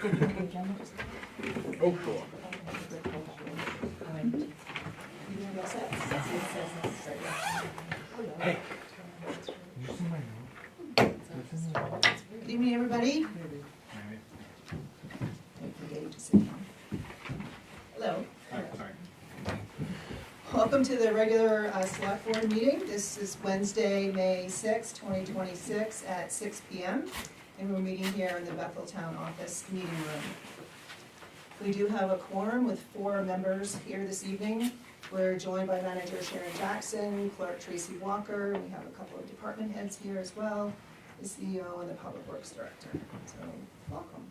Oh, cool. Hey. Did you see my note? Good evening, everybody. I'm forgetting to sit down. Hello. Sorry. Welcome to the regular select board meeting. This is Wednesday, May 6, 2026 at 6 p.m. And we're meeting here in the Bethel Town Office meeting room. We do have a quorum with 4 members here this evening. We're joined by Manager Sharon Jackson, Clerk Tracy Walker. We have a couple of department heads here as well, the CEO and the Public Works Director. So, welcome.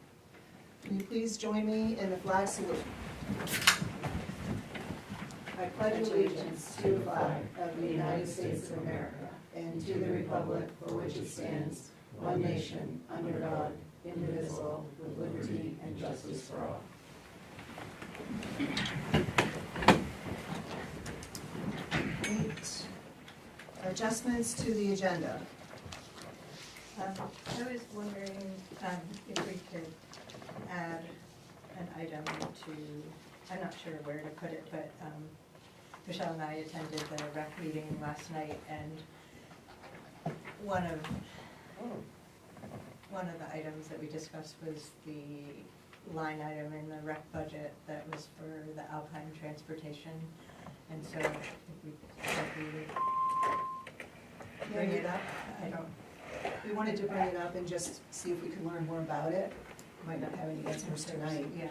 Will you please join me in the flag salute? I pledge allegiance to the flag of the United States of America and to the republic for which it stands, one nation, under God, indivisible, with liberty and justice for all. Great. Adjustments to the agenda. I was wondering if we could add an item to, I'm not sure where to put it, but Michelle and I attended the rec meeting last night, and one of the items that we discussed was the line item in the rec budget that was for the Alpine transportation. And so if we bring it up, We wanted to bring it up and just see if we could learn more about it. Might not have any answers tonight. Yeah.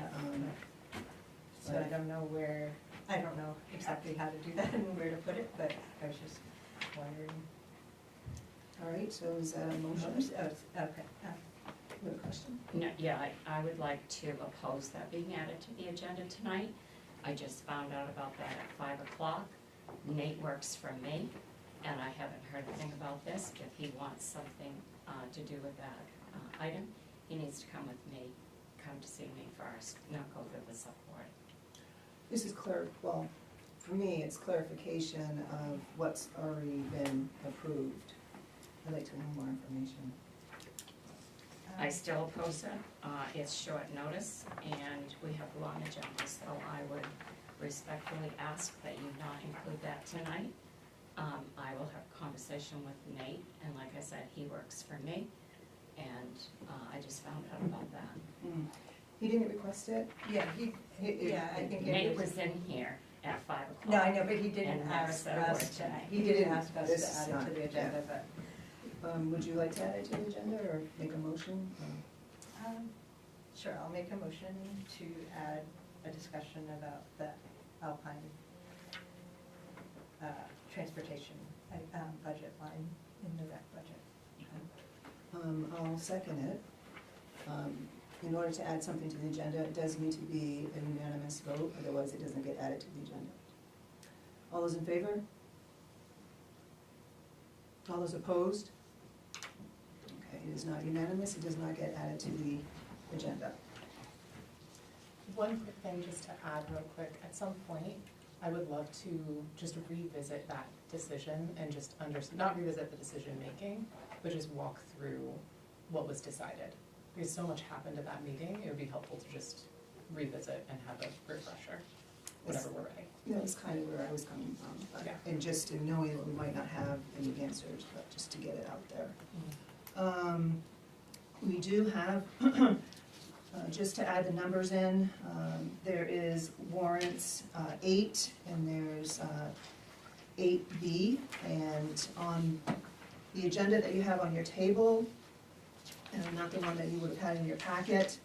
So I don't know exactly how to do that and where to put it, but I was just wondering. All right, so is that a motion? Okay. You have a question? No, yeah, I would like to oppose that being added to the agenda tonight. I just found out about that at 5 o'clock. Nate works for me, and I haven't heard anything about this. If he wants something to do with that item, he needs to come to see me first, not go through the support. This is for me, it's clarification of what's already been approved. I'd like to know more information. I still oppose it. It's short notice, and we have long agendas, so I would respectfully ask that you not include that tonight. I will have a conversation with Nate, and like I said, he works for me, and I just found out about that. He didn't request it? Yeah, I think Nate was in here at 5 o'clock. No, I know, but he didn't And never ask said a word us to, tonight. he didn't ask us This to is add it not- to the agenda, but. Would you like to add it to the agenda or make a motion? Sure, I'll make a motion to add a discussion about the Alpine transportation budget line in the rec budget. I'll second it. In order to add something to the agenda, it does need to be a unanimous vote, otherwise it doesn't get added to the agenda. All those in favor? All those opposed? Okay, it is not unanimous, it does not get added to the agenda. One quick thing just to add real quick, at some point, I would love to just revisit that decision and just not revisit the decision making, but just walk through what was decided. Because so much happened at that meeting, it would be helpful to just revisit and have a refresher whenever we're ready. Yeah, that's kind of where I was coming from, but, Yeah. and just in knowing that we might not have any answers, but just to get it out there. We do have, just to add the numbers in, there is warrants 8 and there's 8B, and on the agenda that you have on your table, and not the one that you would have had in your packet,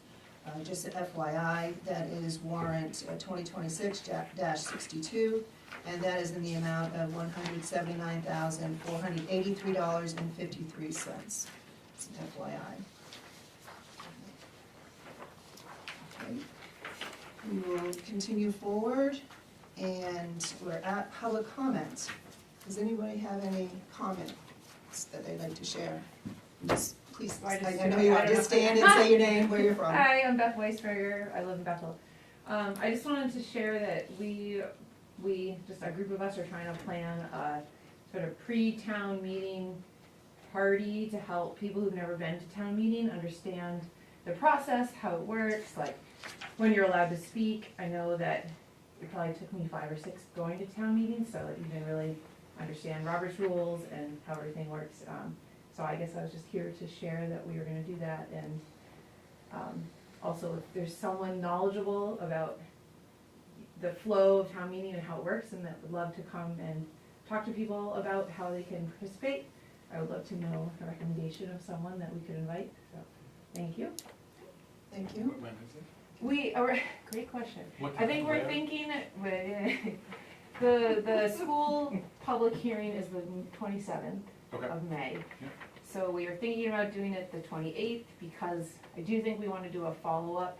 just an FYI, that is warrant 2026-62, and that is in the amount of $179,483.53. It's an FYI. Okay. We will continue forward, and we're at public comment. Does anybody have any comments that they'd like to share? Just please, I know you want to just stand and say your name, where you're from. Hi, I'm Beth Weisberger. I live in Bethel. I just wanted to share that we just a group of us are trying to plan a sort of pre-town meeting party to help people who've never been to town meeting understand the process, how it works, like when you're allowed to speak. I know that it probably took me 5 or 6 going to town meetings, so that you didn't really understand Robert's rules and how everything works. So I guess I was just here to share that we were gonna do that, and also if there's someone knowledgeable about the flow of town meeting and how it works, and that would love to come and talk to people about how they can participate, I would love to know a recommendation of someone that we could invite, so, thank you. Thank you. When is it? Great question. What I think we're where? thinking, the school public hearing is the 27th Okay. of May. Yep. So we are thinking about doing it the 28th, because I do think we wanna do a follow-up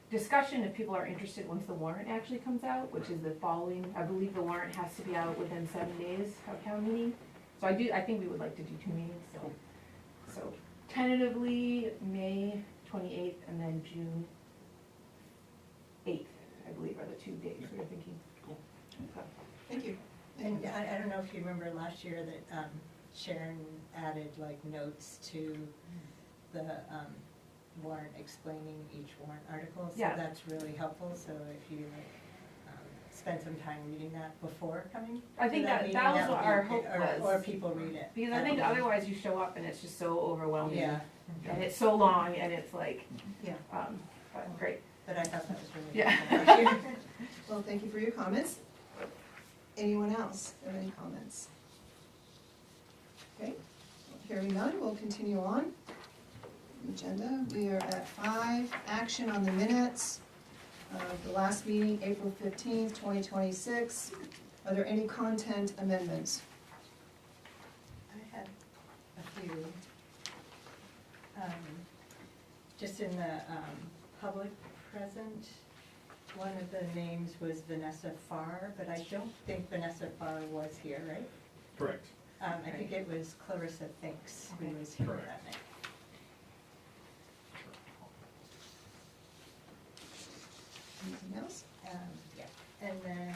discussion if people are interested once the warrant actually comes out, which is the following, I believe the warrant has to be out within 7 days of town meeting. So I think we would like to do 2 meetings, so tentatively, May 28th and then June 8th, I believe, are the 2 dates we were thinking. Cool. So, Thank you. And I don't know if you remember last year that Sharon added like notes to the warrant explaining each warrant article. So Yeah. that's really helpful, so if you like spend some time reading that before coming I think to that meeting, was would what be- our hope or was. people read it. Because I think otherwise you show up and it's just so overwhelming. Yeah, And it's so long and it's like, yeah, but great. but I thought that was really Yeah. helpful last year. Well, thank you for your comments. Anyone else have any comments? Okay, hearing none, we'll continue on. Agenda, we are at 5, action on the minutes of the last meeting, April 15th, 2026. Are there any content amendments? I had a few. Just in the public present, one of the names was Vanessa Farr, but I don't think Vanessa Farr was here, right? Correct. I think it was Clarissa Finks who was here Correct. that night. Anything else? Yeah, and then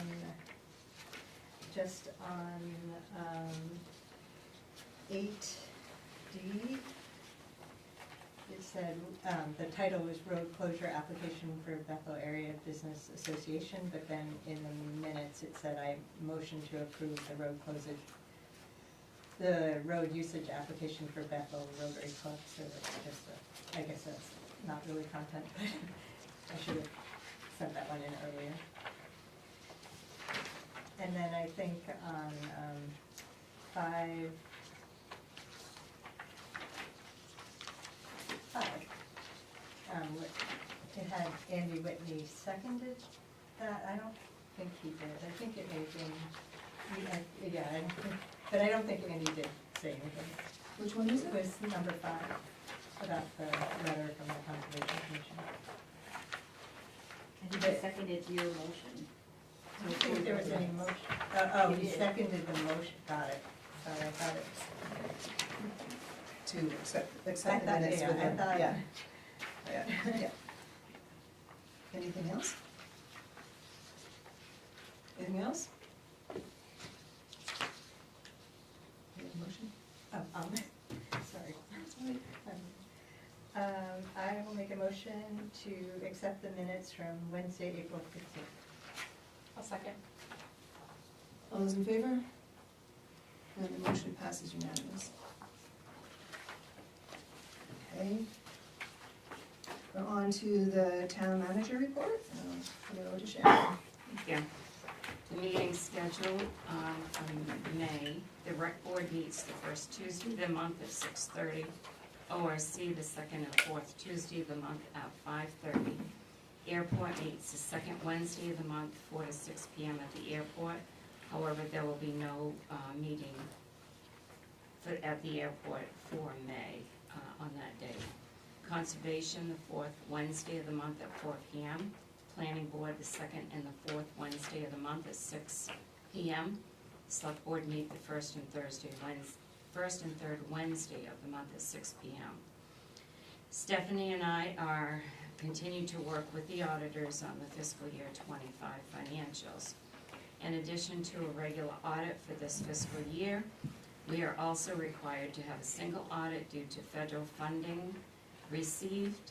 just on 8D, it said, the title was Road Closure Application for Bethel Area Business Association, but then in the minutes it said I motion to approve the road usage application for Bethel Rotary Club, so that's just I guess that's not really content, but I should have sent that one in earlier. And then I think on 5, it had Andy Whitney seconded that. I don't think he did. I think it may have been, yeah, but I don't think Andy did say anything. Which one is It it? was number 5, about the letter from the Conservation Commission. I think I seconded your motion. I don't think there was any motion. You He did. seconded the motion, got it. Sorry, I thought it. To accept the I thought- minutes yeah, with I the, thought- yeah. Yeah. Anything else? Anything else? Any motion? Oh, sorry. That's all right. I will make a motion to accept the minutes from Wednesday, April 15th. I'll second. All those in favor? And the motion passes unanimous. Okay. We're on to the town manager report. I'll give it over to Sharon. Thank you. The meeting scheduled from May, the rec board meets the first Tuesday of the month at 6:30. ORC the second and fourth Tuesday of the month at 5:30. Airport meets the second Wednesday of the month, 4 to 6 p.m. at the airport. However, there will be no meeting at the airport for May on that day. Conservation, the fourth Wednesday of the month at 4 p.m. Planning board, the second and the fourth Wednesday of the month at 6 p.m. Select board meet the first and third Wednesday of the month at 6 p.m. Stephanie and I are continue to work with the auditors on the fiscal year 25 financials. In addition to a regular audit for this fiscal year, we are also required to have a single audit due to federal funding received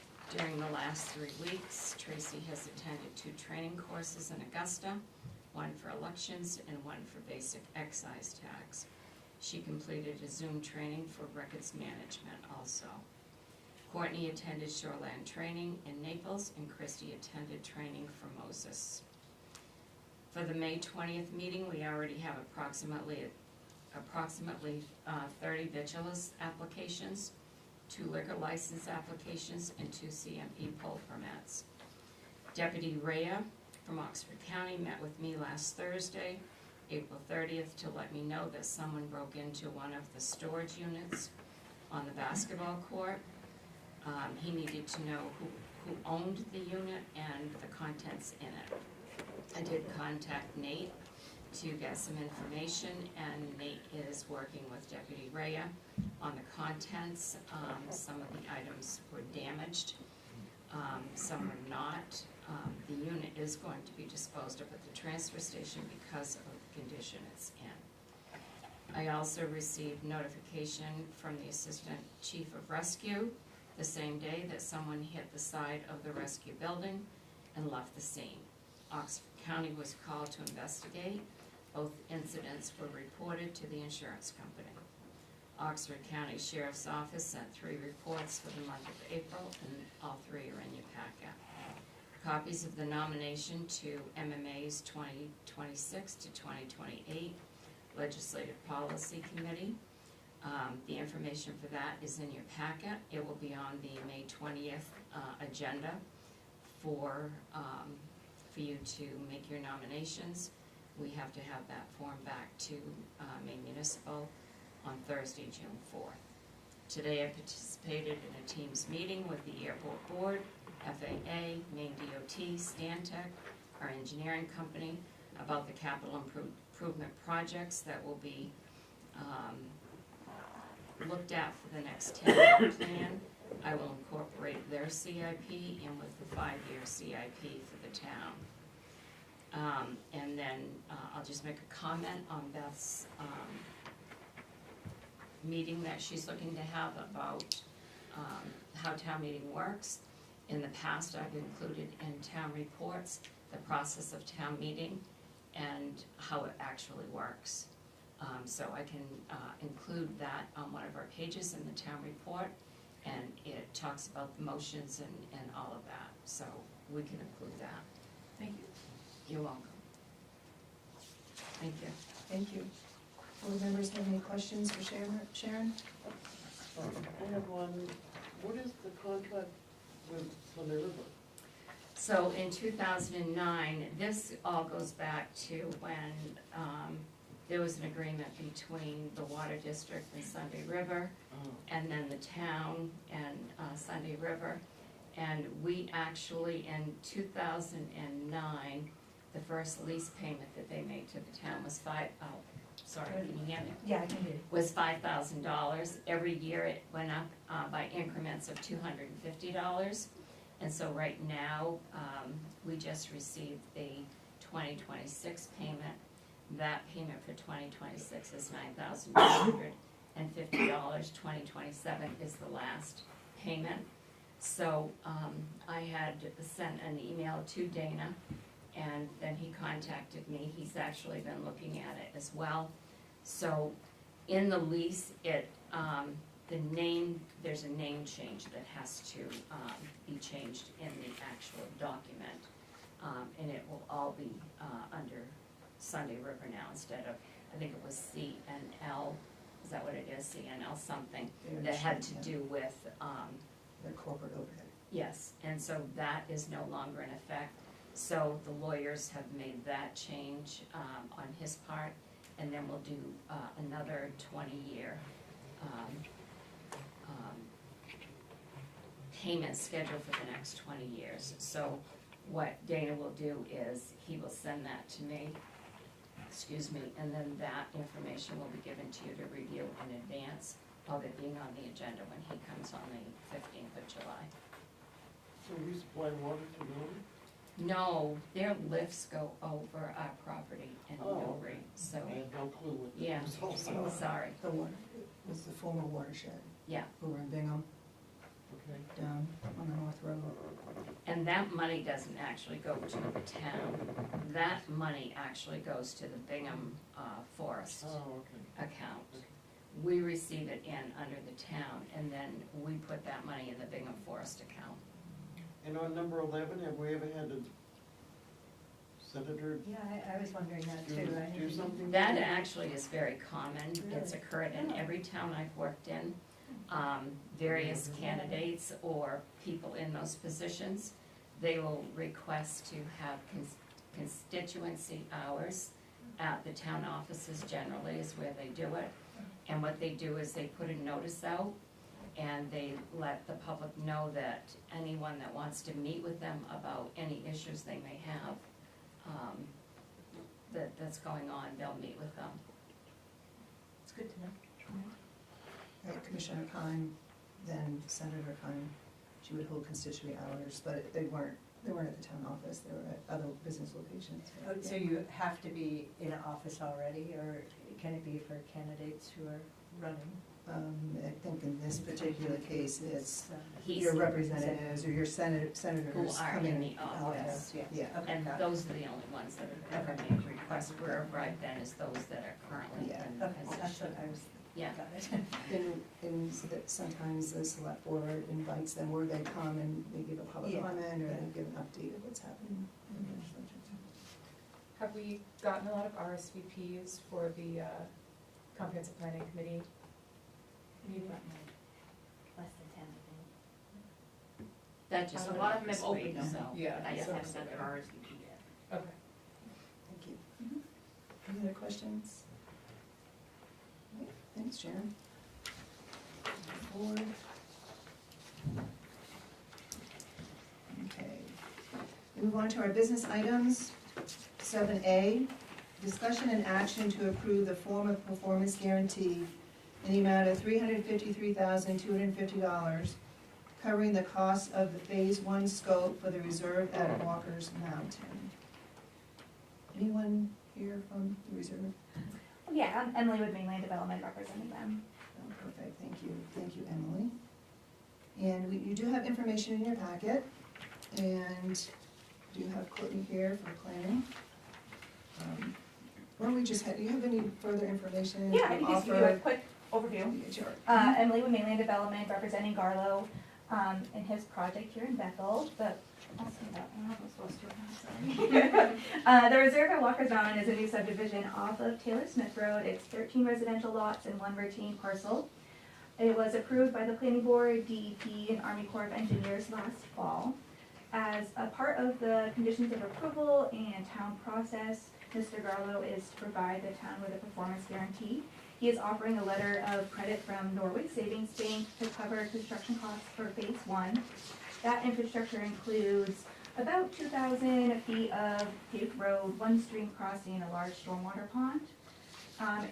During the last 3 weeks, Tracy has attended 2 training courses in Augusta, one for elections and one for basic excise tax. She completed a Zoom training for records management also. Courtney attended shoreland training in Naples, and Christy attended training for Moses. For the May 20th meeting, we already have approximately 30 vigilance applications, 2 liquor license applications, and 2 CMP poll permits. Deputy Rhea from Oxford County met with me last Thursday, April 30th, to let me know that someone broke into one of the storage units on the basketball court. He needed to know who owned the unit and the contents in it. I did contact Nate to get some information, and Nate is working with Deputy Rhea on the contents. Some of the items were damaged, some were not. The unit is going to be disposed of at the transfer station because of the condition it's in. I also received notification from the Assistant Chief of Rescue the same day that someone hit the side of the rescue building and left the scene. Oxford County was called to investigate. Both incidents were reported to the insurance company. Oxford County Sheriff's Office sent 3 reports for the month of April, and all 3 are in your packet. Copies of the nomination to MMA's 2026 to 2028 Legislative Policy Committee. The information for that is in your packet. It will be on the May 20th agenda for you to make your nominations. We have to have that form back to Maine Municipal on Thursday, June 4th. Today I participated in a Teams meeting with the Airport Board, FAA, Maine DOT, Stantec, our engineering company, about the capital improvement projects that will be looked at for the next 10-year plan. I will incorporate their CIP in with the 5-year CIP for the town. And then I'll just make a comment on Beth's meeting that she's looking to have about how town meeting works. In the past, I've included in town reports the process of town meeting and how it actually works. So I can include that on one of our pages in the town report, and it talks about the motions and all of that. So we can include that. Thank you. You're welcome. Thank you. Thank you. Board members have any questions for Sharon? I have one. What is the contract with Sunday River? So in 2009, this all goes back to when there was an agreement between the Water District and Sunday River, and then the town and Sunday River. And we actually, in 2009, the first lease payment that they made to the town was sorry, can you hear me? Yeah, I can do. Was $5,000. Every year it went up by increments of $250. And so right now, we just received the 2026 payment. That payment for 2026 is $9,250. 2027 is the last payment. So I had sent an email to Dana, and then he contacted me. He's actually been looking at it as well. So in the lease, there's a name change that has to be changed in the actual document. And it will all be under Sunday River now instead of, I think it was CNL, is that what it is, CNL something, that had to do with, Their corporate overhead. yes, and so that is no longer in effect. So the lawyers have made that change on his part, and then we'll do another 20-year payment schedule for the next 20 years. So what Dana will do is he will send that to me, and then that information will be given to you to review in advance of it being on the agenda when he comes on the 15th of July. So we supply water to them? No, their lifts go over our property in Oh. Newbury, so, I had no clue what Yeah. that was all about. sorry, The water, it was the former watershed yeah. over in Bingham. Okay. down on the North Road. And that money doesn't actually go to the town. That money actually goes to the Bingham Forest Oh, okay. account. Okay. We receive it in under the town, and then we put that money in the Bingham Forest account. And on number 11, have we ever had a senator Yeah, I was wondering that do, too. do something? That actually is very common. It's Really? occurred in every town I've worked in. Various candidates or people in those positions, they will request to have constituency hours at the town offices generally is where they do it. And what they do is they put a notice out and they let the public know that anyone that wants to meet with them about any issues they may have, that's going on, they'll meet with them. It's good to know. Right, Commissioner Kine, then Senator Kine, she would hold constituent hours, but they weren't at the town office, they were at other business locations. Oh, so you have to be in office already, or can it be for candidates who are running? I think in this particular case, it's He's- your representatives or your senators Who are coming. in the office. Yeah. Okay, And got it. those are the only ones that have ever Okay. made requests. Where I've been is those that are currently Yeah. in the Okay, that's position. what I was, Yeah. got it. And that sometimes the select board invites them, or they come and they give a public Yeah. comment, or Yeah. they give an update of what's happening in the legislature. Have we gotten a lot of RSVPs for the comprehensive planning committee meeting? Less than 10, I That just A went lot out of them this have week, opened so. them. Yeah. think. I just so- haven't sent the RSVP yet. Okay. Thank you. Any other questions? Okay, thanks, Sharon. Forward. Okay. We move on to our business items. 7A, discussion and action to approve the form of performance guarantee in the amount of $353,250, covering the cost of the Phase 1 scope for the reserve at Walker's Mountain. Anyone here from the reserve? Yeah, I'm Emily with Mainland Development representing them. Oh, perfect, thank you, Emily. And you do have information in your packet, and do have Courtney here for planning. Why don't we just, do you have any further information? Yeah, I can just give you a quick overview. Yeah, sure. Emily with Mainland Development representing Garlow in his project here in Bethel, but I'll say that, I don't know if I'm supposed to or not, sorry. The reserve at Walker's Mountain is a new subdivision off of Taylor Smith Road. It's 13 residential lots and 1 retained parcel. It was approved by the Planning Board, DEP, and Army Corps of Engineers last fall. As a part of the conditions of approval and town process, Mr. Garlow is to provide the town with a performance guarantee. He is offering a letter of credit from Norway Savings Bank to cover construction costs for Phase 1. That infrastructure includes about 2,000 feet of paved road, 1 stream crossing, and a large stormwater pond.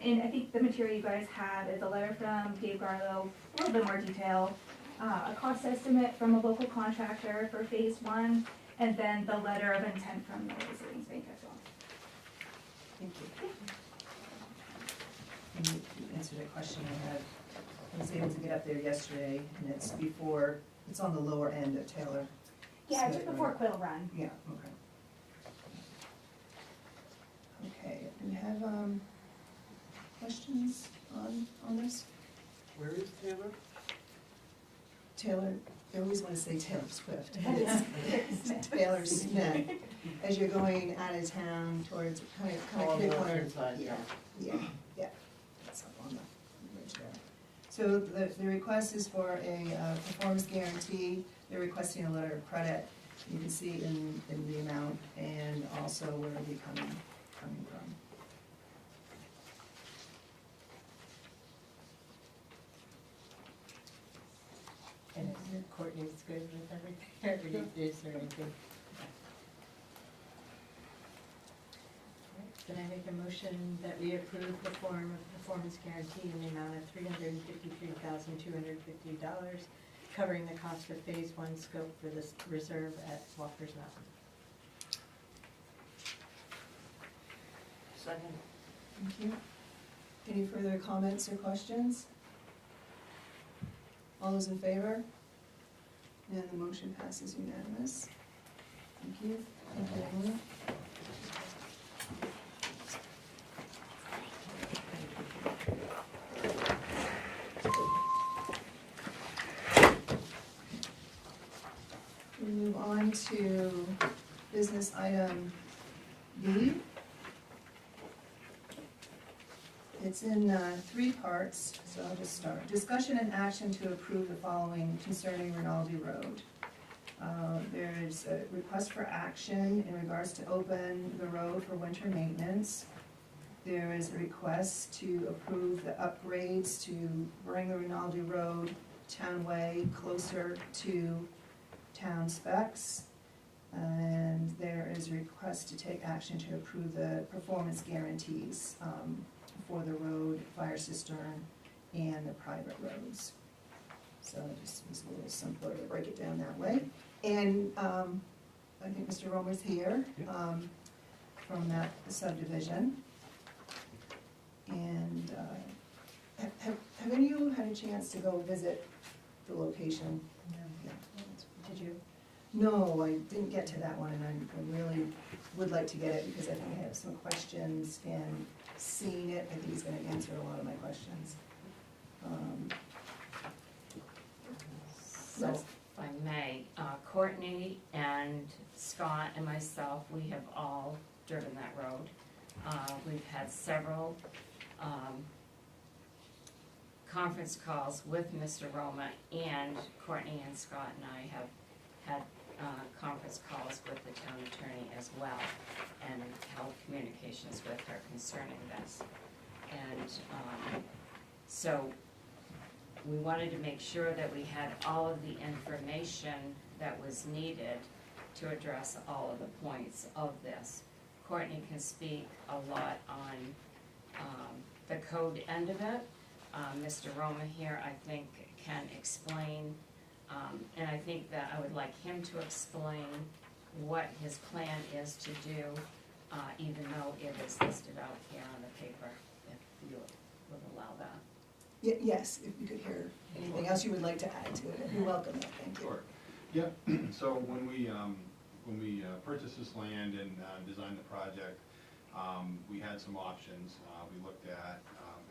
And I think the material you guys have is a letter from Dave Garlow, a little bit more detail, a cost estimate from a local contractor for Phase 1, and then the letter of intent from Norway Savings Bank as well. Thank you. And you answered a question I had. I was able to get up there yesterday, and it's on the lower end of Taylor. Yeah, Smith just before Road. Quill Run. Yeah, okay. Okay, do we have, questions on this? Where is Taylor? Taylor, I always wanna say Taylor Swift, but it's Taylor Smith. As you're going out of town towards, kind Oh, of on the corner. western side, Yeah, yeah, that's up on the ridge there. So the request is for a performance guarantee. They're requesting a letter of credit. You can see in the amount and also where it'll be coming from. And Courtney's good with everything, is there anything? Can I make a motion that we approve the form of performance guarantee in the amount of $353,250, covering the cost of Phase 1 scope for this reserve at Walker's Mountain? Second. Thank you. Any further comments or questions? All those in favor? And the motion passes unanimous. Thank you. Thank you, Emily. We move on to business item B. It's in 3 parts, so I'll just start. Discussion and action to approve the following concerning Rinaldi Road. There's a request for action in regards to open the road for winter maintenance. There is a request to approve the upgrades to bring the Rinaldi Road Townway closer to town specs. And there is a request to take action to approve the performance guarantees for the road, fire cistern, and the private roads. So it just was a little simpler to break it down that way. And I think Mr. Romer's here from that subdivision. And have any of you had a chance to go visit the location? Yeah. Did you? No, I didn't get to that one, and I really would like to get it, because I think I have some questions, and seeing it, I think he's gonna answer a lot of my questions. So, if I may, Courtney and Scott and myself, we have all driven that road. We've had several conference calls with Mr. Roma, and Courtney and Scott and I have had conference calls with the town attorney as well, and held communications with her concerning this. And so we wanted to make sure that we had all of the information that was needed to address all of the points of this. Courtney can speak a lot on the code end of it. Mr. Roma here, I think, can explain, and I think that I would like him to explain what his plan is to do, even though it is listed out here on the paper, if you would allow that. Yes, if you could hear anything else you would like to add to it, you're welcome, thank you. Sure. Yeah, so when we purchased this land and designed the project, we had some options. We looked at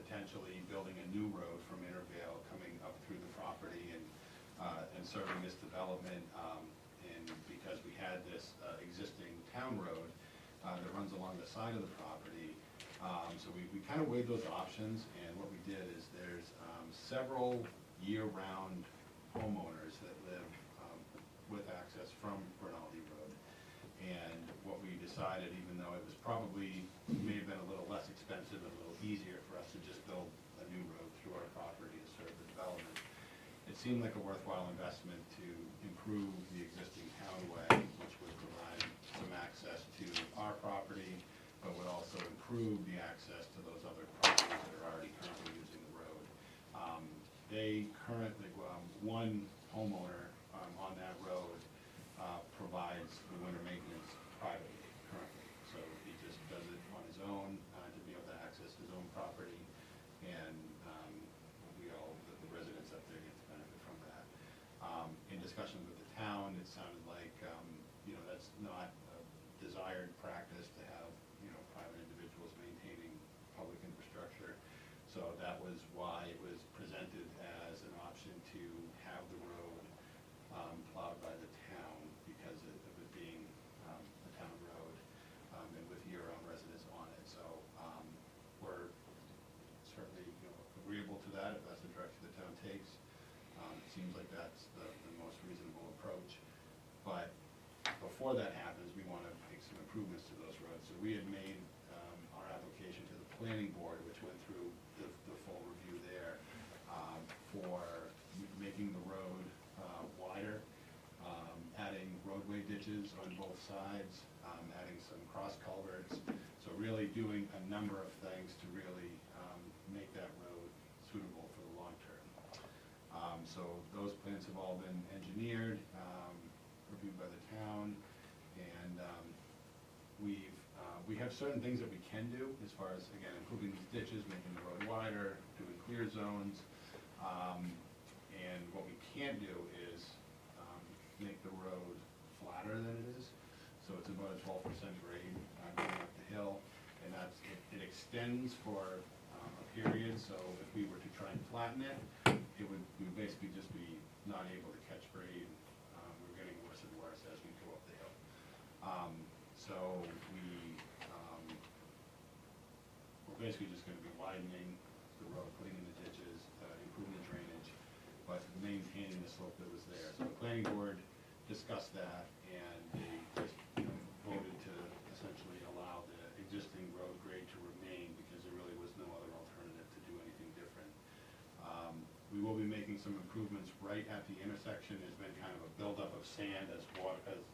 potentially building a new road from Intervale coming up through the property and serving this development. And because we had this existing town road that runs along the side of the property, so we kind of weighed those options, and what we did is there's several year-round homeowners that live with access from Rinaldi Road. And what we decided, even though it was probably, may have been a little less expensive and a little easier for us to just build a new road through our property to serve the development, it seemed like a worthwhile investment to improve the existing townway, which would provide some access to our property, but would also improve the access to those other properties that are already currently using the road. They currently, one homeowner on that road provides the winter maintenance privately currently. So he just does it on his own to be able to access his own property, and we all, the residents up there, get to benefit from that. In discussions with the town, it sounded like that's not a desired practice to have private individuals maintaining public infrastructure. So that was why it was presented as an option to have the road plowed by the town, because of it being a town road and with year-round residents on it. So we're certainly agreeable to that if that's the direction the town takes. It seems like that's the most reasonable approach. But before that happens, we want to make some improvements to those roads. So we had made our application to the planning board, which went through the full review there, for making the road wider, adding roadway ditches on both sides, adding some cross culverts. So really doing a number of things to really make that road suitable for the long term. So those plans have all been engineered, reviewed by the town, and we have certain things that we can do as far as, again, improving these ditches, making the road wider, doing clear zones. And what we can't do is make the road flatter than it is. So it's about a 12% grade going up the hill, and it extends for a period. So if we were to try and flatten it, we would basically just be not able to catch grade. We're getting worse and worse as we go up the hill. So we're basically just going to be widening the road, putting in the ditches, improving the drainage, but maintaining the slope that was there. So the planning board discussed that, and they just voted to essentially allow the existing road grade to remain because there really was no other alternative to do anything different. We will be making some improvements right at the intersection. There's been kind of a buildup of sand as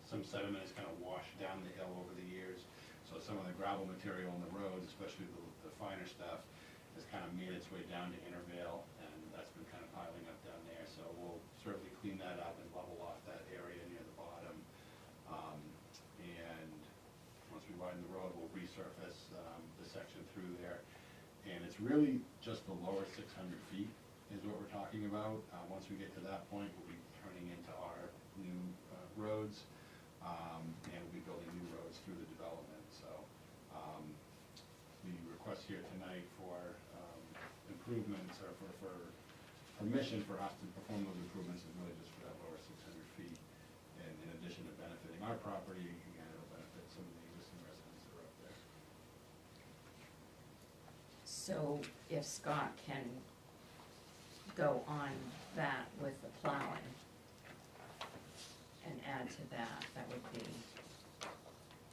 some sediment has kind of washed down the hill over the years. So some of the gravel material on the roads, especially the finer stuff, has kind of made its way down to Intervale, and that's been kind of piling up down there. So we'll certainly clean that up and level off that area near the bottom. And once we widen the road, we'll resurface the section through there. And it's really just the lower 600 feet is what we're talking about. Once we get to that point, we'll be turning into our new roads, and we'll be building new roads through the development. So the request here tonight for improvements or for permission for us to perform those improvements is really just for that lower 600 feet. And in addition to benefiting our property, again, it'll benefit some of the existing residents that are up there. So if Scott can go on that with the plowing and add to that, that would be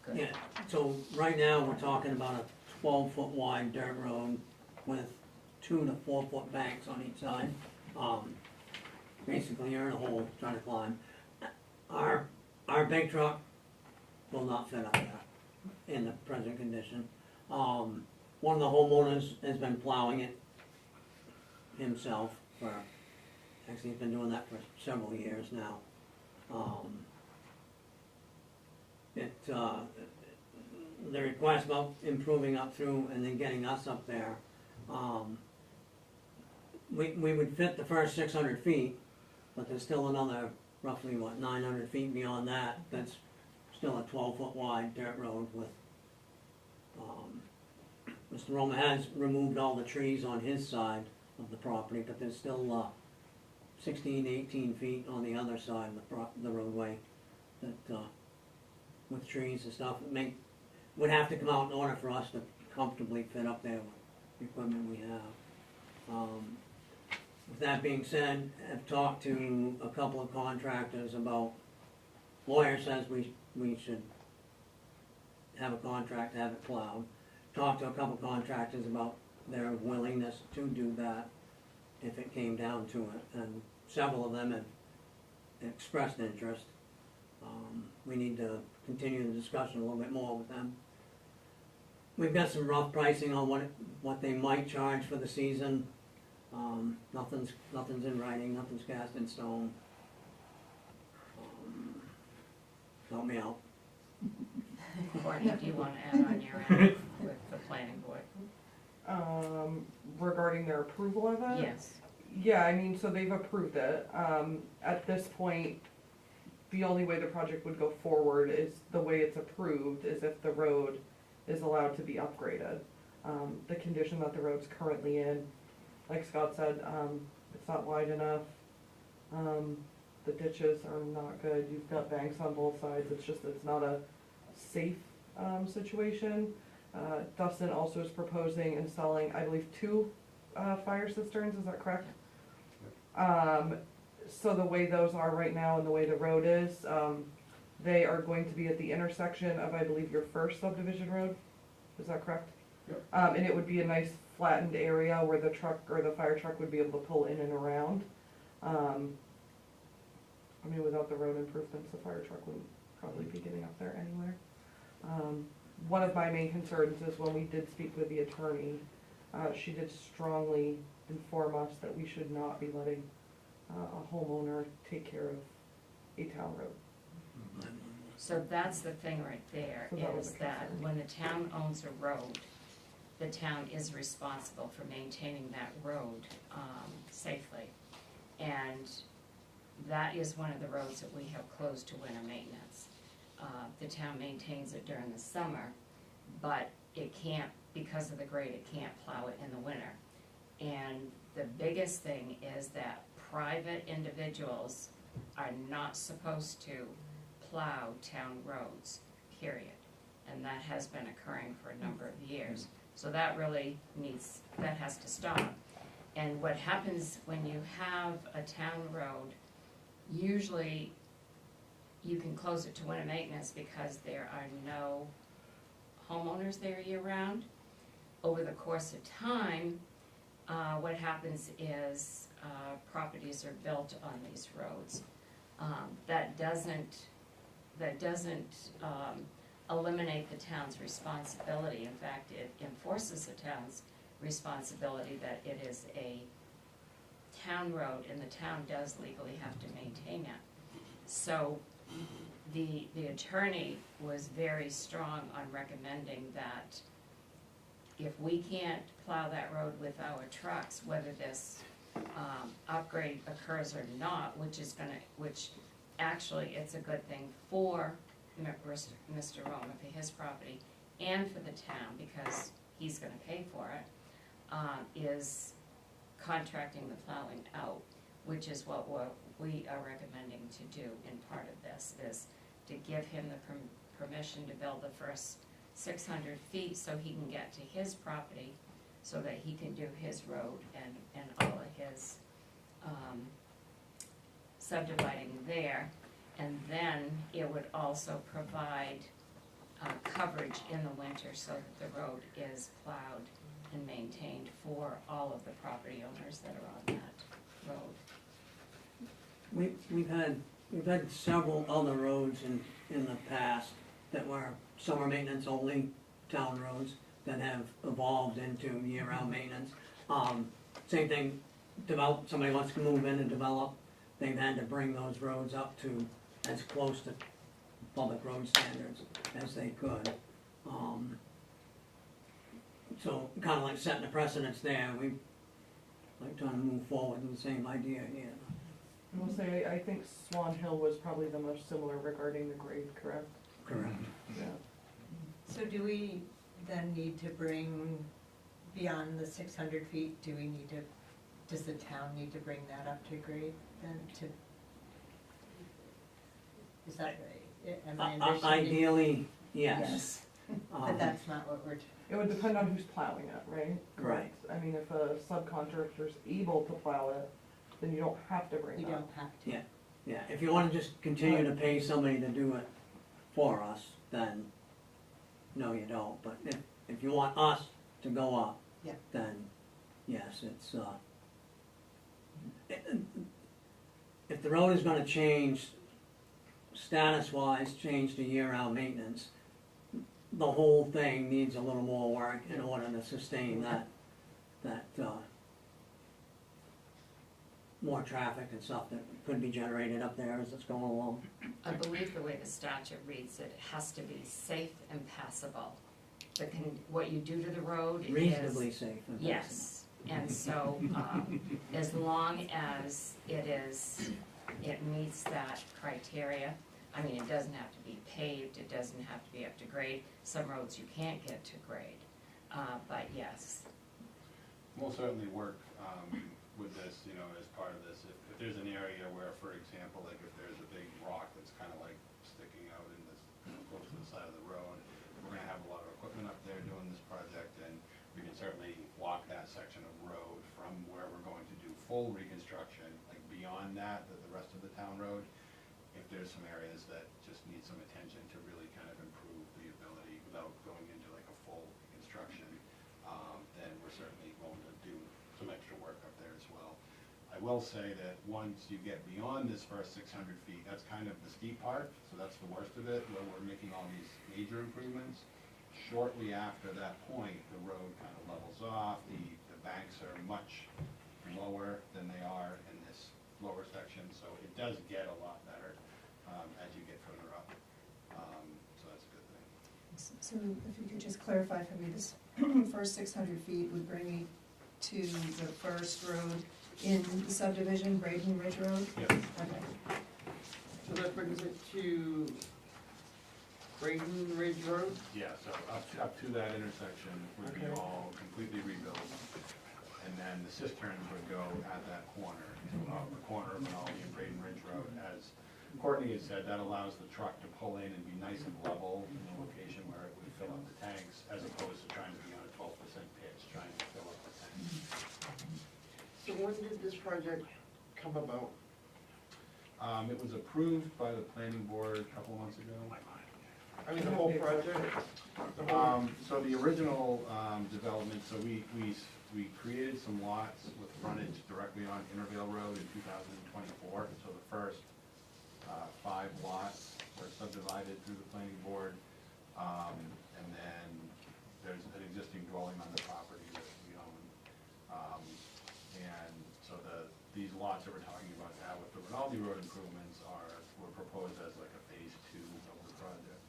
good. Yeah, so right now, we're talking about a 12-foot wide dirt road with 2 to 4 foot banks on each side. Basically, you're in a hole trying to climb. Our big truck will not fit up there in the present condition. One of the homeowners has been plowing it himself actually he's been doing that for several years now. The request about improving up through and then getting us up there, we would fit the first 600 feet, but there's still another roughly, 900 feet beyond that, that's still a 12-foot wide dirt road with, Mr. Roma has removed all the trees on his side of the property, but there's still 16, 18 feet on the other side of the roadway that, with trees and stuff, would have to come out in order for us to comfortably fit up there with the equipment we have. With that being said, I've talked to a couple of contractors about, lawyer says we should have a contract to have it plowed. Talked to a couple of contractors about their willingness to do that if it came down to it, and several of them have expressed interest. We need to continue the discussion a little bit more with them. We've got some rough pricing on what they might charge for the season. Nothing's in writing, nothing's cast in stone. Help me out. Courtney, do you want to add on your end with the planning board? Regarding their approval of it? Yes. Yeah, I mean, so they've approved it. At this point, the only way the project would go forward is the way it's approved is if the road is allowed to be upgraded. The condition that the road's currently in, like Scott said, it's not wide enough. The ditches are not good. You've got banks on both sides. It's not a safe situation. Dustin also is proposing installing, I believe, 2 fire cisterns. Is that correct? So the way those are right now and the way the road is, they are going to be at the intersection of, I believe, your first subdivision road. Is that correct? Yep. And it would be a nice flattened area where the truck or the fire truck would be able to pull in and around. I mean, without the road improvements, the fire truck wouldn't probably be getting up there anywhere. One of my main concerns is when we did speak with the attorney, she did strongly inform us that we should not be letting a homeowner take care of a town road. So that's the thing right there, So that was is a that concern. when the town owns a road, the town is responsible for maintaining that road safely. And that is one of the roads that we have closed to winter maintenance. The town maintains it during the summer, but it can't, because of the grade, it can't plow it in the winter. And the biggest thing is that private individuals are not supposed to plow town roads, period. And that has been occurring for a number of years. So that really needs, that has to stop. And what happens when you have a town road, usually you can close it to winter maintenance because there are no homeowners there year-round. Over the course of time, what happens is properties are built on these roads. That doesn't eliminate the town's responsibility. In fact, it enforces the town's responsibility that it is a town road and the town does legally have to maintain it. So the attorney was very strong on recommending that if we can't plow that road with our trucks, whether this upgrade occurs or not, which actually it's a good thing for Mr. Roma, for his property, and for the town, because he's gonna pay for it, is contracting the plowing out, which is what we are recommending to do in part of this, is to give him the permission to build the first 600 feet so he can get to his property, so that he can do his road and all of his subdividing there. And then it would also provide coverage in the winter so that the road is plowed and maintained for all of the property owners that are on that road. We've had several other roads in the past that were summer maintenance only town roads that have evolved into year-round maintenance. Same thing, somebody wants to move in and develop, they've had to bring those roads up to as close to public road standards as they could. So kinda like setting a precedence there, we like trying to move forward with the same idea here. I will say, I think Swan Hill was probably the most similar regarding the grade, correct? Correct. Yeah. So do we then need to bring, beyond the 600 feet, does the town need to bring that up to grade then is that right? Am I understanding? Ideally, yes. But that's not what we're, It would depend on who's plowing it, right? Right. I mean, if a subcontractor's able to plow it, then you don't have to bring you that. don't have to. Yeah, if you wanna just continue to pay somebody to do it for us, then no, you don't. But if you want us to go up, Yeah. then yes, it's, if the road is gonna change, status-wise, change to year-round maintenance, the whole thing needs a little more work in order to sustain that more traffic and stuff that could be generated up there as it's going along. I believe the way the statute reads it has to be safe and passable. What you do to the road is. Reasonably safe and passable. Yes, and so, as long as it meets that criteria, I mean, it doesn't have to be paved, it doesn't have to be up to grade, some roads you can't get to grade, but yes. We'll certainly work with this, as part of this. If there's an area where, for example, like if there's a big rock that's kind of like sticking out in this, close to the side of the road, we're gonna have a lot of equipment up there doing this project, and we can certainly walk that section of road from where we're going to do full reconstruction, like beyond that, the rest of the town road. If there's some areas that just need some attention to really kind of improve the ability without going into like a full reconstruction, then we're certainly going to do some extra work up there as well. I will say that once you get beyond this first 600 feet, that's kind of the steep part, so that's the worst of it, where we're making all these major improvements. Shortly after that point, the road kind of levels off, the banks are much lower than they are in this lower section, so it does get a lot better as you get further up, so that's a good thing. So if you could just clarify for me, this first 600 feet would bring me to the first road in the subdivision, Braden Ridge Road? Yes. Okay. So that brings it to Braden Ridge Road? Yeah, so up to that intersection would be Okay. all completely rebuilt. And then the cisterns would go at that corner, the corner of Rinaldi and Braden Ridge Road. As Courtney had said, that allows the truck to pull in and be nice and level in the location where it would fill up the tanks, as opposed to trying to be on a 12% pitch, trying to fill up the tanks. So when did this project come about? It was approved by the planning board a couple months ago. I mean, the whole project? The whole- So the original development, so we created some lots with frontage directly on Intervale Road in 2024. So the first 5 lots were subdivided through the planning board. And then there's an existing dwelling on the property that we own. And so these lots that we're talking about now with the Rinaldi Road improvements were proposed as like a phase 2 of the project.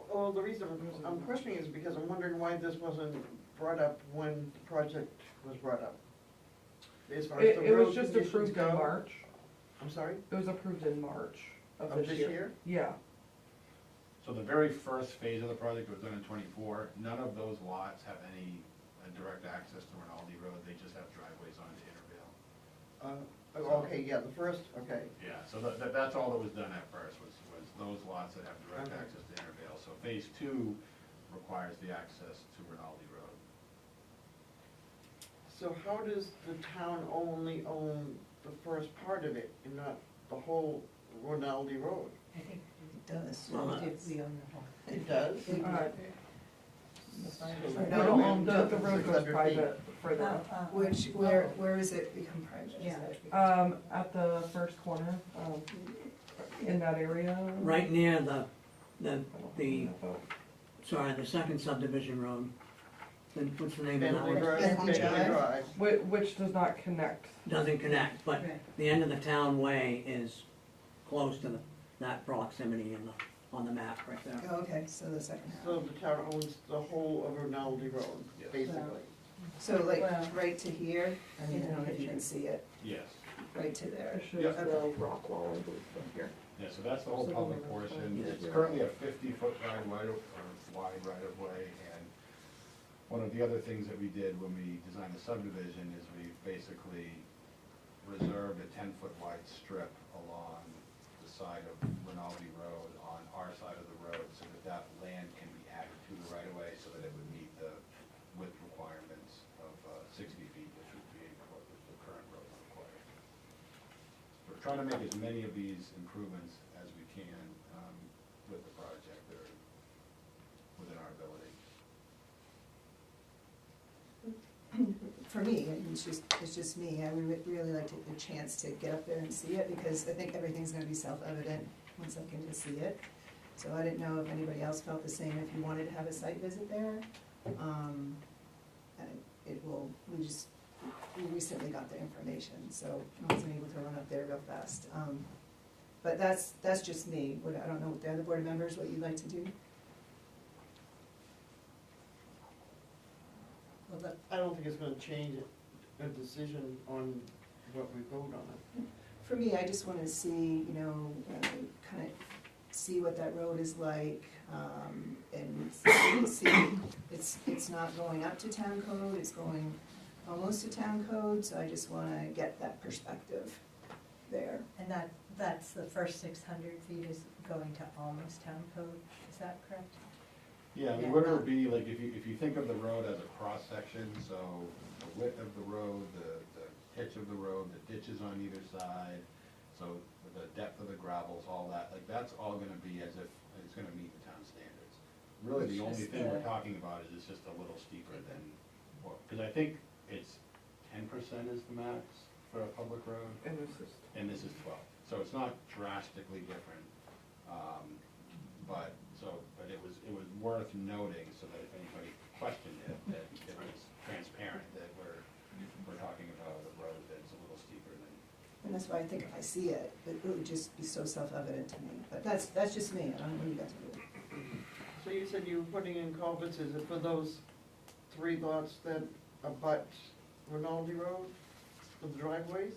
Well, the reason I'm questioning is because I'm wondering why this wasn't brought up when the project was brought up. As far as the It was road just conditions approved in go. March. I'm sorry? It was approved in March of Of this this year. year? Yeah. So the very first phase of the project was done in '24. None of those lots have any direct access to Rinaldi Road. They just have driveways onto Intervale. Okay, yeah, the first, okay. Yeah, so that's all that was done at first, was those lots that have direct Okay. access to Intervale. So phase 2 requires the access to Rinaldi Road. So how does the town only own the first part of it and not the whole Rinaldi Road? I think It does. Well, we own the whole. It does? The road goes 600 feet. private further up. Where is it become private? Yeah. At the first corner, in that area. Right near the, I don't know about- sorry, the second subdivision road. What's the name of that Bentley one? Drive, Bentley Bentley Drive. Drive. Which does not connect. Doesn't connect, but Right. the end of the town way is close to that proximity on the map right there. Oh, okay, so the second half. So the town owns the whole of Rinaldi Road, Yes. basically. So like, Well- right to here, I mean, I don't know if you Yeah. can see it, Yes. right to there. It shows Yeah. the rock wall, I believe, from here. Yeah, so that's the whole public portion. It's currently a 50-foot wide right-of-way, and one of the other things that we did when we designed the subdivision is we basically reserved a 10-foot wide strip along the side of Rinaldi Road on our side of the road, so that land can be added to the right-of-way so that it would meet the width requirements of 60 feet, which would be what the current road requires. We're trying to make as many of these improvements as we can with the project that are within our ability. For me, it's just me, I would really like to get a chance to get up there and see it, because I think everything's gonna be self-evident once I can just see it. So I didn't know if anybody else felt the same, if you wanted to have a site visit there. And we recently got the information, so I wasn't able to run up there real fast. But that's just me, I don't know, what the other board members, what you'd like to do? Well, I don't think it's gonna change a decision on what we vote on. For me, I just wanna see, kind of see what that road is like, and see, it's not going up to town code, it's going almost to town code, so I just wanna get that perspective there. And that's the first 600 feet is going to almost town code, is that correct? Yeah, I mean, Yeah. what it would be, like, if you think of the road as a cross-section, so the width of the road, the pitch of the road, the ditches on either side, so the depth of the gravels, all that, like, that's all gonna be as if it's gonna meet the town standards. Really, the It's only just thing we're the- talking about is it's just a little steeper than, because I think it's 10% is the max for a public road, And this is. and this is 12. So it's not drastically different, but it was worth noting so that if anybody questioned it, that it was transparent, that we're talking about a road that's a little steeper than. And that's why I think if I see it, it would just be so self-evident to me, but that's just me, I don't know what you guys do. So you said you were putting in culverts, is it for those 3 lots that abut Rinaldi Road? for the driveways?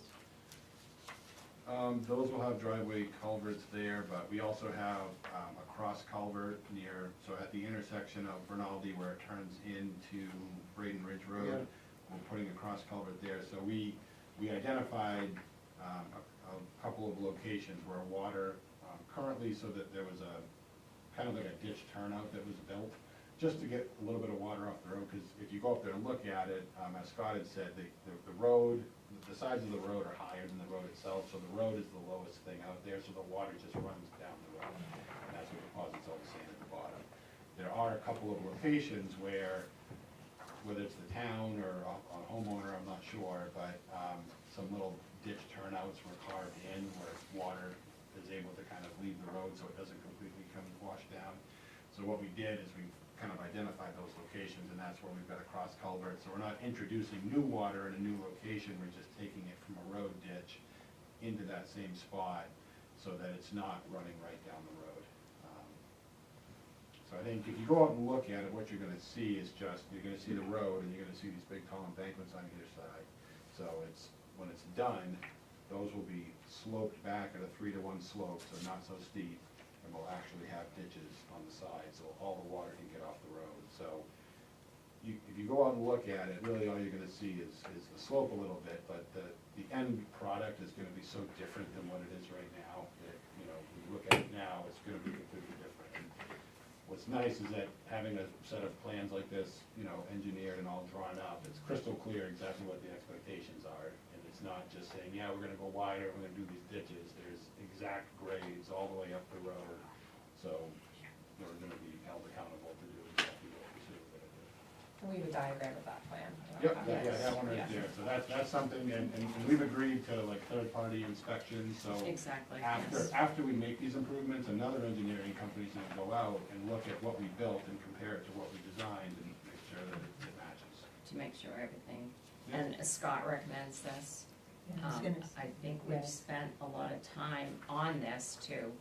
Those will have driveway culverts there, but we also have a cross culvert near, so at the intersection of Rinaldi where it turns into Braden Ridge Road, Yeah. we're putting a cross culvert there. So we identified a couple of locations where water, currently, so that there was a, kind of like a ditch turnout that was built, just to get a little bit of water off the road, because if you go up there and look at it, as Scott had said, the road, the sides of the road are higher than the road itself, so the road is the lowest thing out there, so the water just runs down the road, and that's what deposits all the sand at the bottom. There are a couple of locations where, whether it's the town or a homeowner, I'm not sure, but some little ditch turnouts were carved in where water is able to kind of leave the road so it doesn't completely come wash down. So what we did is we kind of identified those locations, and that's where we've got a cross culvert. So we're not introducing new water in a new location, we're just taking it from a road ditch into that same spot so that it's not running right down the road. So I think if you go out and look at it, what you're gonna see is just, you're gonna see the road and you're gonna see these big tall embankments on either side. So it's, when it's done, those will be sloped back at a 3-to-1 slope, so not so steep. And we'll actually have ditches on the side, so all the water can get off the road. So if you go out and look at it, really all you're gonna see is the slope a little bit, but the end product is gonna be so different than what it is right now, that, you know, when you look at it now, it's gonna be completely different. And what's nice is that having a set of plans like this, you know, engineered and all drawn up, it's crystal clear exactly what the expectations are. And it's not just saying, yeah, we're gonna go wider, we're gonna do these ditches. There's exact grades all the way up the road. So we're gonna be held accountable to do exactly what we said we're gonna do. And we have a diagram of that plan. Yep, that one right there. So that's something, and we've agreed to like third-party inspections, so. Exactly, After, yes. after we make these improvements, another engineering company's gonna go out and look at what we built and compare it to what we designed and make sure that it matches. To make sure everything, and Scott recommends this. Yeah, I was gonna I think we've yeah. spent a lot of time on this too,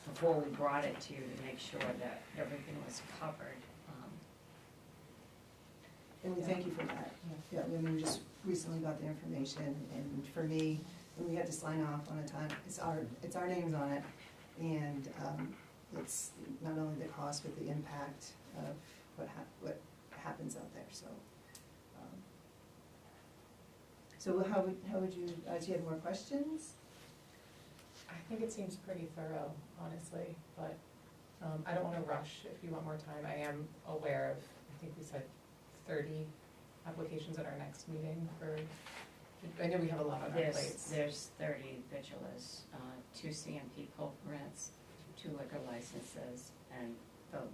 before we brought it to you, to make sure that everything was covered. And we thank you for that. Yeah, I mean, we just recently got the information, and for me, when we had to sign off on a time, it's our names on it. And it's not only the cost, but the impact of what happens out there, so. So how would you, do you have more questions? I think it seems pretty thorough, honestly, but I don't wanna rush if you want more time. I am aware of, I think we said 30 applications at our next meeting for, I know we have a lot on our plates. There's 30 vigilas, 2 CMP pull permits, 2 liquor licenses, and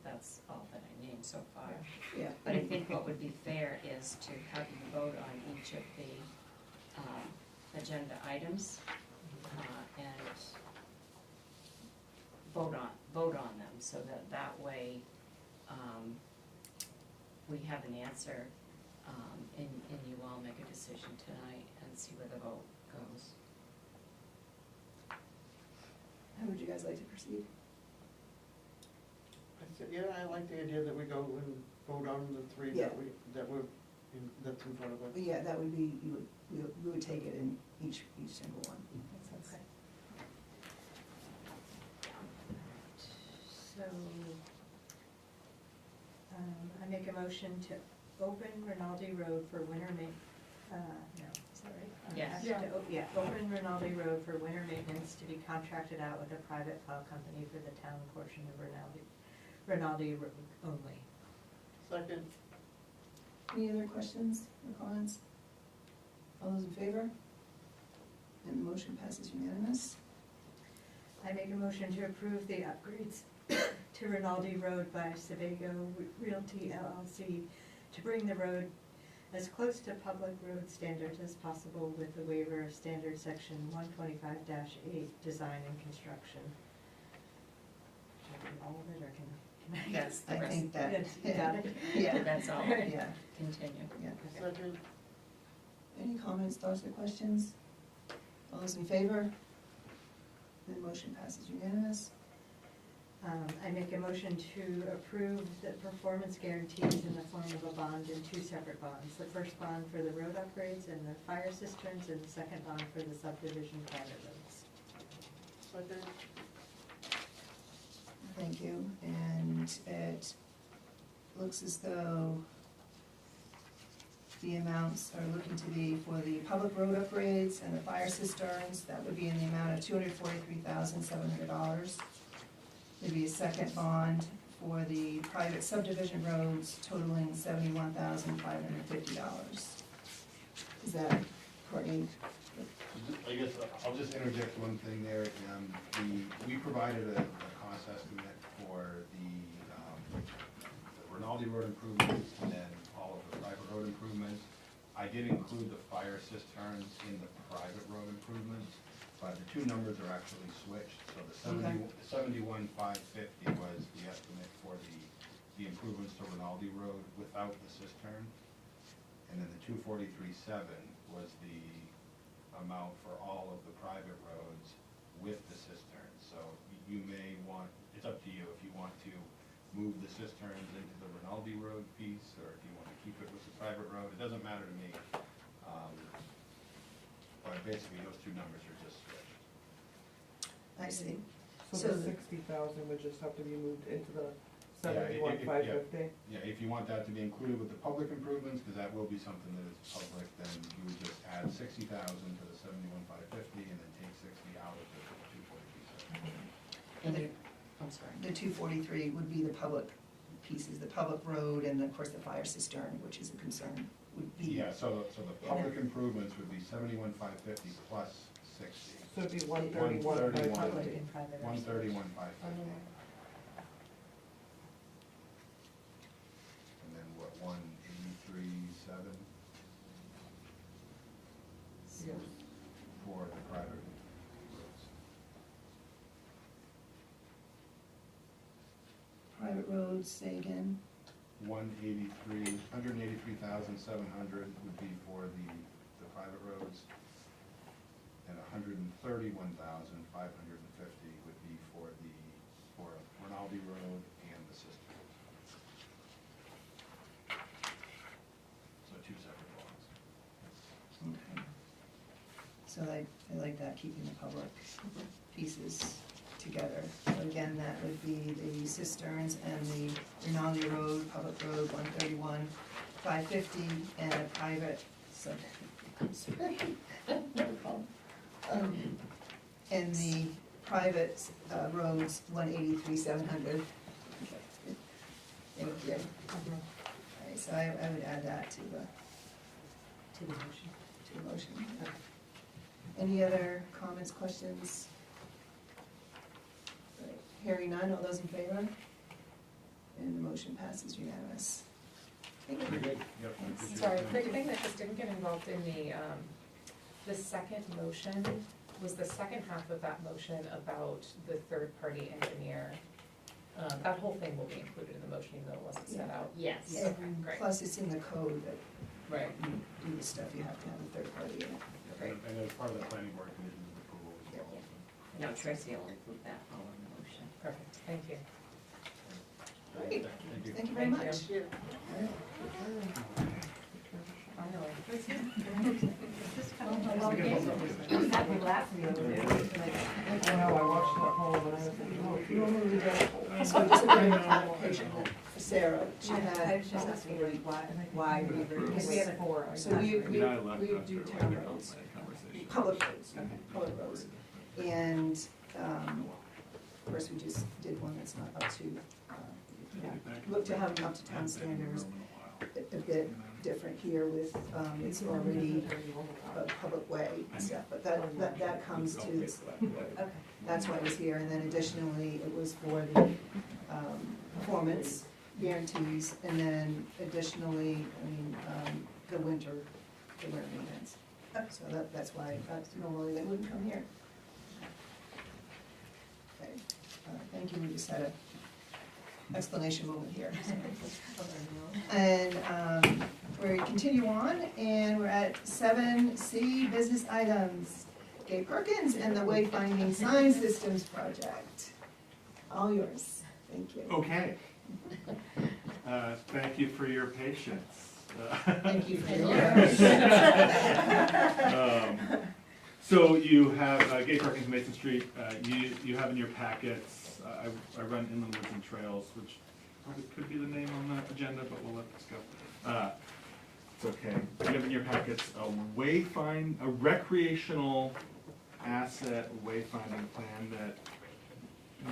that's all that I named so far. Yeah. But I think what would be fair is to have you vote on each of the agenda items, and vote on them, so that way, we have an answer, and you all make a decision tonight and see where the vote goes. How would you guys like to proceed? I said, yeah, I like the idea that we go and vote on the 3 Yeah. that's in front of us. But yeah, that would be, we would take it in each single one. Makes sense. So, I make a motion to open Rinaldi Road for winter no, is that right? Yes. Open Rinaldi Road for winter maintenance to be contracted out with a private plow company for the town portion of Rinaldi Road only. Second. Any other questions or comments? All those in favor? And the motion passes unanimous. I make a motion to approve the upgrades to Rinaldi Road by Sebago Realty LLC to bring the road as close to public road standards as possible with the waiver of standard section 125-8, design and construction. Should I read all of it, or can I? That's the I rest. think that. Yes, you got it? Yeah. That's all. Yeah, Continue. yeah. Second. Any comments, thoughts, or questions? All those in favor? The motion passes unanimous. I make a motion to approve the performance guarantees in the form of a bond in two separate bonds. The first bond for the road upgrades and the fire cisterns, and the second bond for the subdivision private roads. Thank you, and it looks as though the amounts are looking to be for the public road upgrades and the fire cisterns. That would be in the amount of $243,700. There'd be a second bond for the private subdivision roads totaling $71,550. Is that, Courtney? I guess I'll just interject one thing there. We provided a cost estimate for the Rinaldi Road improvements and then all of the private road improvements. I did include the fire cisterns in the private road improvements, but the two numbers are actually switched. So the 71,550 was the estimate for the improvements to Rinaldi Road without the cistern, and then the 243,700 was the amount for all of the private roads with the cistern. So you may want, it's up to you if you want to move the cisterns into the Rinaldi Road piece, or if you want to keep it with the private road. It doesn't matter to me. But basically, those two numbers are just switched. I see. So the 60,000 would just have to be moved into the 71,550? Yeah, if you want that to be included with the public improvements, because that will be something that is public, then you would just add 60,000 to the 71,550 and then take 60 out of the 243. And I'm sorry. The 243 would be the public pieces, the public road, and of course the fire cistern, which is a concern, would be. Yeah, so the public improvements would be 71,550 plus 60. So it'd be 131,550. 131,550. And then what, 183,700 for the private roads. Private roads, say again. 183,700 would be for the private roads, and 131,550 would be for Rinaldi Road and the cisterns. So two separate bonds. Okay. So I like that, keeping the public pieces together. So again, that would be the cisterns and the Rinaldi Road, public road, 131,550, and a private I'm sorry. No problem. And the private roads, 183,700. Thank you. All right, so I would add that to the motion. Okay. Any other comments, questions? All right, hearing none, all those in favor? And the motion passes unanimous. Thank you. Pretty good. Yep. Thanks. Sorry, quick thing that just didn't get involved in the second motion, was the second half of that motion about the third-party engineer. That whole thing will be included in the motion, even though it wasn't set out. Yes. Yeah. Okay, great. Plus, it's in the code that Right. you do the stuff, you have to have a third party in it. Great. And as part of the planning board conditions of approval as well. No, Tracy will include that all in the motion. Perfect, thank you. Great, Thank you. thank you very Thank much. you. Happened last meeting, too. I know, I watched that whole, and I was like, oh, if you don't move it. So just a very application for Sarah, she I had, was just asking why we were. Because we had 4. so we do town roads, public roads, public roads. And, of course, we just did one that's not up to, look to have them up to town standards. A bit different here with, it's already a public way and stuff, but that comes to the select board. Okay. That's why it was here, and then additionally, it was for the performance guarantees, and then additionally, the winter maintenance. So that's why, normally they wouldn't come here. Okay, thank you, we just had a explanation moment here. And we continue on, and we're at 7C, business items. Gay Perkins and the Wayfinding Sign Systems Project. All yours. Thank you. Okay. Thank you for your patience. Thank you for yours. So you have gate parking on Mason Street. You have in your packets, I run Inland Woods and Trails, which probably could be the name on the agenda, but we'll let this go. It's okay. You have in your packets a recreational asset wayfinding plan that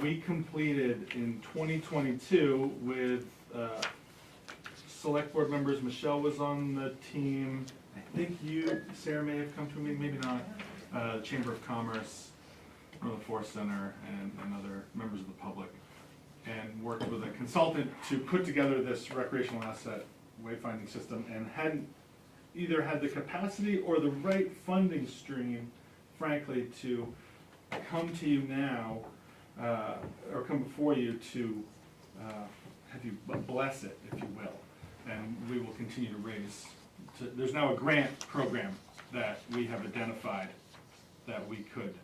we completed in 2022 with select board members. Michelle was on the team. I think you, Sarah, may have come to a meeting, maybe not. Chamber of Commerce, the Forest Center, and other members of the public, and worked with a consultant to put together this recreational asset wayfinding system, and hadn't either had the capacity or the right funding stream, frankly, to come to you now, or come before you to have you bless it, if you will. And we will continue to raise. There's now a grant program that we have identified that we could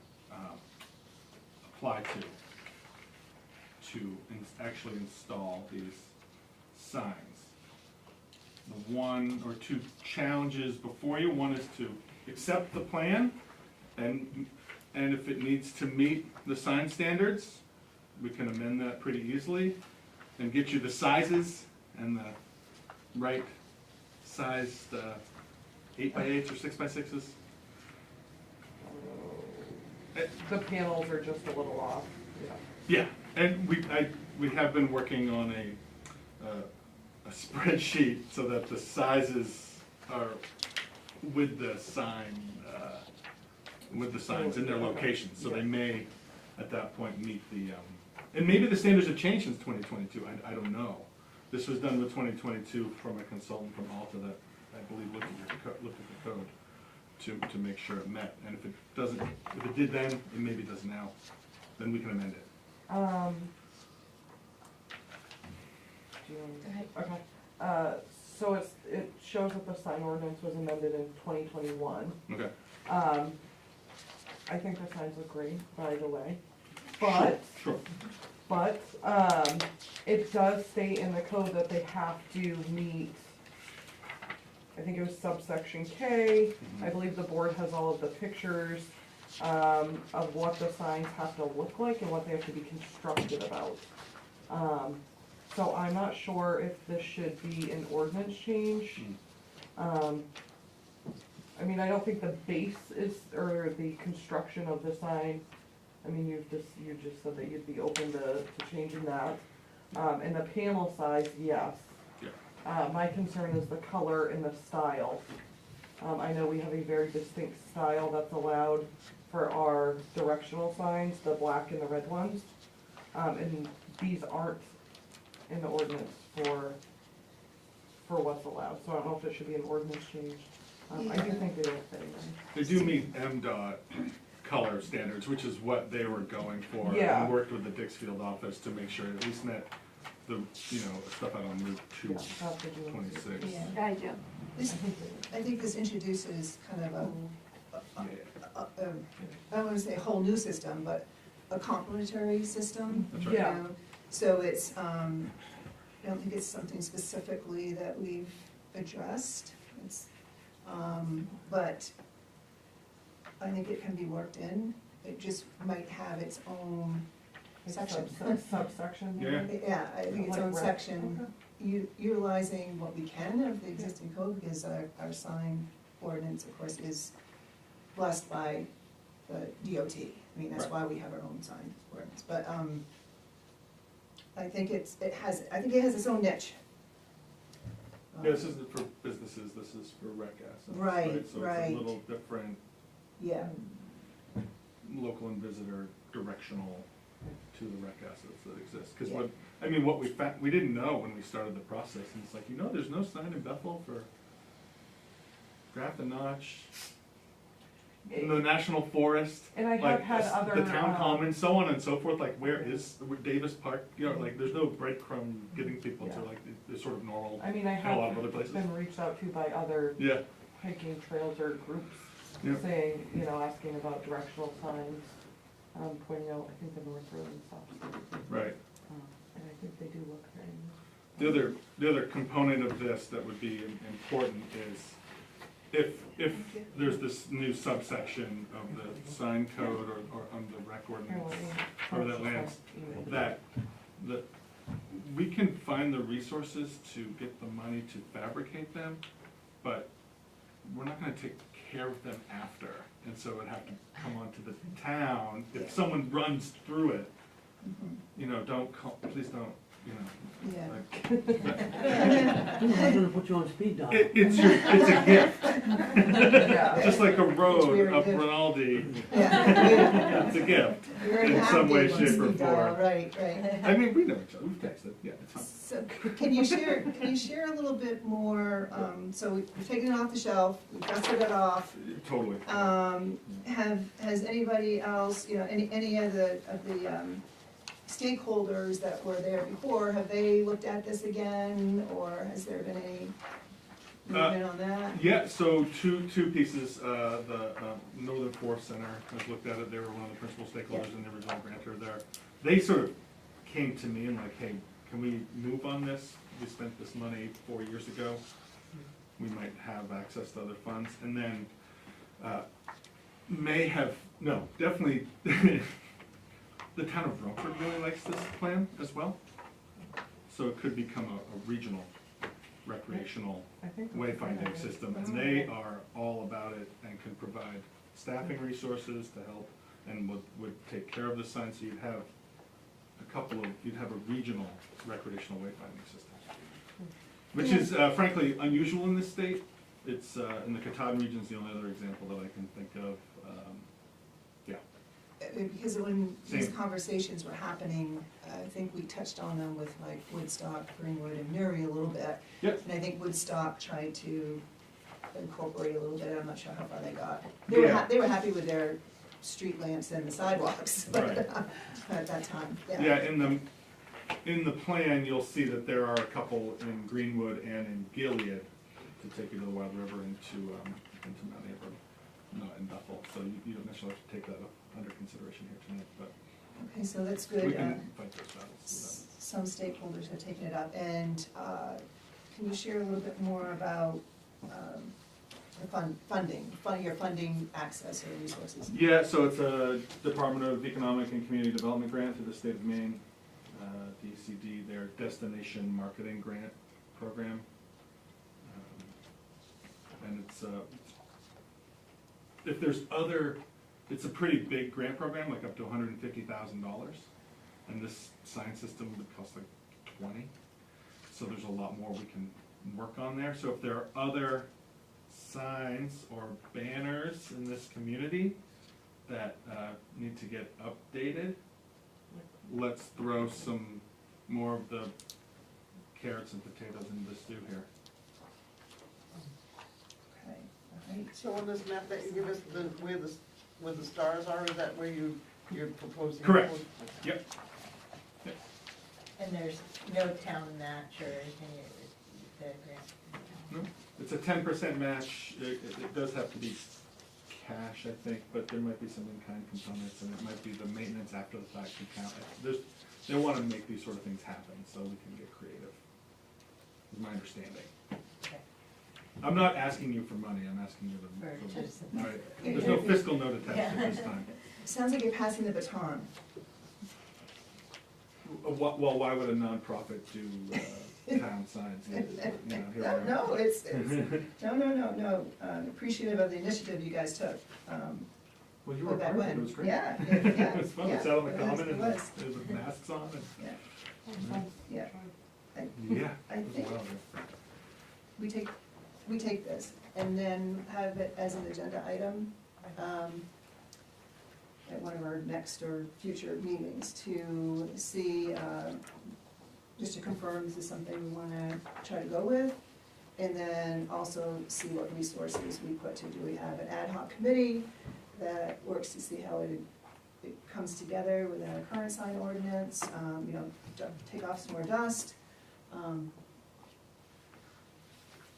apply to actually install these signs. The one or two challenges before you, one is to accept the plan, and if it needs to meet the sign standards, we can amend that pretty easily and get you the sizes and the right sized 8x8s or 6x6s. The panels are just a little off, yeah. Yeah, and we have been working on a spreadsheet so that the sizes are with the sign, with the signs in their locations, so they may at that point meet the, and maybe the standards have changed since 2022, I don't know. This was done with 2022 from a consultant from Alta that I believe looked at the code to make sure it met, and if it doesn't, if it did then, it maybe does now, then we can amend it. Do you want to- Okay, so it shows that the sign ordinance was amended in 2021. Okay. I think the signs look great, by the way, but, Sure. but, it does state in the code that they have to meet, I think it was subsection K. I believe the board has all of the pictures, of what the signs have to look like and what they have to be constructed about. So I'm not sure if this should be an ordinance change. I mean, I don't think the base is, or the construction of the sign, I mean, you just said that you'd be open to changing that. And the panel size, yes. Yeah. My concern is the color and the style. I know we have a very distinct style that's allowed for our directional signs, the black and the red ones. And these aren't in the ordinance for what's allowed, so I don't know if it should be an ordinance change. I do think they look very nice. They do meet MDOT color standards, which is what they were going for. Yeah. And worked with the Dixfield office to make sure it at least met the, stuff out on Route Yeah, that's what you want to 226. Yeah. I do. I think this introduces kind of Yeah. I don't want to say a whole new system, but a complementary system. That's right. you Yeah. know? So it's, I don't think it's something specifically that we've addressed. It's, but I think it can be worked in. It just might have its own section. Subsection? Yeah. Yeah, I think its own Like rec- section, utilizing what we can of the existing code, because our sign ordinance, of course, is blessed by the DOT. I mean, that's Right. why we have our own sign ordinance, but, I think it has its own niche. Yeah, this isn't for businesses, this is for rec assets. Right, So right. it's a little different, Yeah, local and visitor directional to the rec assets that exist. Because Yeah. what we found, we didn't know when we started the process, and it's like, there's no sign in Bethel for Draft and Notch, in the National Forest. And I have like, had other. the town common, so on and so forth, like where Davis Park, like there's no breadcrumb getting people to Yeah. like the sort of normal, I mean, I in a lot of have other places. been reached out to by other Yeah, hiking trails or groups Yeah. saying, asking about directional signs, pointing out, I think the North Road and stuff. right. And I think they do look very nice. The other component of this that would be important is if there's this new subsection of the sign code or on the rec ordinance, or that lands, that we can find the resources to get the money to fabricate them, but we're not gonna take care of them after, and so it would have to come onto the town. If someone runs through it, you know, don't call, please don't, you know. Yeah. I'm not gonna put you on speed dial. It's a gift. Yeah. Just like a It's road very up good. Rinaldi, Yeah. it's a gift. You're very In some way, active on shape, or speed dial, form. right, right. I mean, we know each other, we've texted, yeah, it's fine. So can you share a little bit more, so we've taken it off the shelf, we've dusted it off. Totally. Has anybody else, you know, any of the stakeholders that were there before, have they looked at this again, or has there been any movement on that? Yeah, so two pieces, the Northern Forest Center has looked at it, they were one of the principal stakeholders in the original grantor there. They sort of came to me and like, hey, can we move on this? We spent this money 4 years ago, we might have access to other funds, and then definitely, the town of Rumford really likes this plan as well. So it could become a regional recreational I think wayfinding system, and they are all about it and can provide staffing resources to help and would take care of the sign, so you'd have you'd have a regional recreational wayfinding system. Which is frankly unusual in this state. It's, in the Katahdin region is the only other example that I can think of. Because when these Same. conversations were happening, I think we touched on them with like Woodstock, Greenwood, and Newry a little bit. Yep. And I think Woodstock tried to incorporate a little bit, I'm not sure how far they got. Yeah. They were happy with their street lamps and the sidewalks, but Right. at that time, Yeah, in the plan, you'll see that there are a couple in Greenwood and in Gilead to take you to the Wild River into Mount Abram, not in Bethel. So you don't necessarily have to take that under consideration here tonight, but Okay, so that's we good. can fight those battles. Some stakeholders have taken it up, and can you share a little bit more about the your funding access or resources? Yeah, so it's a Department of Economic and Community Development grant through the state of Maine, DCD, their Destination Marketing Grant Program. And it's, if there's it's a pretty big grant program, like up to $150,000. And this sign system would cost like 20. So there's a lot more we can work on there. So if there are other signs or banners in this community that need to get updated, let's throw some more of the carrots and potatoes into the stew here. Okay, all right. So on this map that you give us, where the stars are, is that where you're proposing? Correct. Yep. And there's no town match or anything, the grant? No, it's a 10% match. It does have to be cash, I think, but there might be some in-kind components, and it might be the maintenance after the fact can count. They want to make these sort of things happen, so we can get creative, is my understanding. Okay. I'm not asking you for money, I'm asking you to, For just- right, there's no fiscal note attached at this time. Sounds like you're passing the baton. Well, why would a nonprofit do town signs? You know, here we are. No, it's, no, appreciative of the initiative you guys took. Well, you were way back part of it, when. it was great. Yeah, It was fun, yeah, it's out on the it was, common, it and was. there was masks on, and, Yeah, yeah, I it was think wild. we take this and then have it as an agenda item, at one of our next or future meetings to see, just to confirm this is something we wanna try to go with. And then also see what resources we put to, do we have an ad hoc committee that works to see how it comes together within our current sign ordinance, take off some more dust.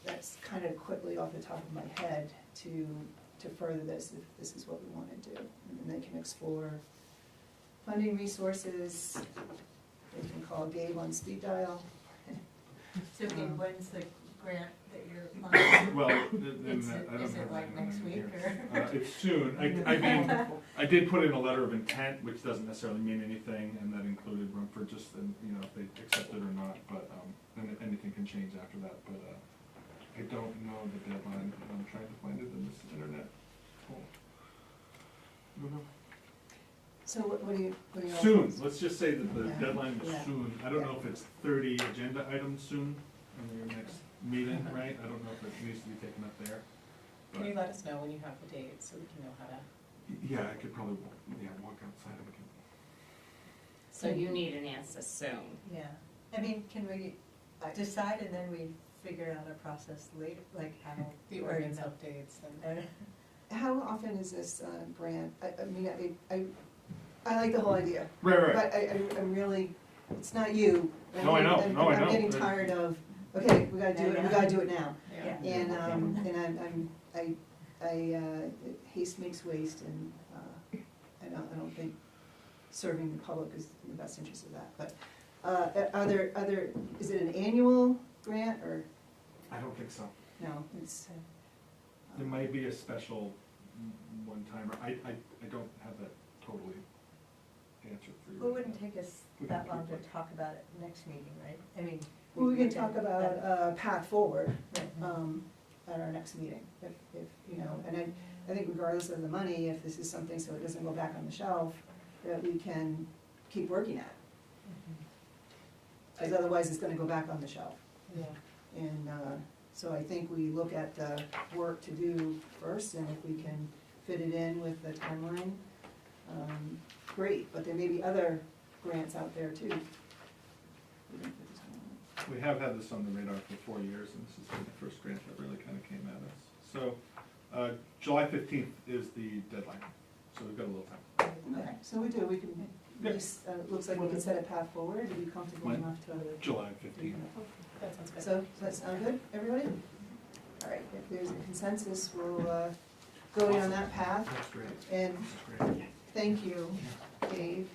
That's kind of quickly off the top of my head to further this, if this is what we want to do. And then they can explore funding resources, they can call Gabe on speed dial. So Gabe, when's the grant that you're applying? Well, then Is I it- don't is it have like that next in week, here. or? It's soon. I mean, I did put in a letter of intent, which doesn't necessarily mean anything, and that included Rumford, just, you know, if they accept it or not, but, and anything can change after that, but, I don't know the deadline. I'm trying to find it in this internet hole. I don't know. So what do you all Soon, think? let's just say that the Yeah. deadline was Yeah. soon. I don't know if it's 30 agenda items soon in your next meeting, right? I don't know if it needs to be taken up there. Can you let us know when you have the date so we can know how to? Yeah, I could probably, walk outside and we can. So you need an answer soon. Yeah, I mean, can we decide and then we figure out a process later, like how? The or, ordinance you know, updates and. How often is this grant? I mean, I like the whole idea, Right, but I'm really, it's not you. No, I know. I'm- No, I know. I'm getting tired of, okay, we gotta do it, we gotta do it now. Yeah. And haste makes waste, and I don't think serving the public is in the best interest of that, but are there, is it an annual grant, or, I don't think so. no, it's. There might be a special one-timer. I don't have that totally answered for you. Well, it wouldn't take us We that can long to keep talk about it next meeting, right? I mean. Well, we can look talk at about that. path forward, Right. at our next meeting, if, you know, and I think regardless of the money, if this is something so it doesn't go back on the shelf, that we can keep working at, because otherwise it's gonna go back on the shelf. Yeah. And, so I think we look at the work to do first, and if we can fit it in with the timeline, great, but there may be other grants out there too. We can fit the timeline. We have had this on the radar for 4 years, and this has been the first grant that really kind of came at us. So, July 15th is the deadline, so we've got a little time. Okay, so we can, Yeah. looks like we can set a path forward, to be comfortable When? enough to. July 15th. That sounds good. So, does that sound good, everybody? All right, if there's a consensus, we'll, go down that path, That's great. and That's great. thank you, Dave.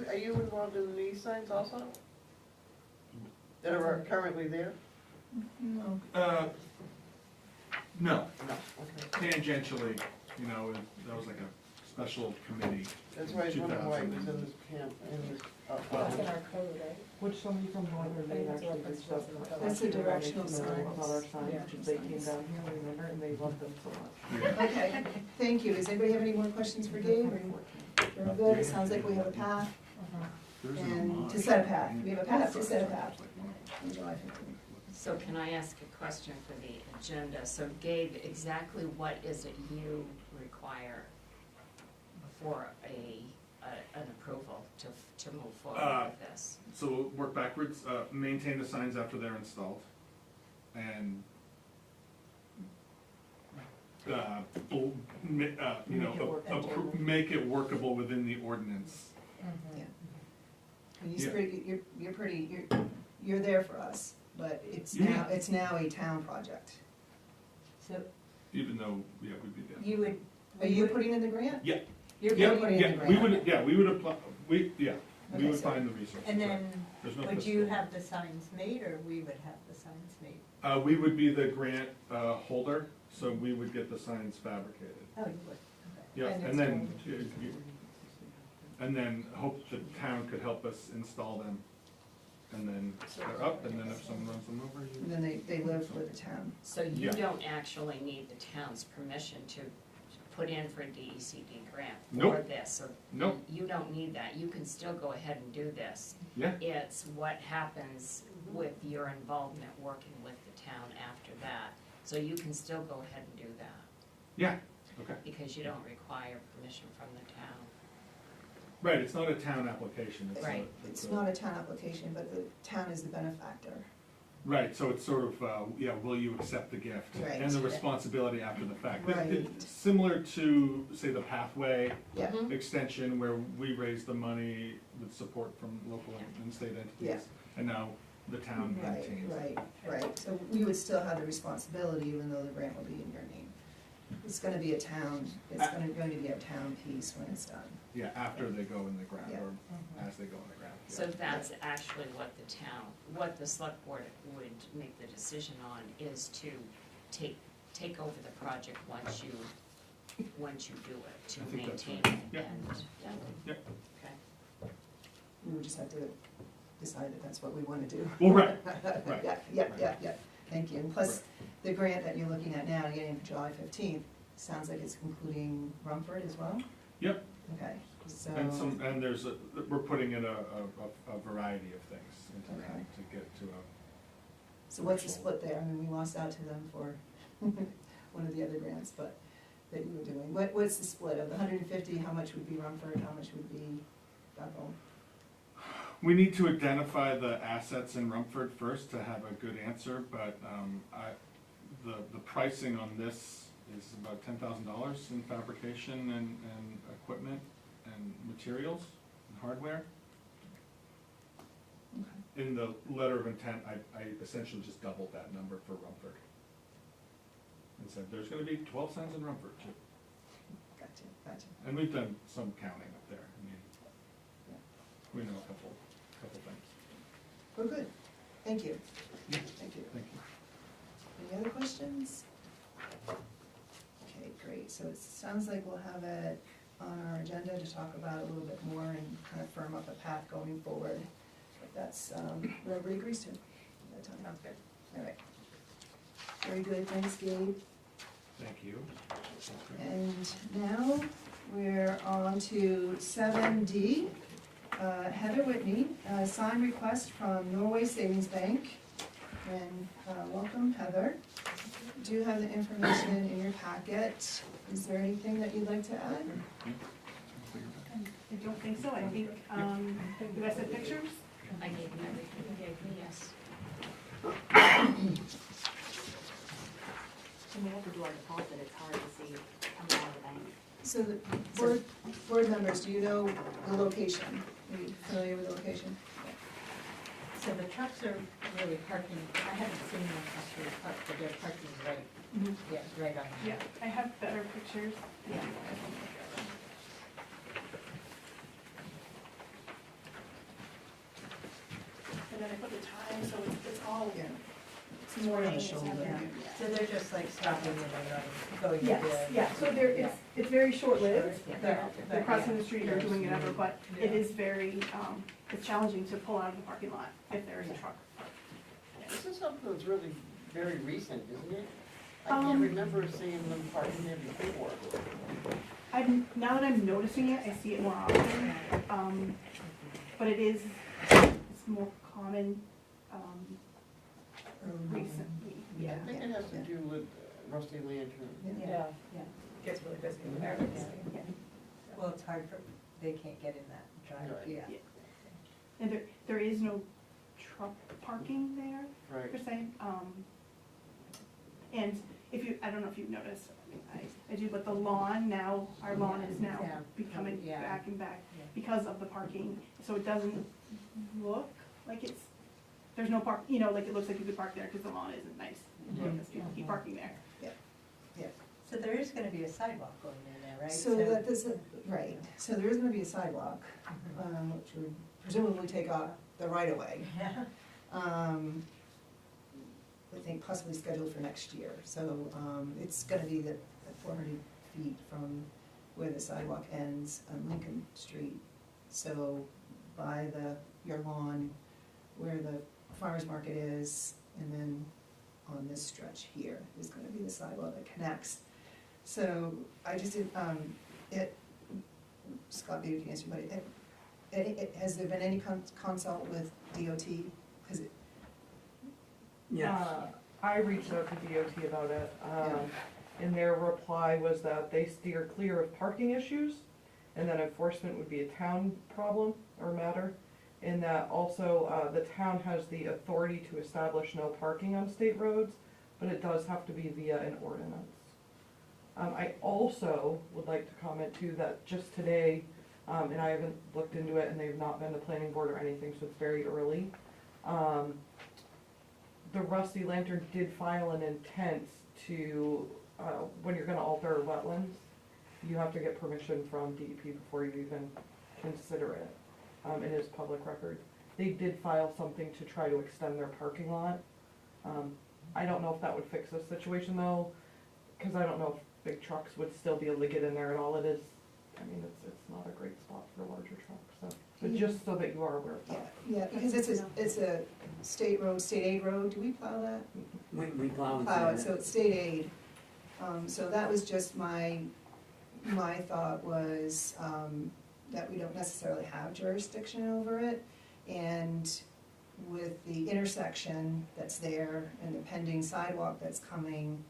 Are you involved in these signs also? That are currently there? No. No, No, okay. tangentially, you know, that was like a special committee. That's why I was wondering why it was 2000. in this camp, in this. That's in our code, right? Which somebody from Northern Maine I think actually it's reached what out to it's us. That's the They wanted to directional know signs. about our signs, Yeah. because they came down here, remember, and they loved them so much. Yeah. Okay, thank you. Does anybody have any more questions for Dave? We're all good, it sounds like we have a path, There's an and homage. to set a path, we have a path to set a path. Like one of them. on July 15th. So can I ask a question for the agenda? So Gabe, exactly what is it you require for an approval to move forward with this? So we'll work backwards, maintain the signs after they're installed, and, you Make it know, workable. make it workable within the ordinance. Yeah. And Yeah. you're there for us, but it's Yeah. now a town project. So Even though, yeah, we'd be there. you would. Are you putting in the grant? Yeah. You're Yeah, putting, putting in the yeah, we grant. would, we would apply, we Okay, would so- find the resources. and right. then There's no would you fiscal. have the signs made, or we would have the signs made? We would be the grant holder, so we would get the signs fabricated. Oh, you would, okay. Yeah, And and then, installed. and then hope the town could help us install them. And then they're up, and then if someone runs them over, And you. then they live with the town. So you Yeah. don't actually need the town's permission to put in for a DECD grant for Nope. this, so Nope. you don't need that, you can still go ahead and do this. Yeah, It's what happens with your involvement working with the town after that. So you can still go ahead and do that, yeah, okay. because you don't require permission from the town. Right, it's not a town application, it's a. Right. It's not a town application, but the town is the benefactor. Right, so it's sort of, will you accept the gift? Right. And the responsibility after the fact. Right. It's similar to, say, the pathway Yeah, Mhm. extension, where we raised the money with support from local and state entities. Yeah. And now the town right, maintains. right. So we would still have the responsibility, even though the grant will be in your name. It's gonna be a town, it's going to be a town piece when it's done. Yeah, after they go in the ground, Yeah. or as they go in the ground. So that's actually what the town, what the select board would make the decision on is to take over the project once you do it, to I think that's maintain right. it Yep. and, yeah, Yep. okay. We would just have to decide if that's what we wanna do. Well, right, Yeah, thank you. And plus, the grant that you're looking at now, getting for July 15th, sounds like it's including Rumford as well? Yep. Okay, so. And there's we're putting in a variety of things into that Okay. to get to a. So what's the split there? I mean, we lost out to them for one of the other grants, but that you were doing. What's the split of the 150? How much would be Rumford? How much would be Bethel? We need to identify the assets in Rumford first to have a good answer, but the pricing on this is about $10,000 in fabrication and equipment and materials and hardware. In the letter of intent, I essentially just doubled that number for Rumford. And said, there's gonna be 12 signs in Rumford too. Gotcha. And we've done some counting up there. I mean, we know a couple things. Oh, good. Thank you. Yeah. Thank you. Thank you. Any other questions? Okay, great. So it sounds like we'll have it on our agenda to talk about it a little bit more and kind of firm up a path going forward. But that's what everybody agrees to at that time. Sounds good. All right. Very good, thanks Gabe. Thank you. That's great. And now we're on to 7D. Heather Whitney, sign request from Norway Savings Bank. And welcome Heather. Do you have the information in your packet? Is there anything that you'd like to add? I don't think so, I think, you guys have pictures? I gave you everything you gave me, yes. When we have to do our deposit, it's hard to see coming out of the bank. So the board members, do you know the location? Are you familiar with the location? So the trucks are really parking, I haven't seen them actually park, but they're parking right, yeah, right on. Yeah, I have better pictures. Yeah. And then I put the time, so it's all. Yeah. It's more on the morning, shoulder. afternoon. So they're just like stopping and then going to Yes, the. yeah, so there, it's very short-lived, Yeah. they're crossing the street or doing whatever, but it is very, it's challenging to pull out of the parking lot if there is a truck. This is something that's really very recent, isn't it? I can't Um, remember seeing them parking there before. Now that I'm noticing it, I see it more often, but it's more common, recently, I yeah. think it has to do with Rusty Lantern. Yeah, yeah. Gets really busy in there. Yeah. Well, it's hard for, they can't get in that driveway, Right. yeah. And there is no truck parking there, Right. per se, and if you, I don't know if you've noticed, I do, but the lawn now, our lawn is now Yeah. becoming Yeah. back and back Yeah. because of the parking, so it doesn't look like there's no park, like it looks like you could park there because the lawn isn't nice, because people keep parking there. So there is gonna be a sidewalk going in there, right? So that this, right, so there is gonna be a sidewalk, which would presumably take off the right of way. Yeah. I think possibly scheduled for next year, so, it's gonna be the 400 feet from where the sidewalk ends on Lincoln Street. So by your lawn, where the farmer's market is, and then on this stretch here is gonna be the sidewalk that connects. So I just did, Scott, maybe you can answer, but has there been any consult with DOT? Cause it, Yes. I reached out to DOT about it, and their reply was that they steer clear of parking issues, and that enforcement would be a town problem or matter, and that also, the town has the authority to establish no parking on state roads, but it does have to be via an ordinance. I also would like to comment too that just today, and I haven't looked into it, and they've not been to planning board or anything, so it's very early. The Rusty Lantern did file an intent to, when you're gonna alter wetlands, you have to get permission from DEP before you even consider it. it is public record. They did file something to try to extend their parking lot. I don't know if that would fix this situation though, cause I don't know if big trucks would still be able to get in there at all. It is, I mean, it's not a great spot for larger trucks, so, but just so that you are aware of Yeah, that. yeah, because it's a state road, state aid road, do we plow that? We plow and Plow it, sand so it. it's state aid. So that was just my thought was, that we don't necessarily have jurisdiction over it. And with the intersection that's there and the pending sidewalk that's coming,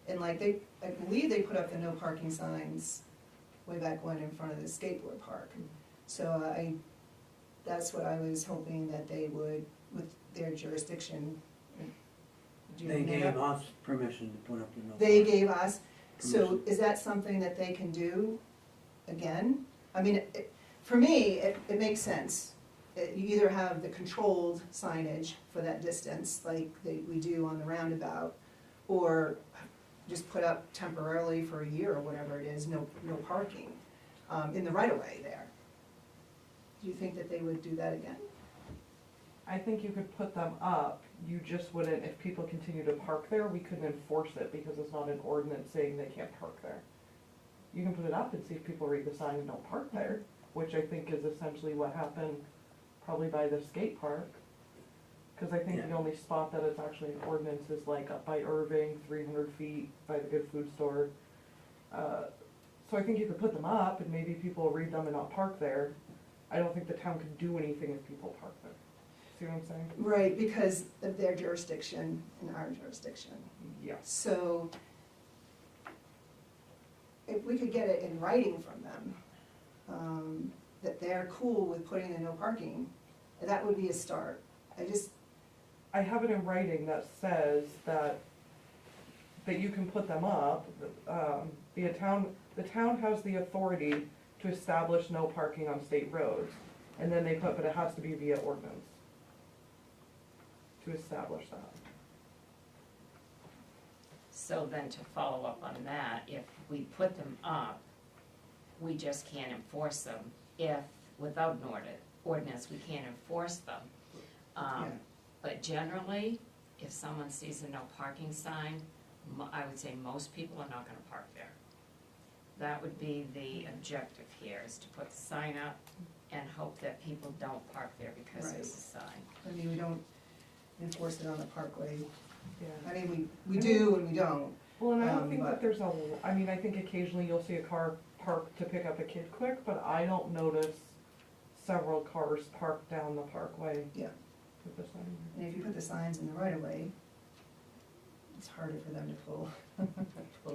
and like I believe they put up the no parking signs way back when in front of the skateboard park. So that's what I was hoping that they would, with their jurisdiction. Do you They know gave that? us permission to put up the no. They parking. gave us, so Permission. is that something that they can do again? I mean, for me, it makes sense. You either have the controlled signage for that distance, like we do on the roundabout, or just put up temporarily for a year or whatever it is, no parking, in the right of way there. Do you think that they would do that again? I think you could put them up, you just wouldn't, if people continue to park there, we couldn't enforce it because it's not an ordinance saying they can't park there. You can put it up and see if people read the sign and don't park there, which I think is essentially what happened probably by the skate park. Cause I think the Yeah. only spot that it's actually an ordinance is like up by Irving, 300 feet by the Good Food Store. So I think you could put them up and maybe people read them and not park there. I don't think the town could do anything if people park there. See what I'm saying? Right, because of their jurisdiction and our jurisdiction. Yes. So if we could get it in writing from them, that they're cool with putting the no parking, that would be a start. I have it in writing that says that you can put them up. The town has the authority to establish no parking on state roads. And then they put, but it has to be via ordinance to establish that. So then to follow up on that, if we put them up, we just can't enforce them. If, without an ordinance, we can't enforce them. Yeah. But generally, if someone sees a no parking sign, I would say most people are not gonna park there. That would be the objective here, is to put the sign up and hope that people don't park there because there's a sign. I mean, we don't enforce it on the parkway. Yeah. I mean, we do and we don't. Well, and I don't think but- that there's I mean, I think occasionally you'll see a car parked to pick up a kid quick, but I don't notice several cars parked down the parkway. Yeah. With the sign. And if you put the signs in the right of way, it's harder for them to pull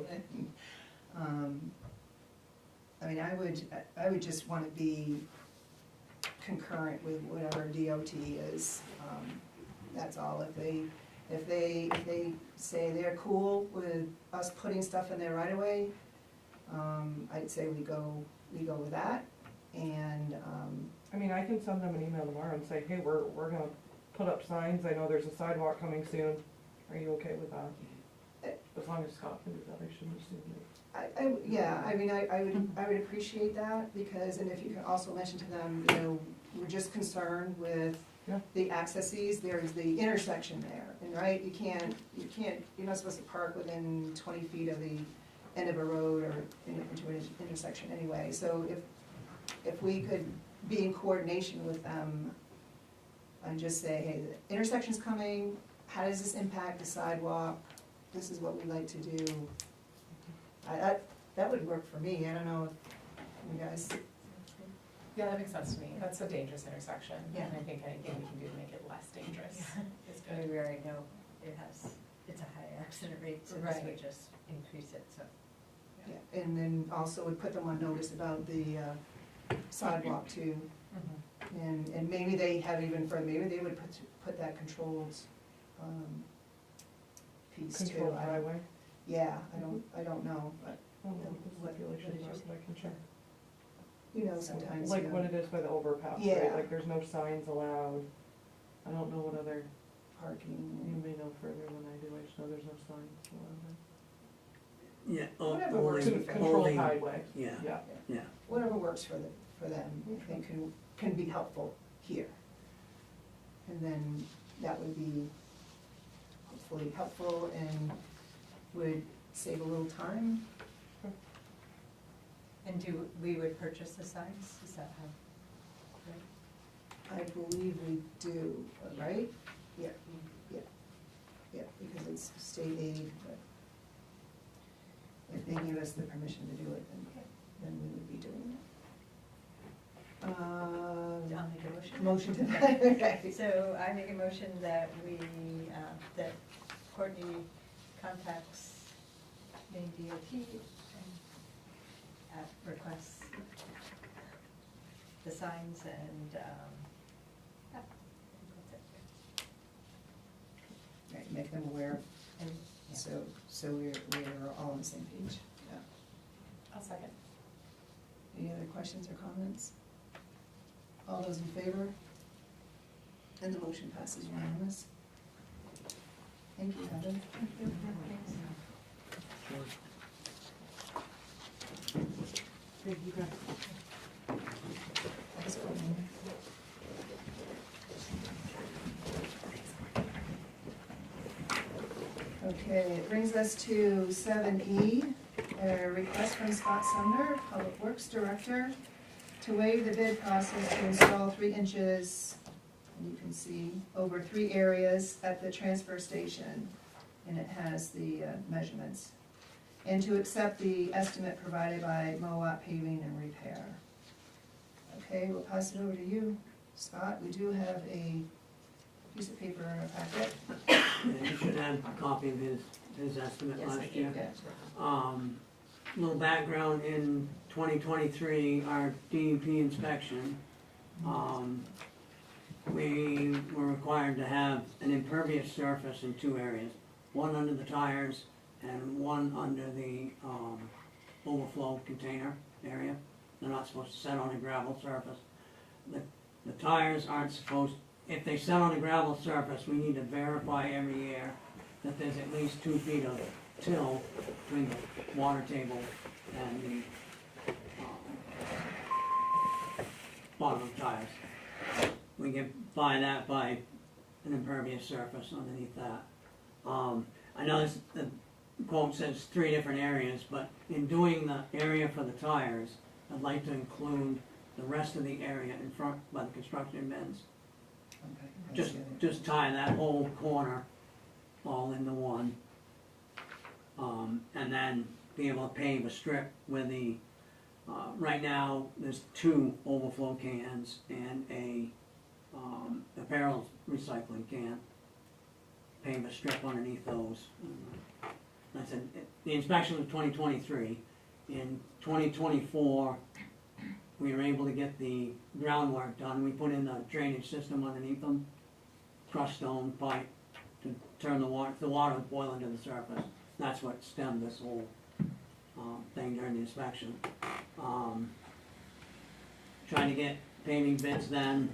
in. I mean, I would just wanna be concurrent with whatever DOT is. That's all. If they say they're cool with us putting stuff in their right of way, I'd say we go with that. And, I mean, I can send them an email tomorrow and say, hey, we're gonna put up signs, I know there's a sidewalk coming soon, are you okay with that? As long as Scott can do that, I shouldn't assume that. yeah, I mean, I would appreciate that, because, and if you can also mention to them, you know, we're just concerned with Yeah. the accesses, there's the intersection there, and right, you're not supposed to park within 20 feet of the end of a road or into an intersection anyway, so if we could be in coordination with them and just say, hey, the intersection's coming, how does this impact the sidewalk? This is what we'd like to do. That would work for me, I don't know if you guys, Yeah, that makes sense to me. That's a dangerous intersection. Yeah. And I think anything we can do to make it less dangerous is I mean, good. we already know it's a high accident rate, so this Right. would just increase it, so. yeah, and then also would put them on notice about the sidewalk too. Mhm. And maybe they have even further, maybe they would put that controlled, piece too. Controlled driveway. Yeah, I don't know, but, I don't know what the stipulations are, but I can check. you know, sometimes, Like what it is by the overpass, Yeah. right? Like there's no signs allowed. I don't know what other, parking. you may know further than I do, I just know there's no signs allowed. Yeah, Whatever works only, with Controlled only, highway, yeah, yeah. yeah. Whatever works for them, if they can can be helpful here. And then that would be hopefully helpful and would save a little time. And we would purchase the signs, is that how? I believe we do, right? Yeah, yeah, yeah, because it's state aid, but if they give us the permission to do it, then we would be doing it. I'll make a motion. Motion to that, okay. So I make a motion that we, that Courtney contacts Maine DOT and requests the signs and, yeah, I think that's it. Right, make them aware, And, yeah. so we're all on the same page, yeah. I'll second. Any other questions or comments? All those in favor? And the motion passes unanimous. Thank you, Heather. Thank you, guys. Thanks, Courtney. Okay, it brings us to 7E, a request from Scott Sumner, Public Works Director, to waive the bid process to install 3 inches, and you can see, over 3 areas at the transfer station, and it has the measurements, and to accept the estimate provided by W.H.A.T Paving and Repair. Okay, we'll pass it over to you, Scott. We do have a piece of paper in our packet. And you should have a copy of his estimate Yes, I last year. Okay. Little background, in 2023, our DEP inspection, we were required to have an impervious surface in 2 areas. One under the tires and one under the overflow container area. They're not supposed to set on a gravel surface. The tires aren't supposed, if they set on a gravel surface, we need to verify every year that there's at least 2 feet of till between the water table and the bottom of the tires. We get by that by an impervious surface underneath that. I know this, the quote says 3 different areas, but in doing the area for the tires, I'd like to include the rest of the area in front by the construction bins. Okay. Just tie that whole corner all into one. And then be able to pave a strip with the, right now, there's 2 overflow cans and a barrel recycling can. Pave a strip underneath those. I said, the inspection was 2023. In 2024, we were able to get the groundwork done. We put in a drainage system underneath them, crushed stone pipe to turn the water would boil into the surface. That's what stemmed this whole thing during the inspection. Trying to get paving bits then,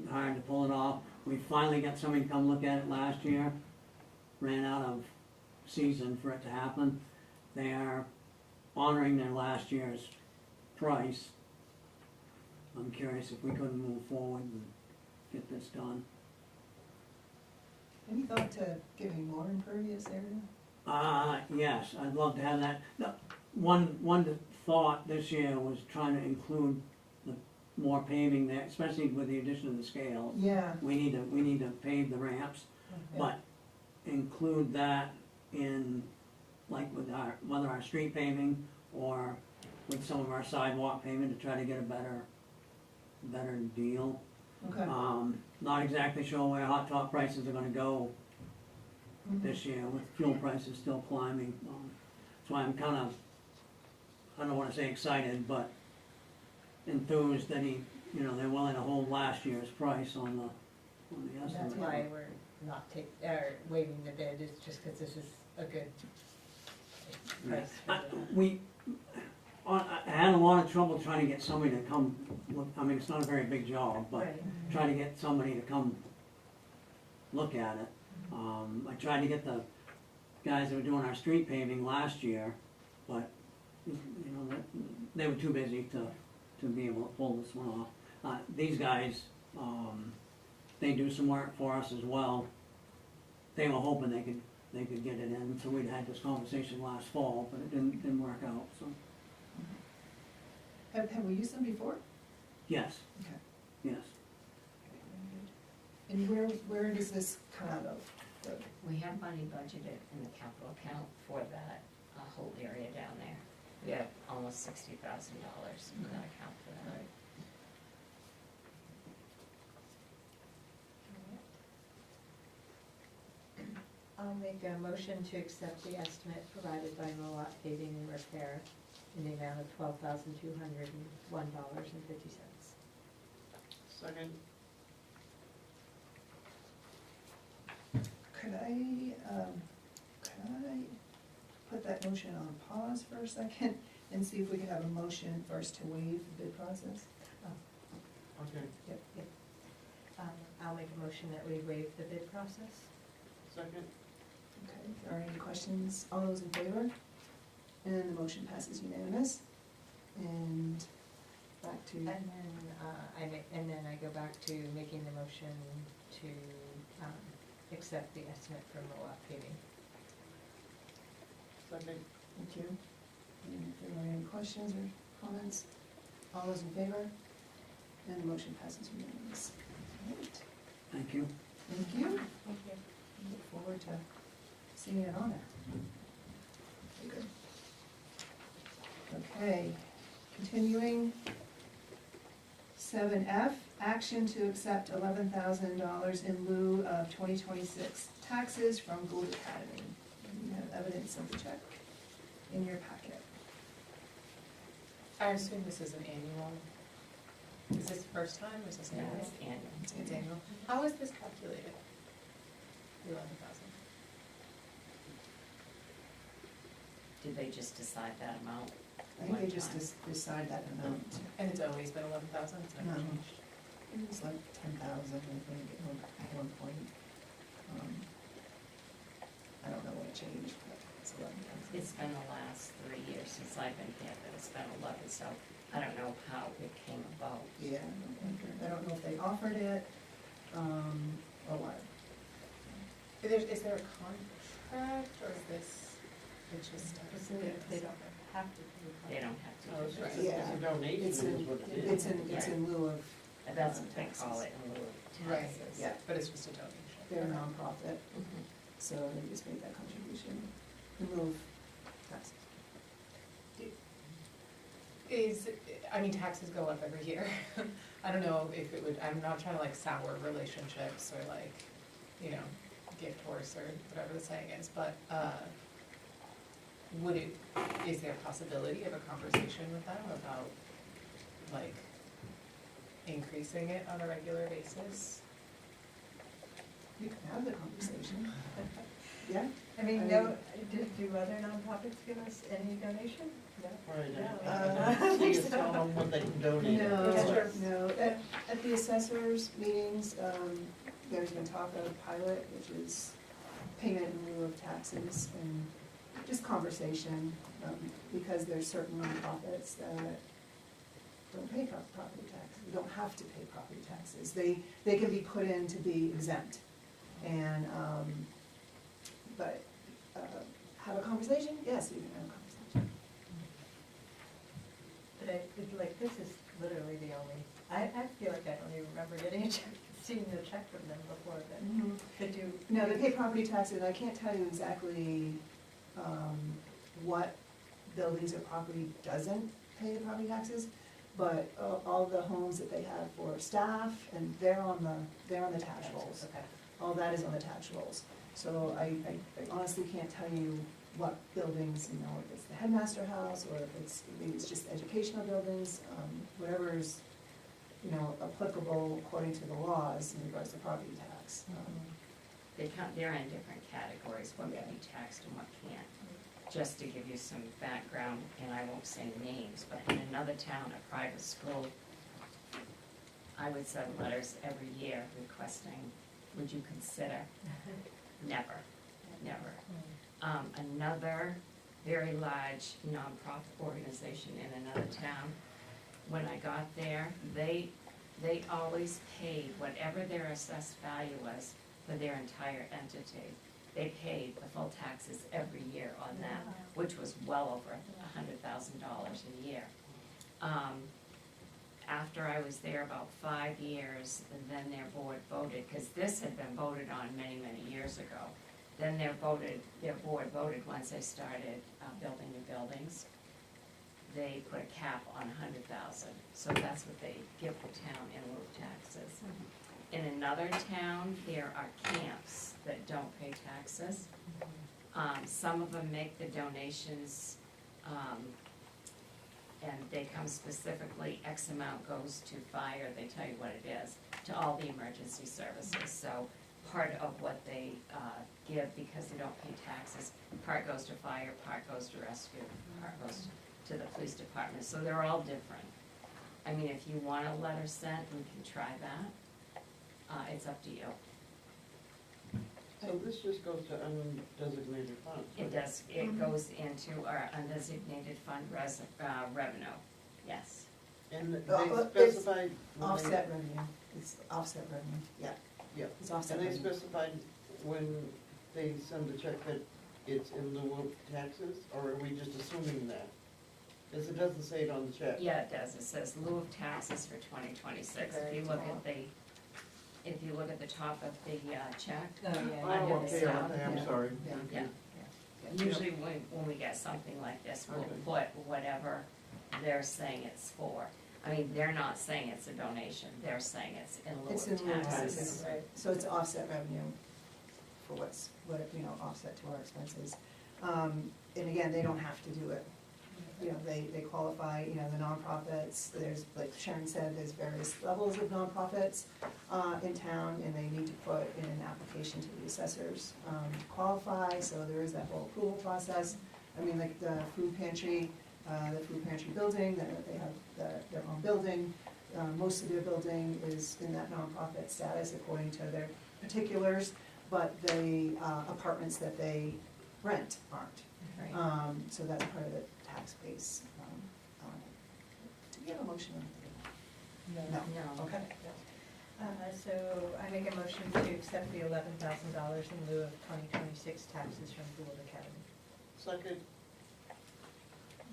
hard to pull it off. We finally got somebody to come look at it last year. Ran out of season for it to happen. They are honoring their last year's price. I'm curious if we couldn't move forward and get this done. Any thought to giving more impervious area? Yes, I'd love to have that. No, one thought this year was trying to include the more paving there, especially with the addition of the scales. Yeah. We need to pave the ramps, but include that in, like with whether our street paving or with some of our sidewalk paving to try to get a better deal. Okay. Not exactly sure where hot top prices are gonna go this year, with fuel prices still climbing. That's why I'm kind of, I don't wanna say excited, but enthused that they're willing to hold last year's price on the estimate. That's why we're not waiving the bid, is just because this is a good price. I had a lot of trouble trying to get somebody to come look. I mean, it's not a very big job, but Right. trying to get somebody to come look at it. I tried to get the guys that were doing our street paving last year, but they were too busy to be able to pull this one off. These guys, they do some work for us as well. They were hoping they could get it in, so we'd had this conversation last fall, but it didn't work out, so, Have we used them before? yes, Okay. yes. And where does this come out of? We have money budgeted in the capital account for that whole area down there. We have almost $60,000 in that account for that. I'll make a motion to accept the estimate provided by W.H.A.T Paving and Repair in the amount of $12,201.50. Second, Could I put that motion on pause for a second and see if we could have a motion first to waive the bid process? okay, Yep. I'll make a motion that we waive the bid process. second, Okay, are there any questions? All those in favor? And the motion passes unanimous. And back to, And then I go back to making the motion to accept the estimate from W.H.A.T Paving. second, thank you. And if there are any questions or comments, all those in favor? And the motion passes unanimous. All right. Thank you. Thank you. Thank you. Look forward to seeing it on there. Okay, good. Okay, continuing. 7F, action to accept $11,000 in lieu of 2026 taxes from Gould Academy. You have evidence of the check in your packet. I assume this is an annual. Is this the first time, or is this No, annual? it's annual. It's annual. How is this calculated? The 11,000. Did they just decide that amount? I think they one just time? decide that amount. And it's always been 11,000, it's never No. changed? It was like 10,000, I think, at one point. I don't know what changed, but it's 11,000. It's been the last 3 years since I've been here that it's been 11, so I don't know how it came about. Yeah, I don't know if they offered it, or what. Is there a contract, or is this, it's just? They don't have to. They don't have oh, to. it's do just, that. Yeah. it's a donation, It's is in, what it is. it's in lieu of, And that's what they taxes. call it, in lieu of Right, taxes. yeah. But it's just a donation. they're a nonprofit, Mhm. so they just made that contribution in lieu of taxes. I mean, taxes go up every year. I don't know if it would, I'm not trying to like sour relationships or like, you know, gift horse or whatever the saying is, but, is there a possibility of a conversation with them about, like, increasing it on a regular basis? You can have the conversation. Yeah? I mean, no, do other nonprofits give us any donation? No. Right, I see you tell them what they can donate. No, at the assessors meetings, there's been talk of pilot, which is payment in lieu of taxes, and just conversation, because there's certain nonprofits that don't pay property tax. You don't have to pay property taxes. They can be put in to be exempt. And, but, have a conversation? Yes, you can have a conversation. But like, this is literally the only, I feel like I don't even remember getting a check, seeing the check from them before, but could you? No, they pay property taxes. I can't tell you exactly, what buildings or property doesn't pay the property taxes, but all the homes that they have for staff, and they're on the tax rolls. Okay. All that is on the tax rolls. So I honestly can't tell you what buildings, you know, if it's the headmaster house, or if maybe it's just educational buildings, whatever is, you know, applicable according to the laws in regards to property tax. They're in different categories, what can be taxed and what can't. Just to give you some background, and I won't say names, but in another town, a private school, I would send letters every year requesting, would you consider? Never, never. Another very large nonprofit organization in another town, when I got there, they they always paid whatever their assessed value was for their entire entity. They paid the full taxes every year on that, which was well over $100,000 a year. After I was there about 5 years, and then their board voted, because this had been voted on many, many years ago. Then their board voted once they started building new buildings. They put a cap on 100,000, so that's what they give the town in lieu of taxes. In another town, there are camps that don't pay taxes. Some of them make the donations, and they come specifically, X amount goes to fire, they tell you what it is, to all the emergency services. So part of what they give, because they don't pay taxes, part goes to fire, part goes to rescue, part goes to the police department. So they're all different. I mean, if you want a letter sent, we can try that. It's up to you. So this just goes to undesignated funds? It does, it goes into our undesignated fund revenue, yes. And they It's specified? when Offset revenue, it's offset revenue, yeah. Yeah. It's offset And they revenue. specified when they send the check that it's in lieu of taxes, or are we just assuming that? Because it doesn't say it on the check. Yeah, it does, it says lieu of taxes for 2026. If you look at the top of the check. Oh, yeah. Oh, Under the okay, sum. okay, I'm sorry. Yeah. Usually when we get something like this, we'll Okay. put whatever they're saying it's for. I mean, they're not saying it's a donation, they're saying it's in lieu It's in of lieu of taxes. taxes, right, so it's offset revenue for offset to our expenses. And again, they don't have to do it. You know, they qualify, the nonprofits, there's, like Sharon said, there's various levels of nonprofits in town, and they need to put in an application to the assessors to qualify, so there is that whole approval process. I mean, like the food pantry building, they have their own building. Most of their building is in that nonprofit status according to their particulars, but the apartments that they rent aren't. Right. So that's part of the tax base. Do we have a motion on that? No. No. Okay. So I make a motion to accept the $11,000 in lieu of 2026 taxes from Gould Academy. Second,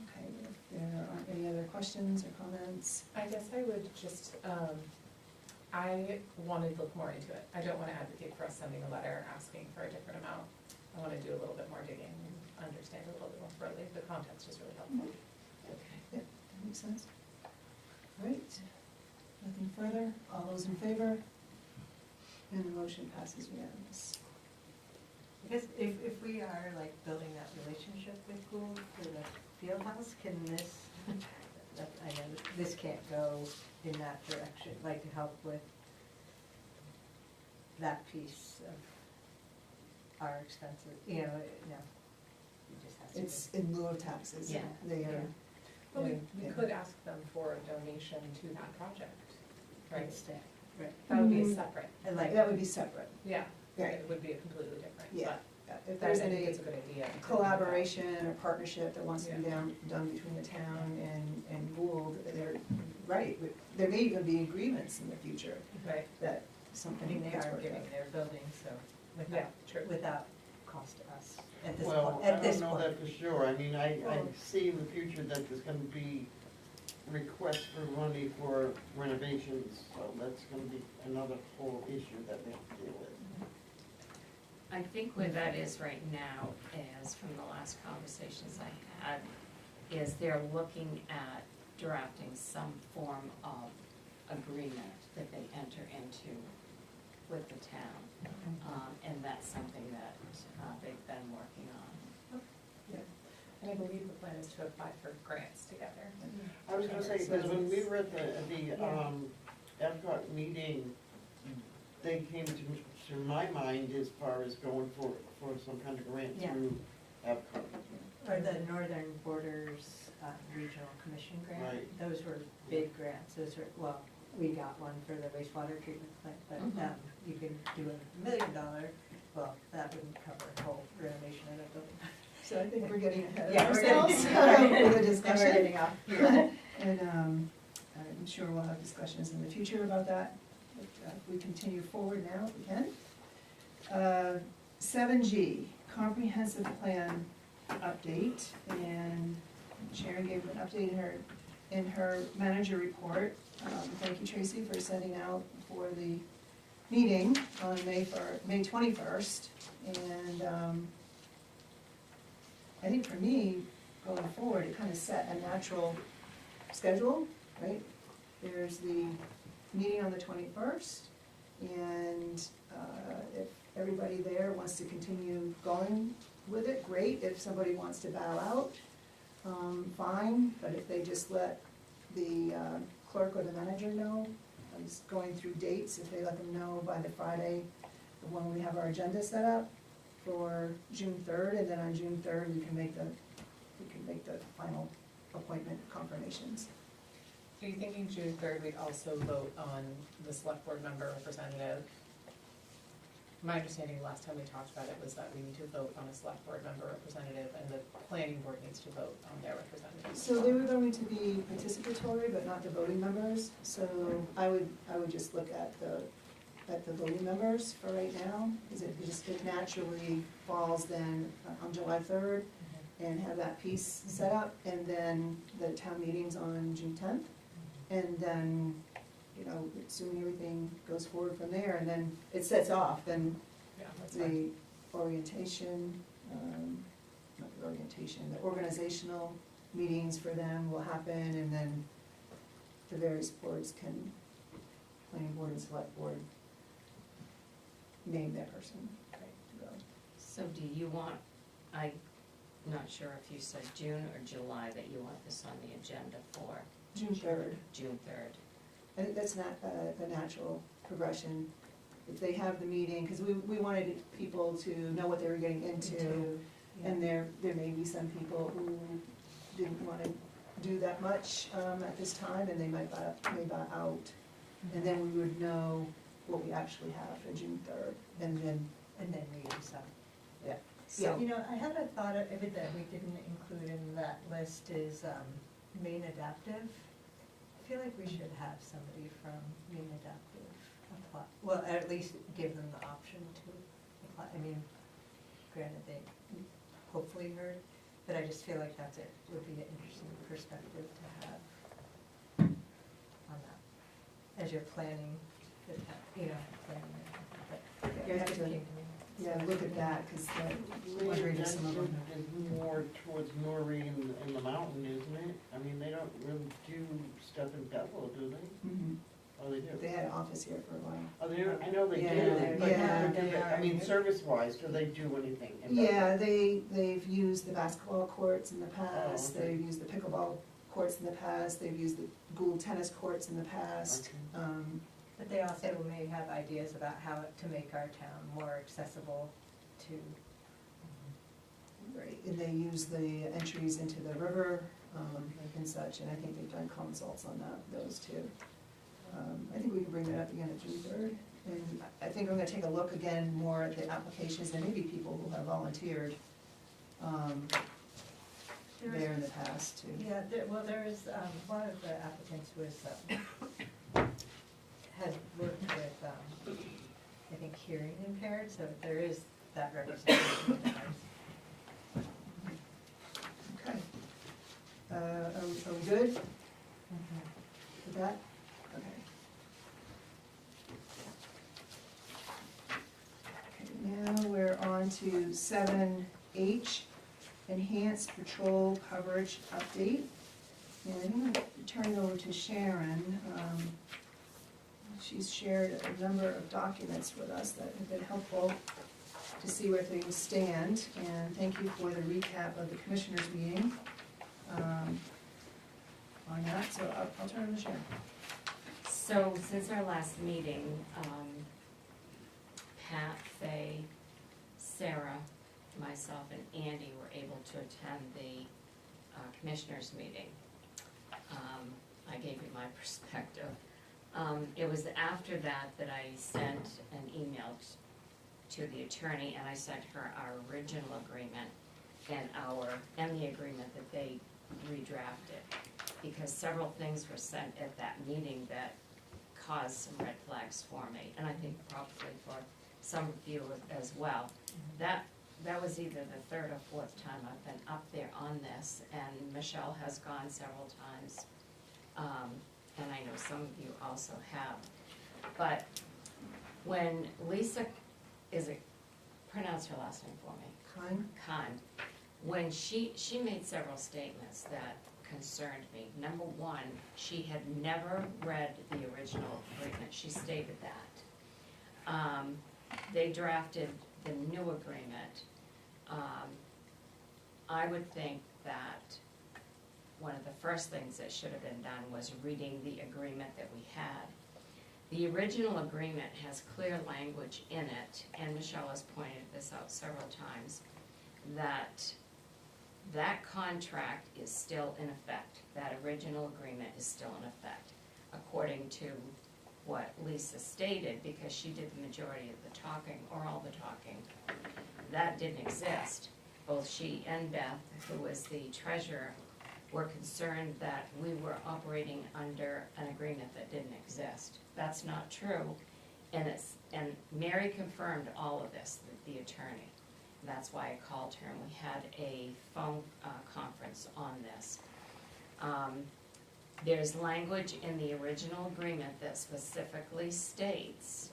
Okay, if there aren't any other questions or comments? I guess I would just, I wanted to look more into it. I don't wanna advocate for us sending a letter asking for a different amount. I wanna do a little bit more digging and understand a little bit more thoroughly. The context is really helpful. Yep, that makes sense. All right, nothing further, all those in favor? And the motion passes unanimous. Because if we are like building that relationship with Gould for the field house, can this, I know this can't go in that direction, like to help with that piece of our expenses, no, it just has to be. It's in lieu of taxes. Yeah. They are. But we yeah. could ask them for a donation to that project, right? Instead, right. That would be Mhm. separate. And like, That would be separate. Yeah, Right. it would be a completely different, Yeah. but If that, I there's think any it's a good idea. collaboration or partnership that wants to be Yeah. done between the town and Gould, they're, right, there may even be agreements in the future Right, that I something mean, they gets are worked giving out. their building, so yeah, true. without cost to us at this well, point, I at this don't know point. that for sure. I mean, I Well- see in the future that there's gonna be requests for money for renovations, so that's gonna be another whole issue that they have to deal with. I think where that is right now is, from the last conversations I had, is they're looking at drafting some form of agreement that they enter into with the town. And that's something that they've been working on. And I believe the plan is to apply for grants together. I was gonna say, because when we were at the Epcot meeting, they came to my mind as far as going for some kind of grant Yeah. through Epcot. Or the Northern Borders Regional Commission grant. Right. Those were big grants, those were, well, we got one for the wastewater treatment plant, but Mhm. you can do $1 million, well, that wouldn't cover a whole renovation of the building. So I think we're getting ahead of Yeah, we're getting- ourselves we're getting- with the And discussion. we're getting off. And, all right, I'm sure we'll have discussions in the future about that, but if we continue forward now, if we can. 7G, comprehensive plan update, and Sharon gave an update in her manager report. Thank you, Tracy, for sending out for the meeting on May 21st. And I think for me, going forward, it kind of set a natural schedule, right? There's the meeting on the 21st, and if everybody there wants to continue going with it, great. If somebody wants to bow out, fine, but if they just let the clerk or the manager know, I was going through dates, if they let them know by the Friday, when we have our agenda set up for June 3rd, and then on June 3rd, we can make the final appointment confirmations. Are you thinking June 3rd, we'd also vote on the select board member representative? My understanding last time we talked about it was that we need to vote on a select board member representative, and the planning board needs to vote on their representative. So they were going to be participatory, but not the voting members, so I would just look at the voting members for right now, because it naturally falls then on July 3rd, and have that piece set up, and then the town meeting's on June 10th, and then, you know, assuming everything goes forward from there, and then it sets off, then Yeah, that's fine. the orientation, not the orientation, the organizational meetings for them will happen, and then the various boards can, planning board and select board, name their person to go. So do you want, I'm not sure if you said June or July that you want this on the agenda for June 3rd. June 3rd? I think that's not a natural progression. If they have the meeting, because we wanted people to know what they were getting into, and there may be some people who didn't want to do that much at this time, and they may buy out. And then we would know what we actually have for June 3rd, and then, we decide. yeah. So, You know, I had a thought of it that we didn't include in that list is Maine Adaptive. I feel like we should have somebody from Maine Adaptive apply, well, at least give them the option to apply. I mean, granted, they hopefully heard, but I just feel like would be an interesting perspective to have on that, as you're planning the town, you know, planning it. But You have that to- came to me. Yeah, look at that, because wondering if some of them. Is more towards Norrie in the mountain, isn't it? I mean, they don't really do stuff in Bethel, do they? Mhm. Oh, they do? They had an office here for a while. Oh, they do? I know they Yeah, do, but yeah. do they- I mean, service-wise, do they do anything in Bethel? Yeah, they've used the basketball courts in the past, okay. they've used the pickleball courts in the past, they've used the Gould tennis courts in the past. Okay. But they also may have ideas about how to make our town more accessible to. Right, and they use the entries into the river and such, and I think they've done consults on those too. I think we can bring that up again at June 3rd, and I think I'm gonna take a look again more at the applications, and maybe people who have volunteered there in the past too. Yeah, there is, one of the applicants was, has worked with, I think, hearing impaired, so there is that representation in ours. Okay. Are we good with that? Okay. Okay, now we're on to 7H, Enhanced Patrol Coverage Update. And I'm going to turn it over to Sharon. She's shared a number of documents with us that have been helpful to see where things stand. And thank you for the recap of the commissioners' meeting on that. So I'll turn it over to Sharon. So since our last meeting, Pat, Faye, Sarah, myself, and Andy were able to attend the commissioners' meeting. I gave you my perspective. It was after that I sent an email to the attorney, and I sent her our original agreement and the agreement that they redrafted. because several things were sent at that meeting that caused some red flags for me, and I think probably for some of you as well. That was either the third or fourth time I've been up there on this, and Michelle has gone several times. And I know some of you also have. But when Lisa, pronounce her last name for me. Khan. When she made several statements that concerned me. Number one, she had never read the original agreement. She stated that. They drafted the new agreement. I would think that one of the first things that should have been done was reading the agreement that we had. The original agreement has clear language in it, and Michelle has pointed this out several times, that that contract is still in effect. That original agreement is still in effect, according to what Lisa stated, because she did the majority of the talking, or all the talking. That didn't exist. Both she and Beth, who was the treasurer, were concerned that we were operating under an agreement that didn't exist. That's not true, and Mary confirmed all of this, the attorney. That's why I called her, and we had a phone conference on this. There's language in the original agreement that specifically states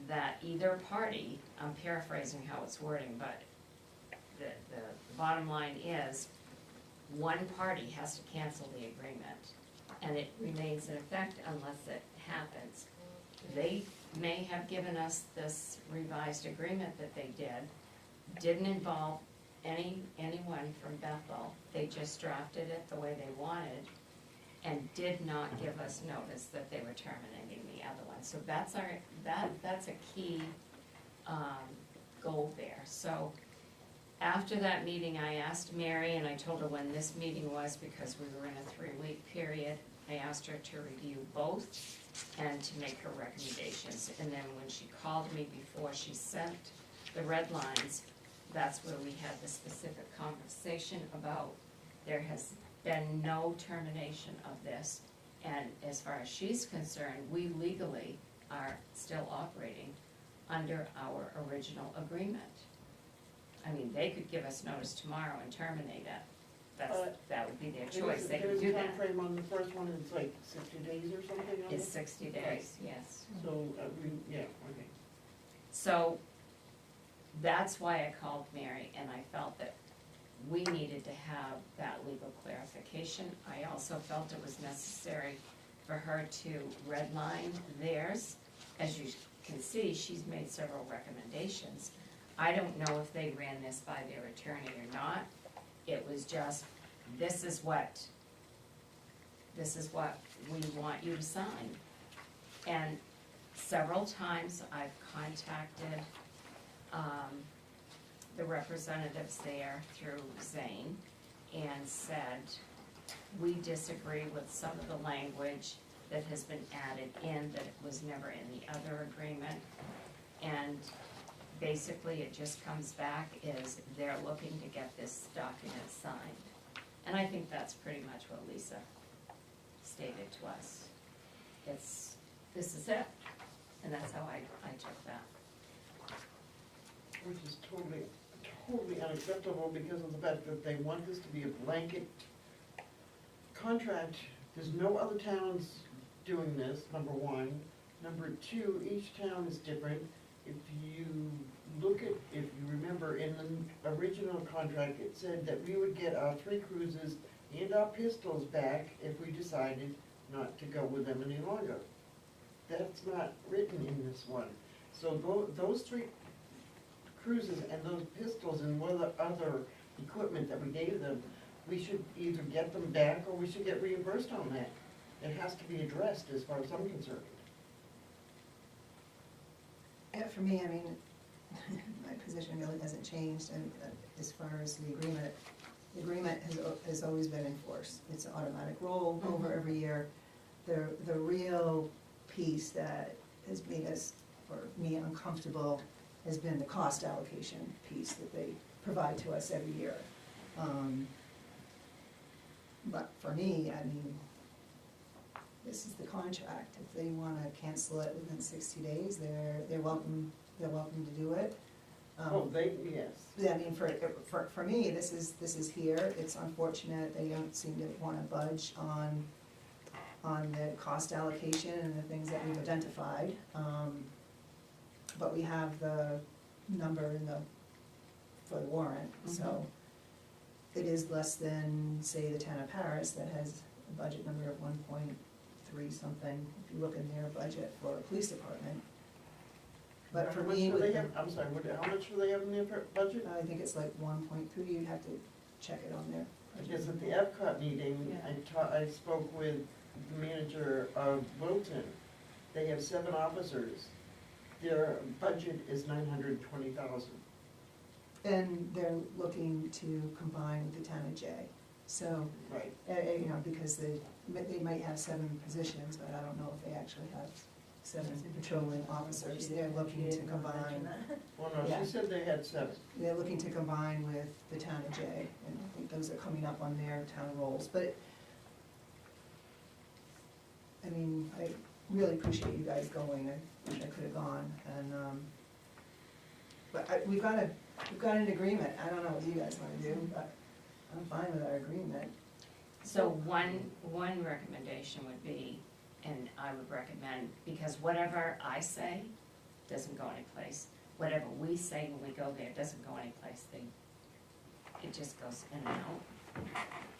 that either party, I'm paraphrasing how it's wording, but the bottom line is, one party has to cancel the agreement, and it remains in effect unless it happens. They may have given us this revised agreement that they didn't involve anyone from Bethel. They just drafted it the way they wanted, and did not give us notice that they were terminating the other one. So that's a key goal there. So after that meeting, I asked Mary, and I told her when this meeting was, because we were in a 3-week period. I asked her to review both and to make her recommendations. And then when she called me before she sent the red lines, that's where we had the specific conversation about there has been no termination of this. And as far as she's concerned, we legally are still operating under our original agreement. I mean, they could give us notice tomorrow and terminate it. That would be their choice. They could do that. There's a time frame on the first one, it's like 60 days or something on it? It's 60 days, yes. So, yeah, okay. So that's why I called Mary, and I felt that we needed to have that legal clarification. I also felt it was necessary for her to redline theirs. As you can see, she's made several recommendations. I don't know if they ran this by their attorney or not. It was just, this is what we want you to sign. And several times I've contacted the representatives there through Zane and said, we disagree with some of the language that has been added in that was never in the other agreement. And basically it just comes back is they're looking to get this document signed. And I think that's pretty much what Lisa stated to us. This is it, and that's how I took that. Which is totally unacceptable because of the fact that they want this to be a blanket contract. There's no other towns doing this, number one. Number two, each town is different. If you remember in the original contract, it said that we would get our 3 cruises and our pistols back if we decided not to go with them any longer. That's not written in this one. So those 3 cruises and those pistols and what other equipment that we gave them, we should either get them back or we should get reimbursed on that. It has to be addressed as far as I'm concerned. Yeah, for me, I mean, my position really hasn't changed, and as far as the agreement has always been enforced. It's an automatic rollover every year. The real piece that has made us, or me, uncomfortable has been the cost allocation piece that they provide to us every year. but for me, I mean, this is the contract. If they wanna cancel it within 60 days, they're welcome to do it. Oh, yes. Yeah, I mean, for me, this is here. It's unfortunate they don't seem to wanna budge on the cost allocation and the things that we've identified. But we have the number for the warrant, so it is less than, say, the town of Paris that has a budget number of 1.3 something, if you look in their budget for a police department. But for How much me, do they have, I'm sorry, how much do they have in their budget? I think it's like 1.3, you'd have to check it on there. Because at the Epcot meeting, I spoke with the manager of Wilton. They have 7 officers. Their budget is $920,000. And they're looking to combine with the town of Jay. So, Right. you know, because they might have 7 positions, but I don't know if they actually have 7 patrolling officers. They're looking to combine, Well, no, Yeah. she said they had 7. they're looking to combine with the town of Jay, and I think those are coming up on their town rolls. But, I mean, I really appreciate you guys going. I wish I could have gone, and, but we've got an agreement. I don't know what you guys wanna do, but I'm fine with our agreement. So one recommendation would be, and I would recommend, because whatever I say doesn't go anyplace, whatever we say when we go there doesn't go anyplace, it just goes in and out.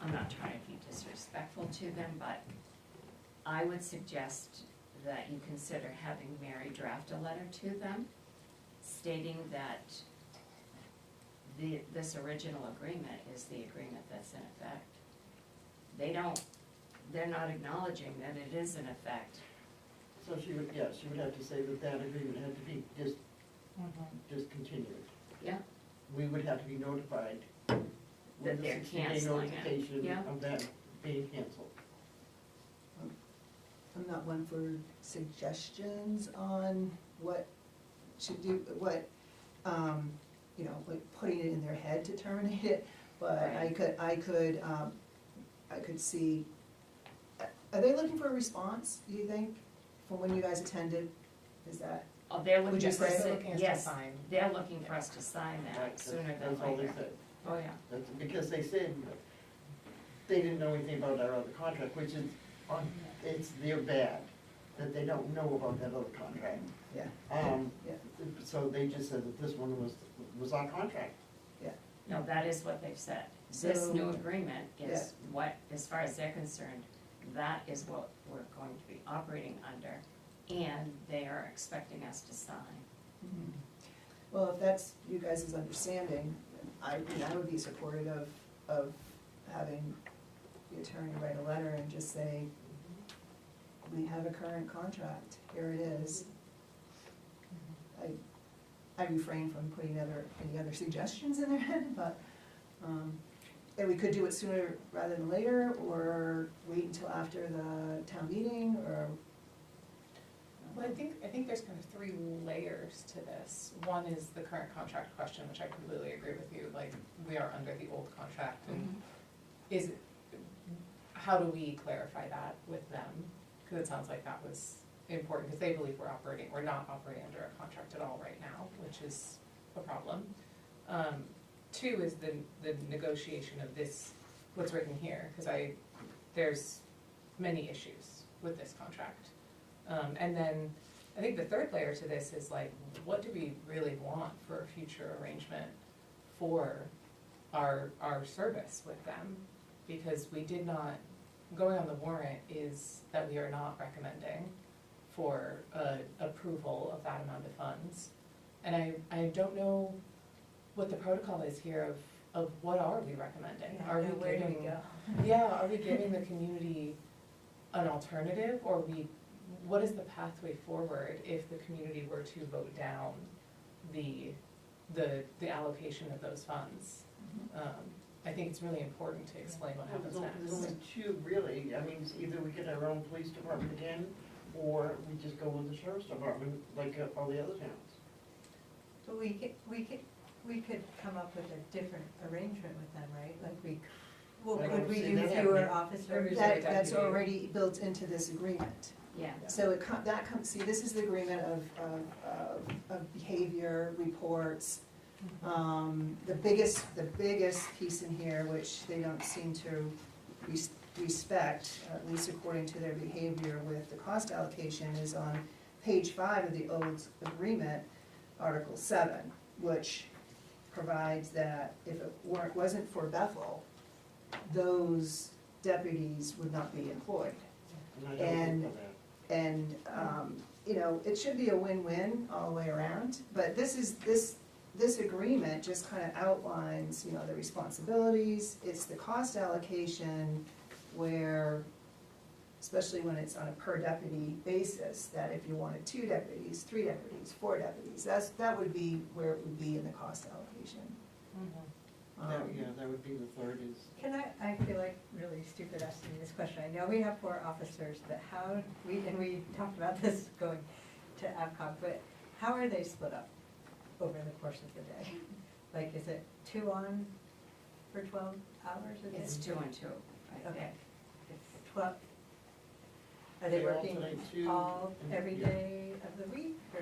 I'm not trying to be disrespectful to them, but I would suggest that you consider having Mary draft a letter to them stating that this original agreement is the agreement that's in effect. They're not acknowledging that it is in effect. So she would have to say that agreement had to be discontinued. Yeah. We would have to be notified. That with a they're 60-day canceling it. notification Yeah. of that being canceled. I'm not one for suggestions on what should do, what, you know, like putting it in their head to terminate it, but I could see, are they looking for a response, do you think, from when you guys attended? Is that, Oh, they're Would looking you for us say- to, Looking us to yes, sign. they're looking for us to sign Right, that sooner than that's all they later. said. Oh, yeah. That's because they said they didn't know anything about our other contract, which is, it's their bad, that they don't know about that other contract. yeah, yeah. So they just said that this one was our contract. No, that is what they've said. This So- new agreement is what, as far as they're concerned, that is what we're going to be operating under, and they are expecting us to sign. Mhm. Well, if that's you guys' understanding, I would be supportive of having the attorney write a letter and just say, we have a current contract, here it is. I refrain from putting any other suggestions in their head, but, and we could do it sooner rather than later, or wait until after the town meeting, or. Well, I think there's kind of 3 layers to this. One is the current contract question, which I completely agree with you, like, we are under the old contract, and how do we clarify that with them? Because it sounds like that was important, because they believe we're not operating under a contract at all right now, which is a problem. 2 is the negotiation of this, what's written here, because there's many issues with this contract. And then, I think the 3rd layer to this is like, what do we really want for a future arrangement for our service with them? Because we did not, going on the warrant is that we are not recommending for approval of that amount of funds. And I don't know what the protocol is here of what are we recommending? Are we where do we giving, go? yeah, are we giving the community an alternative, or what is the pathway forward if the community were to vote down the allocation of those funds? I think it's really important to explain what happens There's next. only 2 really, I mean, it's either we get our own police department again, or we just go with the sheriff's department like all the other towns. But we could come up with a different arrangement with them, right? Like Well, I could don't we see do that fewer happening. officers? That's already built into this agreement. Yeah. So that comes, see, this is the agreement of behavior reports. The biggest piece in here, which they don't seem to respect, at least according to their behavior with the cost allocation, is on page 5 of the old agreement, Article 7, which provides that if it wasn't for Bethel, those deputies would not be employed. And I don't vote for that. And, you know, it should be a win-win all the way around, but this agreement just kind of outlines, you know, the responsibilities, it's the cost allocation where, especially when it's on a per deputy basis, that if you wanted 2 deputies, 3 deputies, 4 deputies, that would be where it would be in the cost allocation. That would be the third is. I feel like really stupid asking this question. I know we have 4 officers, but how, we talked about this going to AvCog, but how are they split up over the course of the day? Like, is it 2 on for 12 hours a day? It's 2 and 2, I think. Okay. It's 12. Are they They working alternate 2 every yeah. day of the week, or?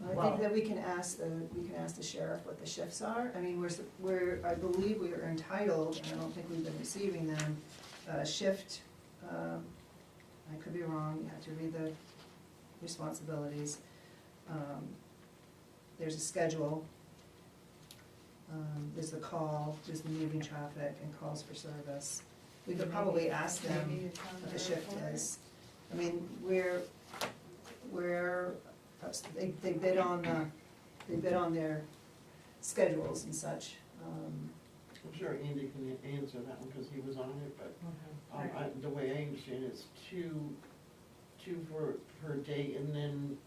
I think that we can ask the sheriff what the shifts are. I mean, I believe we are entitled, and I don't think we've been receiving them, shift, I could be wrong, you have to read the responsibilities. There's a schedule, there's the call, there's the moving traffic and calls for service. We could probably ask them Maybe it's on what the their shift report? is. I mean, they bid on their schedules and such. I'm sure Andy can answer that one because he was on it, but the way I understand it, it's two per day, and then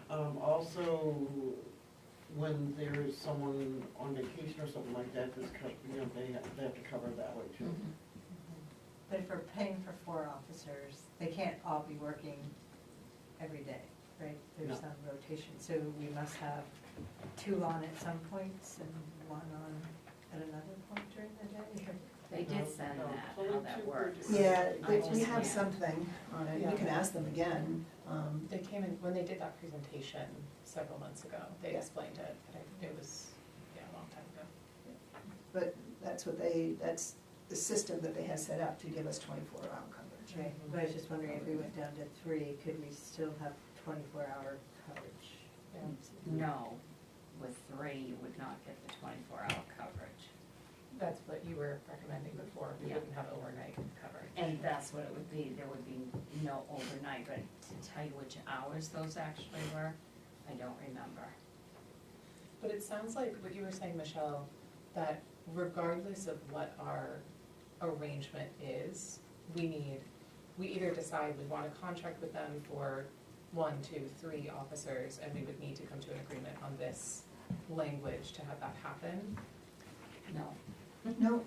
also when there is someone on vacation or something like that, they have to cover that way too. But if we're paying for 4 officers, they can't all be working every day, right? There's No. some rotation, so we must have 2 on at some points and 1 on at another point during the day? They did send No, that, only how that 2 per works. day. Yeah, I we just have can't. something on it, we can ask them again. They came in, when they did that presentation several months ago, they Yeah. explained it, but it was, a long time ago. But that's that's the system that they have set up to give us 24-hour coverage. Right, but I was just wondering if we went down to 3, could we still have 24-hour coverage? No, with 3, you would not get the 24-hour coverage. That's what you were recommending before, we Yeah. wouldn't have overnight coverage. And that's what it would be, there would be no overnight, but to tell you which hours those actually were, I don't remember. But it sounds like what you were saying, Michelle, that regardless of what our arrangement is, we either decide we want to contract with them for 1, 2, 3 officers, and we would need to come to an agreement on this language to have that happen. No. No,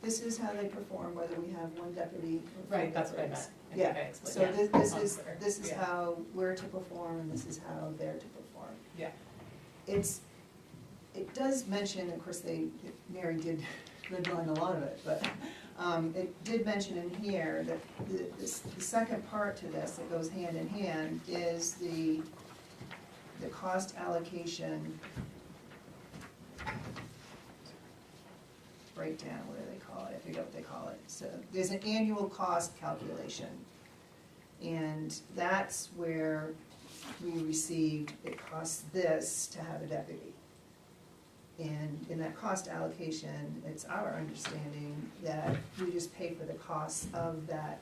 this is how they perform, whether we have 1 deputy or 4 Right, that's what I deputies. meant. I think I Yeah, explained so it this is Yeah. how we're to perform, and this is how they're to perform. Yeah. It does mention, of course, Mary did redline a lot of it, but it did mention in here that the second part to this that goes hand in hand is the cost allocation breakdown, what do they call it? I forget what they call it. So there's an annual cost calculation. And that's where we received, it costs this to have a deputy. And in that cost allocation, it's our understanding that we just pay for the costs of that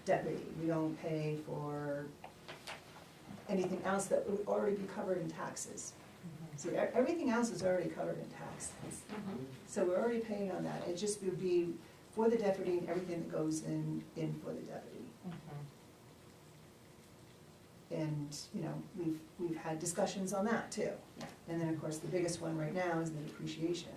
deputy. We don't pay for anything else that would already be covered in taxes. So everything else is already covered in taxes. So we're already paying on that. It just would be for the deputy and everything that goes in for the deputy. And, you know, we've had discussions on that too. And then, of course, the biggest one right now is the depreciation.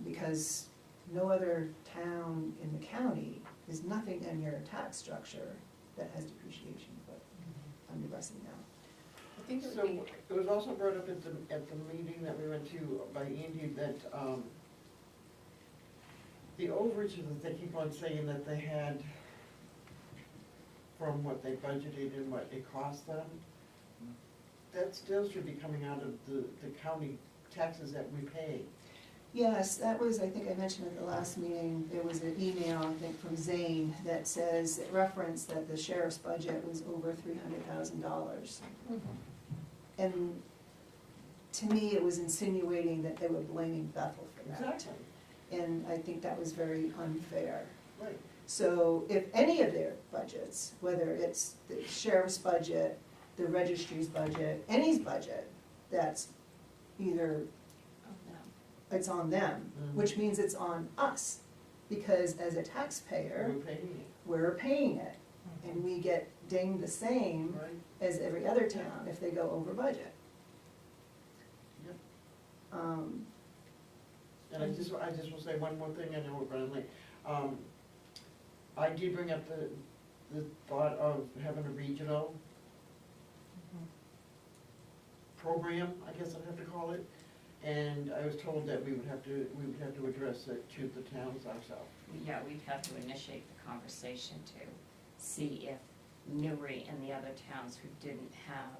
Because no other town in the county, there's nothing in your tax structure that has depreciation, but I'm digressing now. I think it So would be, it was also brought up at the meeting that we went to by Andy that the overages that they keep on saying that they had from what they budgeted and what it cost them, that still should be coming out of the county taxes that we pay. Yes, that was, I think I mentioned at the last meeting, there was an email, I think, from Zane that says, it referenced that the sheriff's budget was over $300,000. And to me, it was insinuating that they were blaming Bethel for that. Exactly. And I think that was very unfair. Right. So if any of their budgets, whether it's the sheriff's budget, the registry's budget, any's budget, that's either, it's on them, Mhm. which means it's on us. Because as a taxpayer, We're paying it, we're paying it. And we get dinged the same right? as every other town if they go over budget. Yep. And I just will say one more thing, I know we're running late. I did bring up the thought of having a regional program, I guess I'd have to call it. And I was told that we would have to address it to the towns ourselves. Yeah, we'd have to initiate the conversation to see if Newry and the other towns who didn't have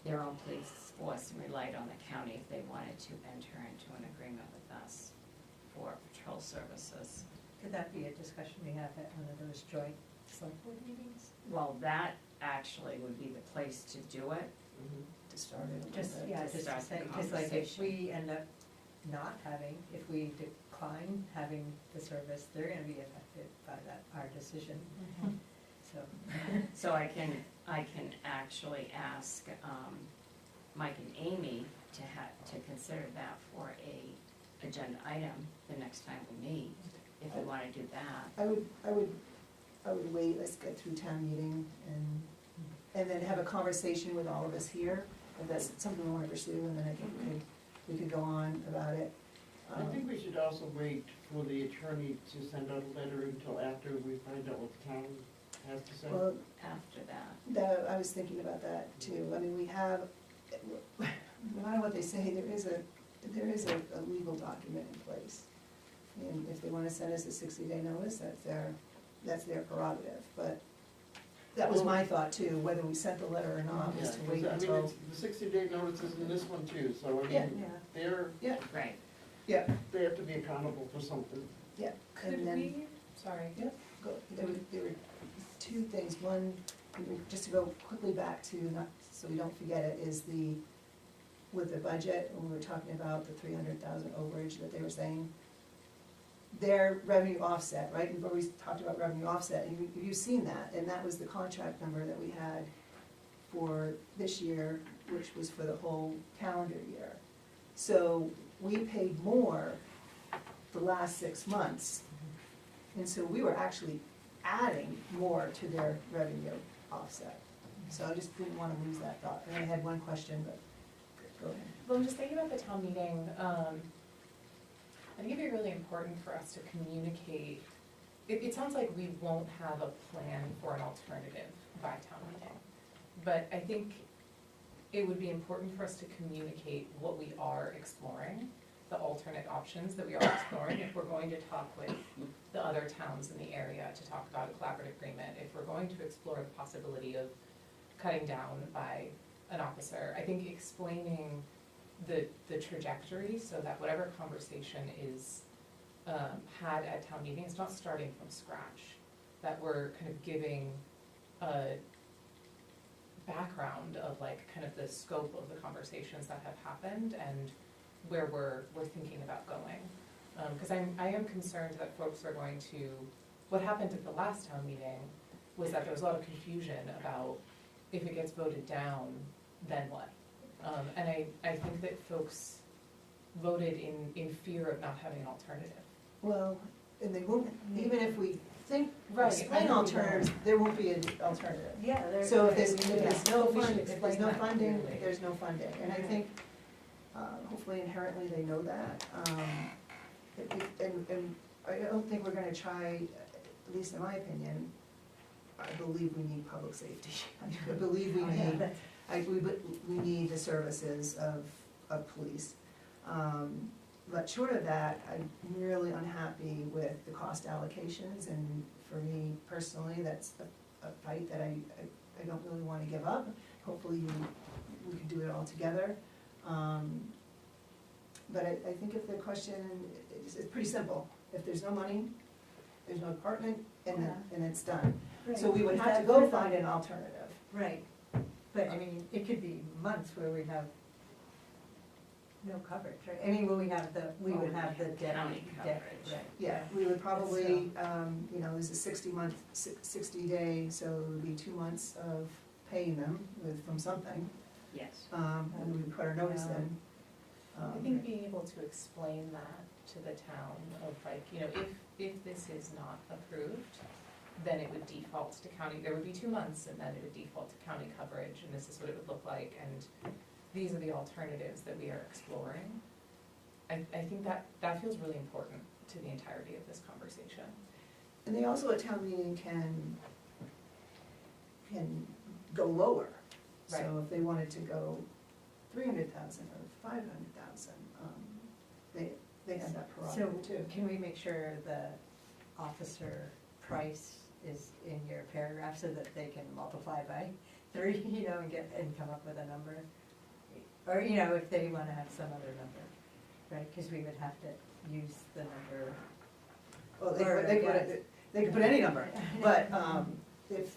their own police force and relied on the county, if they wanted to enter into an agreement with us for patrol services. Could that be a discussion we have at one of those joint select board meetings? Well, that actually would be the place to do it. to start it. Just, yeah, To just to start the say, because like if conversation. we end up not having, if we decline having the service, they're gonna be affected by that, our decision. So, So I can actually ask, Mike and Amy to consider that for a agenda item the next time we meet, if you wanna do that. I would wait, let's get through town meeting and then have a conversation with all of us here, if that's something we wanna pursue, and then I think we could go on about it. I think we should also wait for the attorney to send out a letter until after we find out what the town has to say. Well, After that, I was thinking about that too. I mean, we have, no matter what they say, there is a legal document in place. And if they wanna send us a 60-day notice, that's their prerogative, but that was my thought too, whether we sent the letter or not, was to Yeah, wait 'cause, I mean, until. it's the 60-day notices in this one too, so I Yeah. mean, they're, right. Yeah, they have to be accountable for something. yeah. Could And then- we, sorry, There were two things. One, just to go quickly back to, not, so we don't forget it, is with the budget, when we were talking about the 300,000 overage that they were saying, their revenue offset, right? We've always talked about revenue offset, and you've seen that, and that was the contract number that we had for this year, which was for the whole calendar year. So we paid more the last 6 months, and so we were actually adding more to their revenue offset. So I just didn't wanna lose that thought. And I had one question, but go ahead. well, I'm just thinking about the town meeting, I think it'd be really important for us to communicate, it sounds like we won't have a plan for an alternative by town meeting. But I think it would be important for us to communicate what we are exploring, the alternate options that we are exploring, if we're going to talk with the other towns in the area to talk about a collaborative agreement, if we're going to explore the possibility of cutting down by an officer. I think explaining the trajectory so that whatever conversation is had at town meeting, it's not starting from scratch, that we're kind of giving a background of like kind of the scope of the conversations that have happened and where we're thinking about going. Because I am concerned that folks are going to, what happened at the last town meeting was that there was a lot of confusion about if it gets voted down, then what? And I think that folks voted in fear of not having an alternative. Well, and they won't, even if we think, Right, explain I know we alternatives, there won't be an alternative. yeah, there's. So if there's no We should funding, if there's explain no that funding, clearly. there's no funding. And I think, hopefully inherently they know that. And I don't think we're gonna try, at least in my opinion, I believe we need public safety. I believe we Oh, yeah, need, that's- we need the services of police. But short of that, I'm really unhappy with the cost allocations, and for me personally, that's a fight that I don't really wanna give up. Hopefully we could do it all together. But I think if the question, it's pretty simple. If there's no money, there's no department, and it's done. So we would have to go find an alternative. Right, but I mean, it could be months where we have no coverage, right? I mean, we would have the County coverage. right. Yeah, we would probably, you know, there's a 60-day, so it would be 2 months of paying them from something. Yes. And we would put our notice in. I think being able to explain that to the town of like, you know, if this is not approved, then it would default to county, there would be 2 months, and then it would default to county coverage, and this is what it would look like, and these are the alternatives that we are exploring. I think that feels really important to the entirety of this conversation. And they also at town meeting can go lower. Right. So if they wanted to go 300,000 or 500,000, they have that So prerogative too. can we make sure the officer price is in your paragraph so that they can multiply by 3, you know, and come up with a number? Or, you know, if they wanna have some other number, right, cause we would have to use the number. Well, Or, they could put any number, but if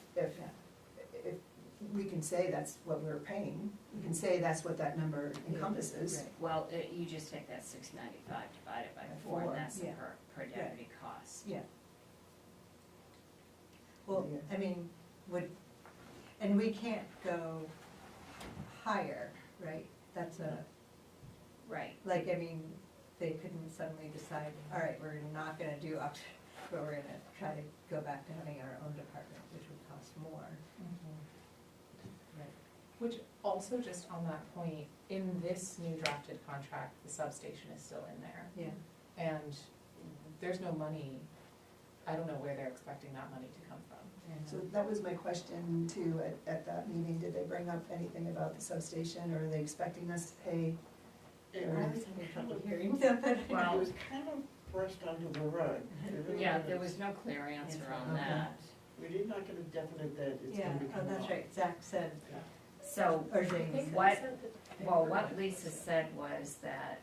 we can say that's what we're paying, we can say that's what that number encompasses. Right. Well, you just take that 695 divided by 4, and that's the Yeah. per deputy cost. Yeah. Well, Yeah. I mean, and we can't go higher, right? That's Right. like, I mean, they couldn't suddenly decide, all right, we're not gonna do up, but we're gonna try to go back to having our own department, which would cost more. Right. Which also, just on that point, in this new drafted contract, the substation is still in there. Yeah. And there's no money, I don't know where they're expecting that money to come from. So that was my question too, at that meeting, did they bring up anything about the substation, or are they expecting us to pay? I was having trouble hearing that, but. It Well, was kind of brushed under the rug. It really yeah, was. there was no clear answer on Okay. that. We did not get a definite that it's Yeah, gonna be oh, coming that's off. right, Zach said, So or James. what Lisa said was that,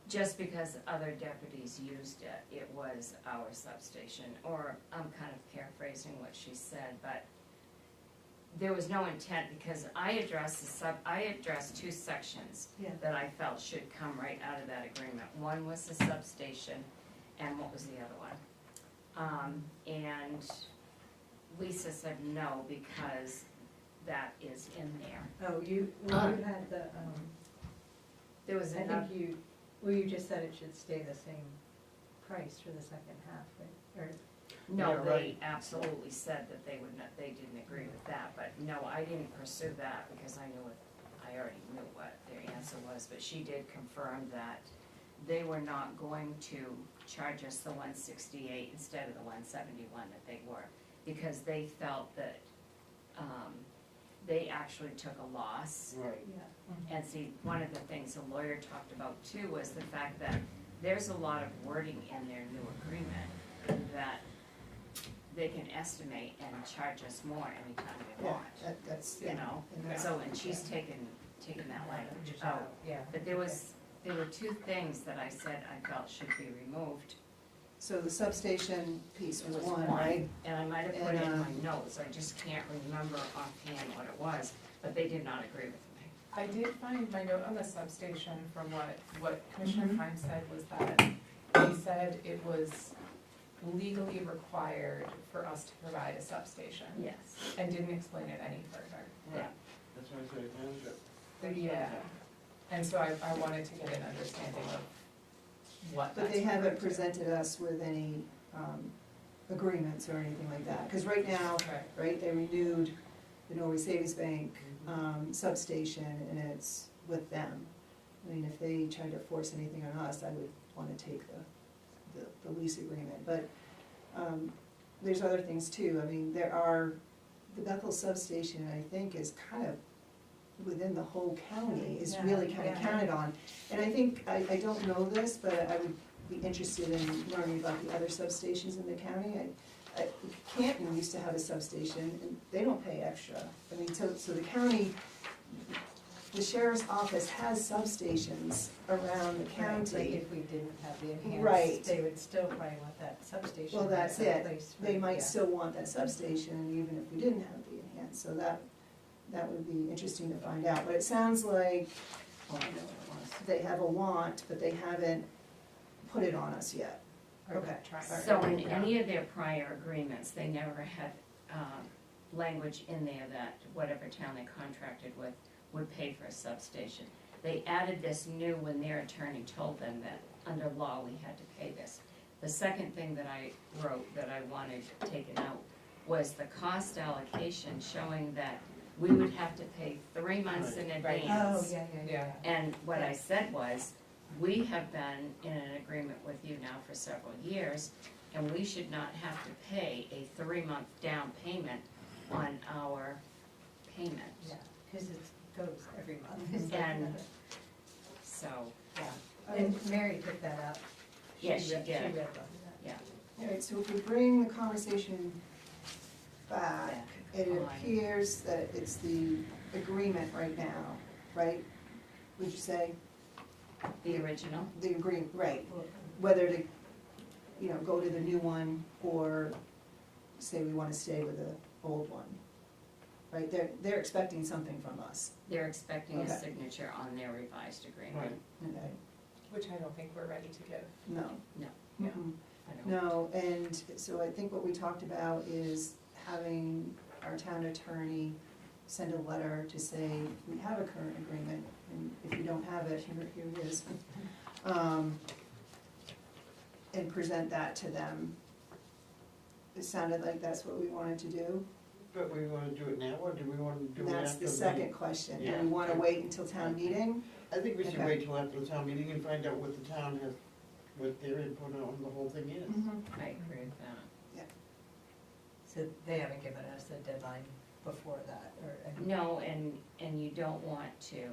just because other deputies used it, it was our substation, or I'm kind of paraphrasing what she said, but there was no intent, because I addressed 2 sections Yeah. that I felt should come right out of that agreement. One was the substation, and what was the other one? And Lisa said no, because that is in there. Oh, you had the, There was I enough, think you just said it should stay the same price for the second half, right? Or, no, Yeah, they right. absolutely said that they would not, they didn't agree with that, but no, I didn't pursue that, because I already knew what their answer was, but she did confirm that they were not going to charge us the 168 instead of the 171 that they were, because they felt that, they actually took a loss. Right. yeah. And see, one of the things the lawyer talked about too was the fact that there's a lot of wording in their new agreement that they can estimate and charge us more anytime they Yeah, want, that's, you know? and that's- So, and she's taken that language out. Yeah. But there were 2 things that I said I felt should be removed. So the substation piece It was one, right? And I might have put it in And, my notes, I just can't remember offhand what it was, but they did not agree with me. I did find my note on the substation from what Commissioner Mhm. Kime said was that he said it was legally required for us to provide a substation. Yes. And didn't explain it any further. Yeah. That's why I said township. Yeah, and so I wanted to get an understanding of what But that's they haven't referring to. presented us with any agreements or anything like that, because right now, Right. right, they renewed the Norway Savings Bank substation, and it's with them. I mean, if they tried to force anything on us, I would wanna take the lease agreement, but there's other things too. I mean, the Bethel substation, I think, is kind of within the whole county is Yeah, really kind of yeah. counted on. And I think, I don't know this, but I would be interested in learning about the other substations in the county. Canton used to have a substation, and they don't pay extra. I mean, so the county, the sheriff's office has substations around the Like county. if we didn't have the Right. enhanced, they would still probably want that substation. Well, that's in it. place for- They might yeah. still want that substation even if we didn't have the enhanced, so that would be interesting to find out. But it sounds like, well, I know what it was. They have a want, but they haven't put it on us yet. Or Okay. try- So in any of their prior agreements, they never had, language in there that whatever town they contracted with would pay for a substation. They added this new when their attorney told them that under law we had to pay this. The second thing that I wrote that I wanted taken out was the cost allocation showing that we would have to pay 3 months in Right. advance. Oh, yeah. And what I said was, we have been in an agreement with you now for several years, and we should not have to pay a 3-month down payment on our payment. Yeah, because it goes every month. And so, Yeah, and Mary took that out. Yes, she read- did. She read about yeah, All right, so if we bring the conversation back, it Fine. appears that it's the agreement right now, right? Would you say? the original, The agreement, right, that. Well, whether to, go to the new one or say we wanna stay with the old one. Right, they're expecting something from us, they're expecting a Okay. signature on their revised agreement. okay? Which I don't think we're ready to give. No. No. Yeah. Mm-mm. I don't- No, and so I think what we talked about is having our town attorney send a letter to say, we have a current agreement, and if you don't have it, here it is. And present that to them. It sounded like that's what we wanted to do. But we wanna do it now, or do we wanna do And it after? that's the second question. Do Yeah. we wanna wait until town meeting? I think we should Okay. wait till after the town meeting and find out what the town has, what their input on the whole thing is. Mm-hmm. I agree with that. So they haven't given us a deadline before that, or? No, and you don't want to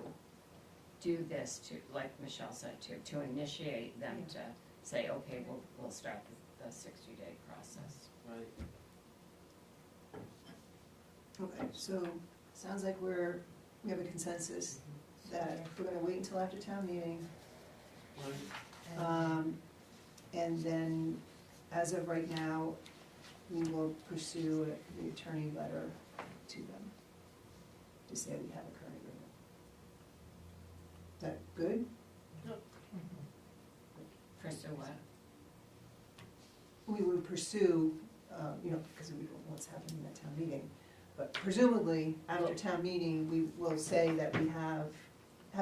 do this to, like Michelle said, to initiate them to say, okay, we'll start the 60-day process. Right. Okay, so, sounds like we have a consensus that we're gonna wait until after town meeting. Right. And then, as of right now, we will pursue the attorney letter to them to say we have a current agreement. Is that good? Pursue what? We would pursue, because we don't know what's happening in that town meeting. But presumably, after town meeting, we will say that we have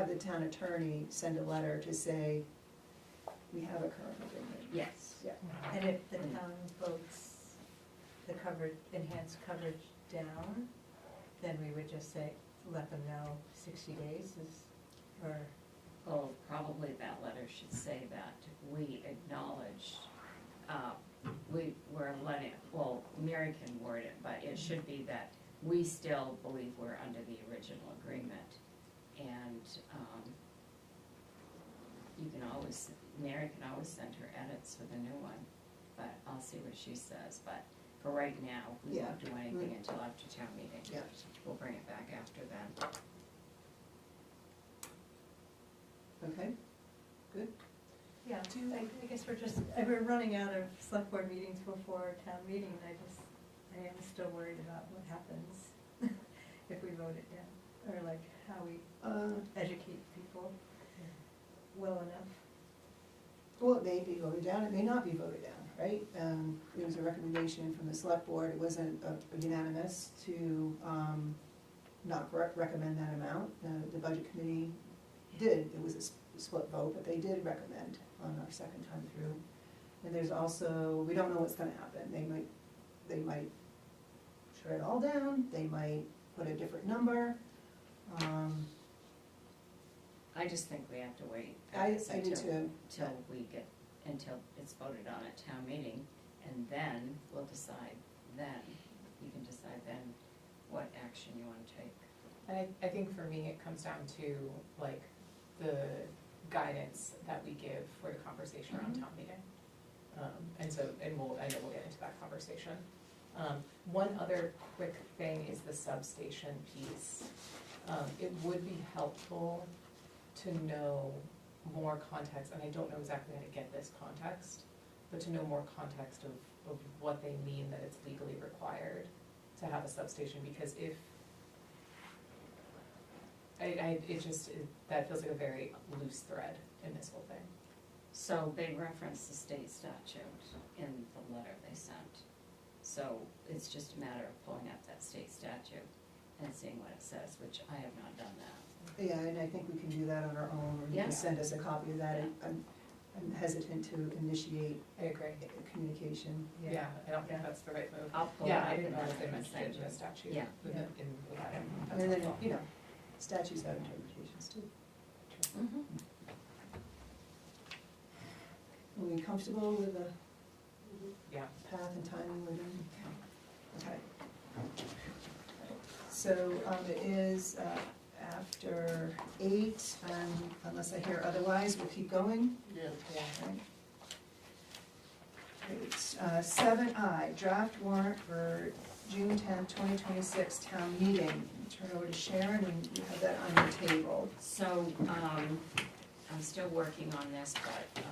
the town attorney send a letter to say, we have a current agreement. Yes. Yeah. And if the town votes the coverage, enhanced coverage down, then we would just say, let them know 60 days is, or, Well, probably that letter should say that we acknowledge, we're letting, well, Mary can word it, but it should be that we still believe we're under the original agreement. And, you can always, Mary can always send her edits for the new one, but I'll see what she says. But for right now, we won't do anything until after town meeting. Yeah. We'll bring it back after then. Okay, good. yeah, I guess we're running out of select board meetings before town meeting, and I am still worried about what happens if we vote it down, or like how we educate people well enough. Well, it may be voted down, it may not be voted down, right? There was a recommendation from the select board, it wasn't unanimous to not recommend that amount. The budget committee did, it was a split vote, but they did recommend on our second time through. And there's also, we don't know what's gonna happen, they might shred it all down, they might put a different number. I just think we have to wait. I do too. Until it's voted on at town meeting, and then we'll decide then, you can decide then what action you wanna take. And I think for me, it comes down to like the guidance that we give for the conversation around town meeting. And so, I know we'll get into that conversation. One other quick thing is the substation piece. It would be helpful to know more context, and I don't know exactly how to get this context, but to know more context of what they mean that it's legally required to have a substation, because if, that feels like a very loose thread in this whole thing. So they reference the state statute in the letter they sent. So it's just a matter of pulling up that state statute and seeing what it says, which I have not done that. Yeah, and I think we can do that on our own, or you Yeah. can send us a copy of that. I'm hesitant to initiate I agree. communication. Yeah, I don't think that's the right move. I'll pull it Yeah, up I didn't and realize they then mentioned it send in the you. statute. Yeah. Without it. And then, you know, statutes have interpretations too. Mhm. Are we comfortable with the Yeah. path and timing we're doing? Okay. So, it is, after 8, unless I hear otherwise, we'll keep going. Yeah. Yeah. Right. Great. 7I, draft warrant for June 10th, 2026 town meeting. Turn over to Sharon, and you have that on your table. So, I'm still working on this, but,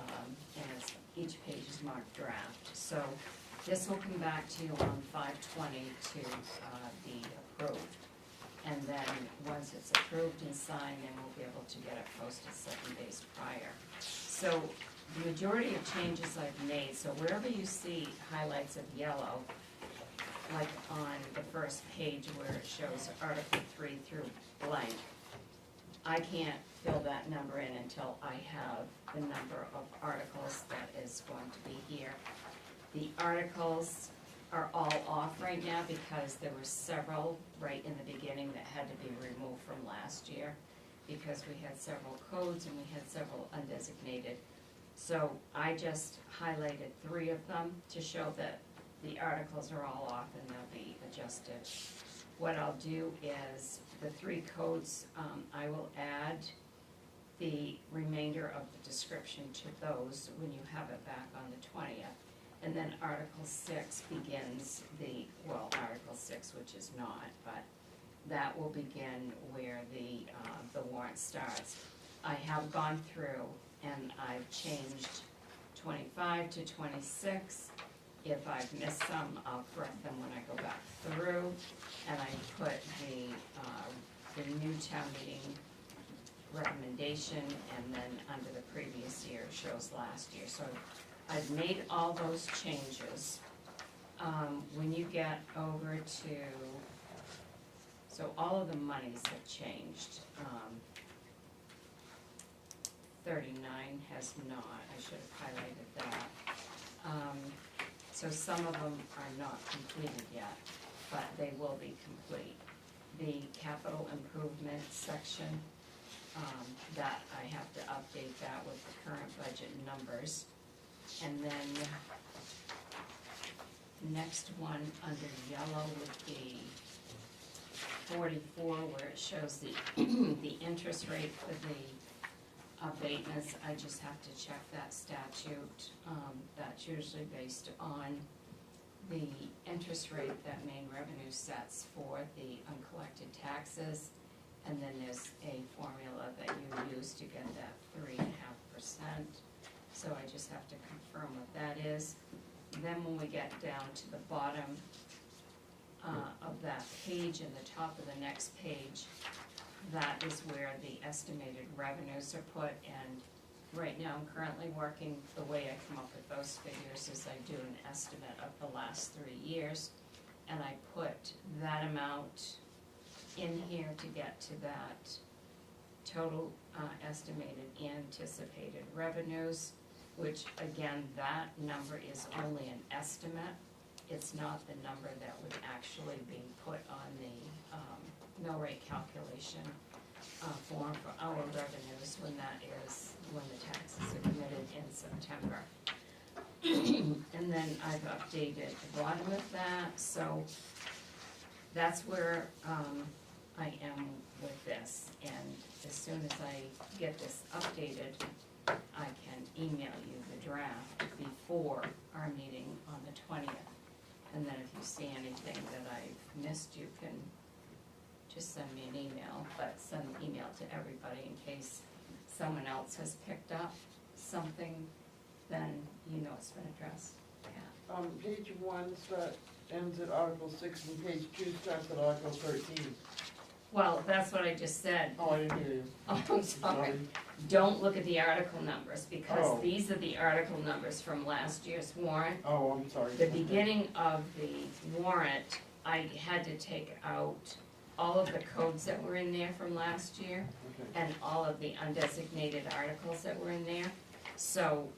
as each page is marked draft. So this will come back to you on 5/20 to, be approved. And then, once it's approved and signed, then we'll be able to get it posted 7 days prior. So, the majority of changes I've made, so wherever you see highlights of yellow, like on the first page where it shows Article 3 through blank, I can't fill that number in until I have the number of articles that is going to be here. The articles are all off right now because there were several right in the beginning that had to be removed from last year, because we had several codes and we had several undesignated. So I just highlighted 3 of them to show that the articles are all off and they'll be adjusted. What I'll do is, the 3 codes, I will add the remainder of the description to those when you have it back on the 20th. And then Article 6 begins Article 6, which is not, but that will begin where the warrant starts. I have gone through and I've changed 25 to 26. If I've missed some, I'll correct them when I go back through. And I put the new town meeting recommendation, and then under the previous year shows last year. So I've made all those changes. When you get over to, so all of the monies have changed. 39 has not, I should have highlighted that. So some of them are not completed yet, but they will be complete. The capital improvement section, that I have to update that with the current budget numbers. And then the next one under yellow would be 44, where it shows the, the interest rate for the abatements. I just have to check that statute. That's usually based on the interest rate that Maine Revenue sets for the uncollected taxes. And then there's a formula that you use to get that 3.5%. So I just have to confirm what that is. Then when we get down to the bottom of that page and the top of the next page, that is where the estimated revenues are put. And right now I'm currently working, the way I come up with those figures is I do an estimate of the last 3 years, and I put that amount in here to get to that total estimated anticipated revenues, which again, that number is only an estimate. It's not the number that would actually be put on the mill rate calculation form for our revenues when the taxes are committed in September. And then I've updated the bottom of that, so that's where I am with this, and as soon as I get this updated, I can email you the draft before our meeting on the 20th. And then if you see anything that I've missed, you can just send me an email, but send an email to everybody in case someone else has picked up something, then you know it's been addressed. Yeah. Page 1 ends at Article 6 and page 2 starts at Article 13. Well, that's what I just said. Oh, I didn't hear you. Oh, I'm sorry. Don't look at the article numbers, because Oh. these are the article numbers from last year's warrant. Oh, I'm sorry. The beginning of the warrant, I had to take out all of the codes that were in there from last year Okay. and all of the undesignated articles that were in there. So,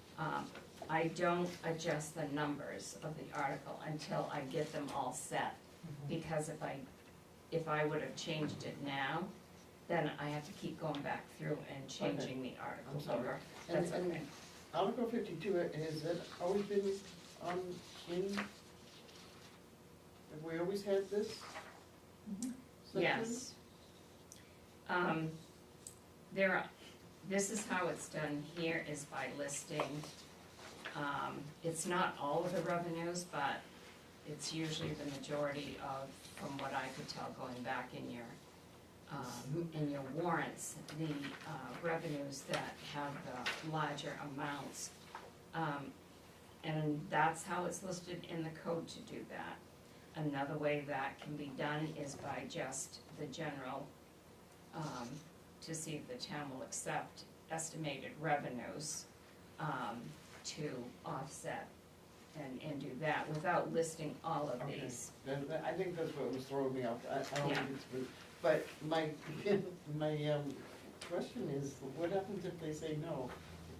I don't adjust the numbers of the article until I get them all set. Because if I would have changed it now, then I have to keep going back through and changing the I'm article sorry. number. And- That's and okay. Article 52, has it always been in, have we always had this? section? Yes. This is how it's done here, is by listing, it's not all of the revenues, but it's usually the majority of, from what I could tell going back in your warrants, the revenues that have the larger amounts. And that's how it's listed in the code to do that. Another way that can be done is by just the general, to see if the town will accept estimated revenues, to offset and do that without listing all of Okay. these. I think that's what was throwing me off. I don't Yeah. think it's, but my question is, what happens if they say no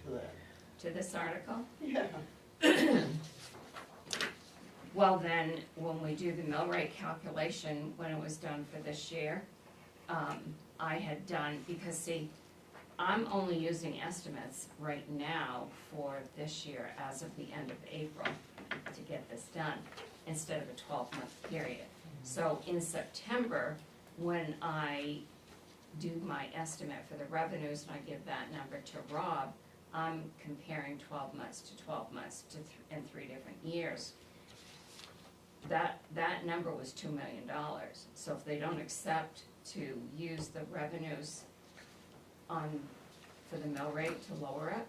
to that? To this article? Yeah. Well, then, when we do the mill rate calculation, when it was done for this year, I had done, because see, I'm only using estimates right now for this year as of the end of April to get this done, instead of a 12-month period. So in September, when I do my estimate for the revenues and I give that number to Rob, I'm comparing 12 months to 12 months in 3 different years. That number was $2 million. So if they don't accept to use the revenues for the mill rate to lower it,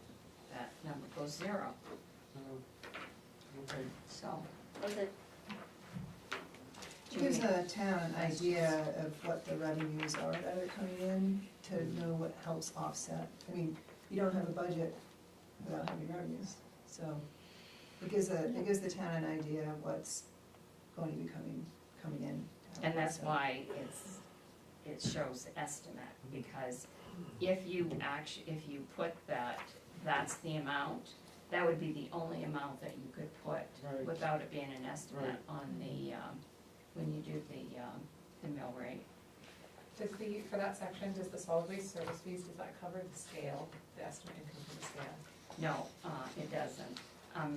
that number goes 0. Okay, So, okay. It gives the town an idea of what the revenues are that are coming in, to know what helps offset. I mean, you don't have a budget without having revenues, so it gives the town an idea of what's going to be coming in. and that's So- why it shows estimate, because if you put that's the amount, that would be the only amount that you could put Right. without it being an estimate Right. on the, when you do the mill rate. For that section, does the solid waste service fees, does that cover the scale, the estimate income from the scale? No, it doesn't.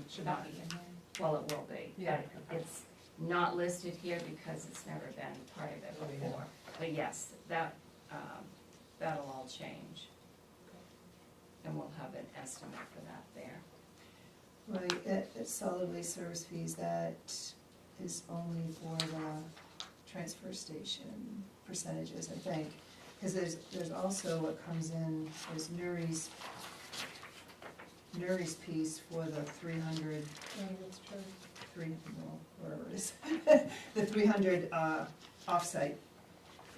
Should that be in there? Well, it will be. Yeah. But it's not listed here because it's never been part of it Oh, yeah. before. But yes, that'll all change. And we'll have an estimate for that there. Right, at solid waste service fees, that is only for the transfer station percentages, I think. Because there's also what comes in, there's Nuri's piece for the 300, That's true. well, whatever it is. The 300 offsite,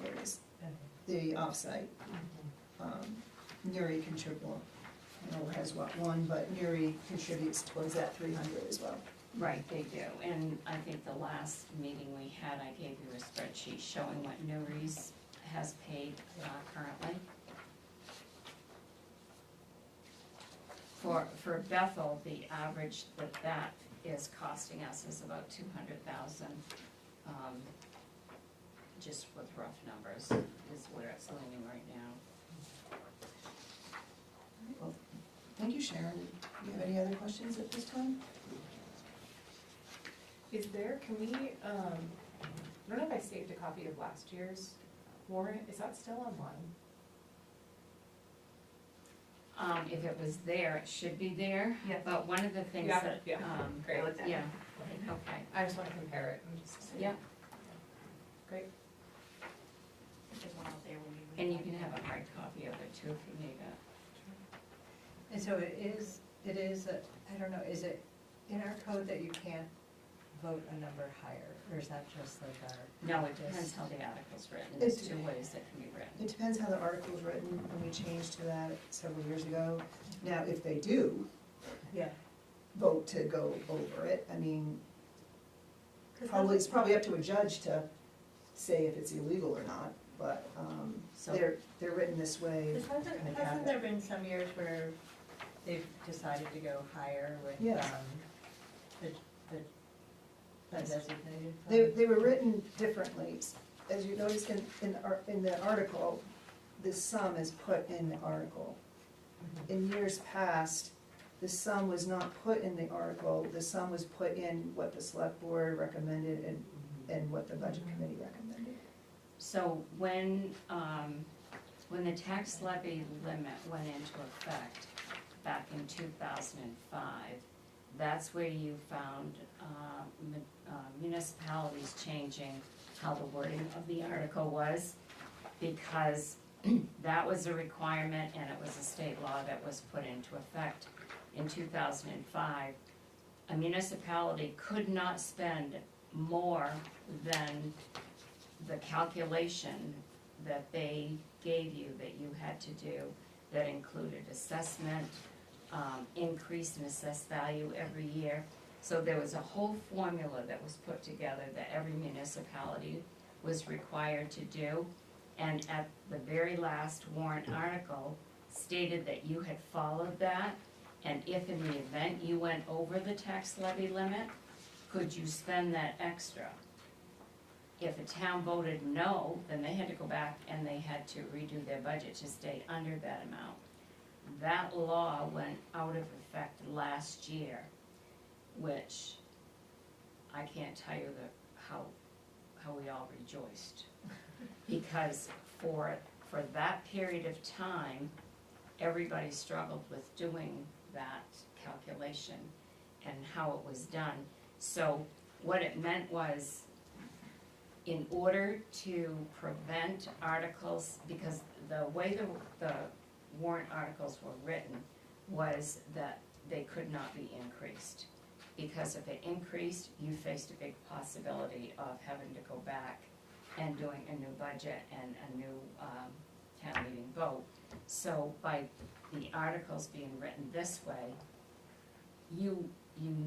there it is, the offsite. Nuri contributes, I don't know, has what, one, but Nuri contributes towards that 300 as well. Right, they do. And I think the last meeting we had, I gave you a spreadsheet showing what Nuri's has paid currently. For Bethel, the average that is costing us is about 200,000, just with rough numbers, is where it's landing right now. Well, thank you, Sharon. Do you have any other questions at this time? Is there, can we, I don't know if I saved a copy of last year's warrant, is that still online? If it was there, it should be there, Yes. but one of the things Yeah, that, yeah. Great. yeah, okay, I just wanna compare it and just. yeah, Great. There's one out there when you. and you can have a hard copy of it too if you need it. And so it is, I don't know, is it in our code that you can't vote a number higher, or is that just like our? No, it depends how the article's written, there's two ways that can be written. It depends how the article is written, and we changed to that several years ago. Now, if they do Yeah. vote to go over it, I mean, it's probably up to a judge to say if it's illegal or not, but, So- they're written this way. Because hasn't there been some years where they've decided to go higher with, Yes. the designated They, fund? they were written differently. As you noticed in the article, the sum is put in the article. In years past, the sum was not put in the article, the sum was put in what the select board recommended and what the budget committee recommended. So when the tax levy limit went into effect back in 2005, that's where you found municipalities changing how the wording of the article was, because that was a requirement and it was a state law that was put into effect in 2005. A municipality could not spend more than the calculation that they gave you that you had to do, that included assessment, increase in assessed value every year. So there was a whole formula that was put together that every municipality was required to do. And at the very last warrant article stated that you had followed that, and if in the event you went over the tax levy limit, could you spend that extra? If a town voted no, then they had to go back and they had to redo their budget to stay under that amount. That law went out of effect last year, which I can't tell you how we all rejoiced. Because for that period of time, everybody struggled with doing that calculation and how it was done. So what it meant was, in order to prevent articles, because the way the warrant articles were written was that they could not be increased. Because if it increased, you faced a big possibility of having to go back and doing a new budget and a new town meeting vote. So by the articles being written this way, you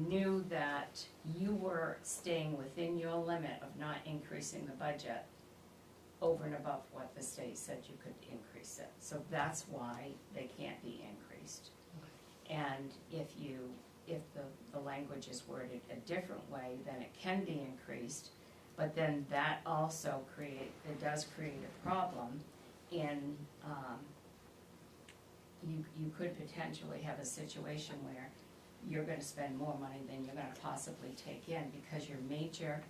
knew that you were staying within your limit of not increasing the budget over and above what the state said you could increase it. So that's why they can't be increased. And if the language is worded a different way, then it can be increased, but then that also does create a problem in, you could potentially have a situation where you're gonna spend more money than you're gonna possibly take in, because your major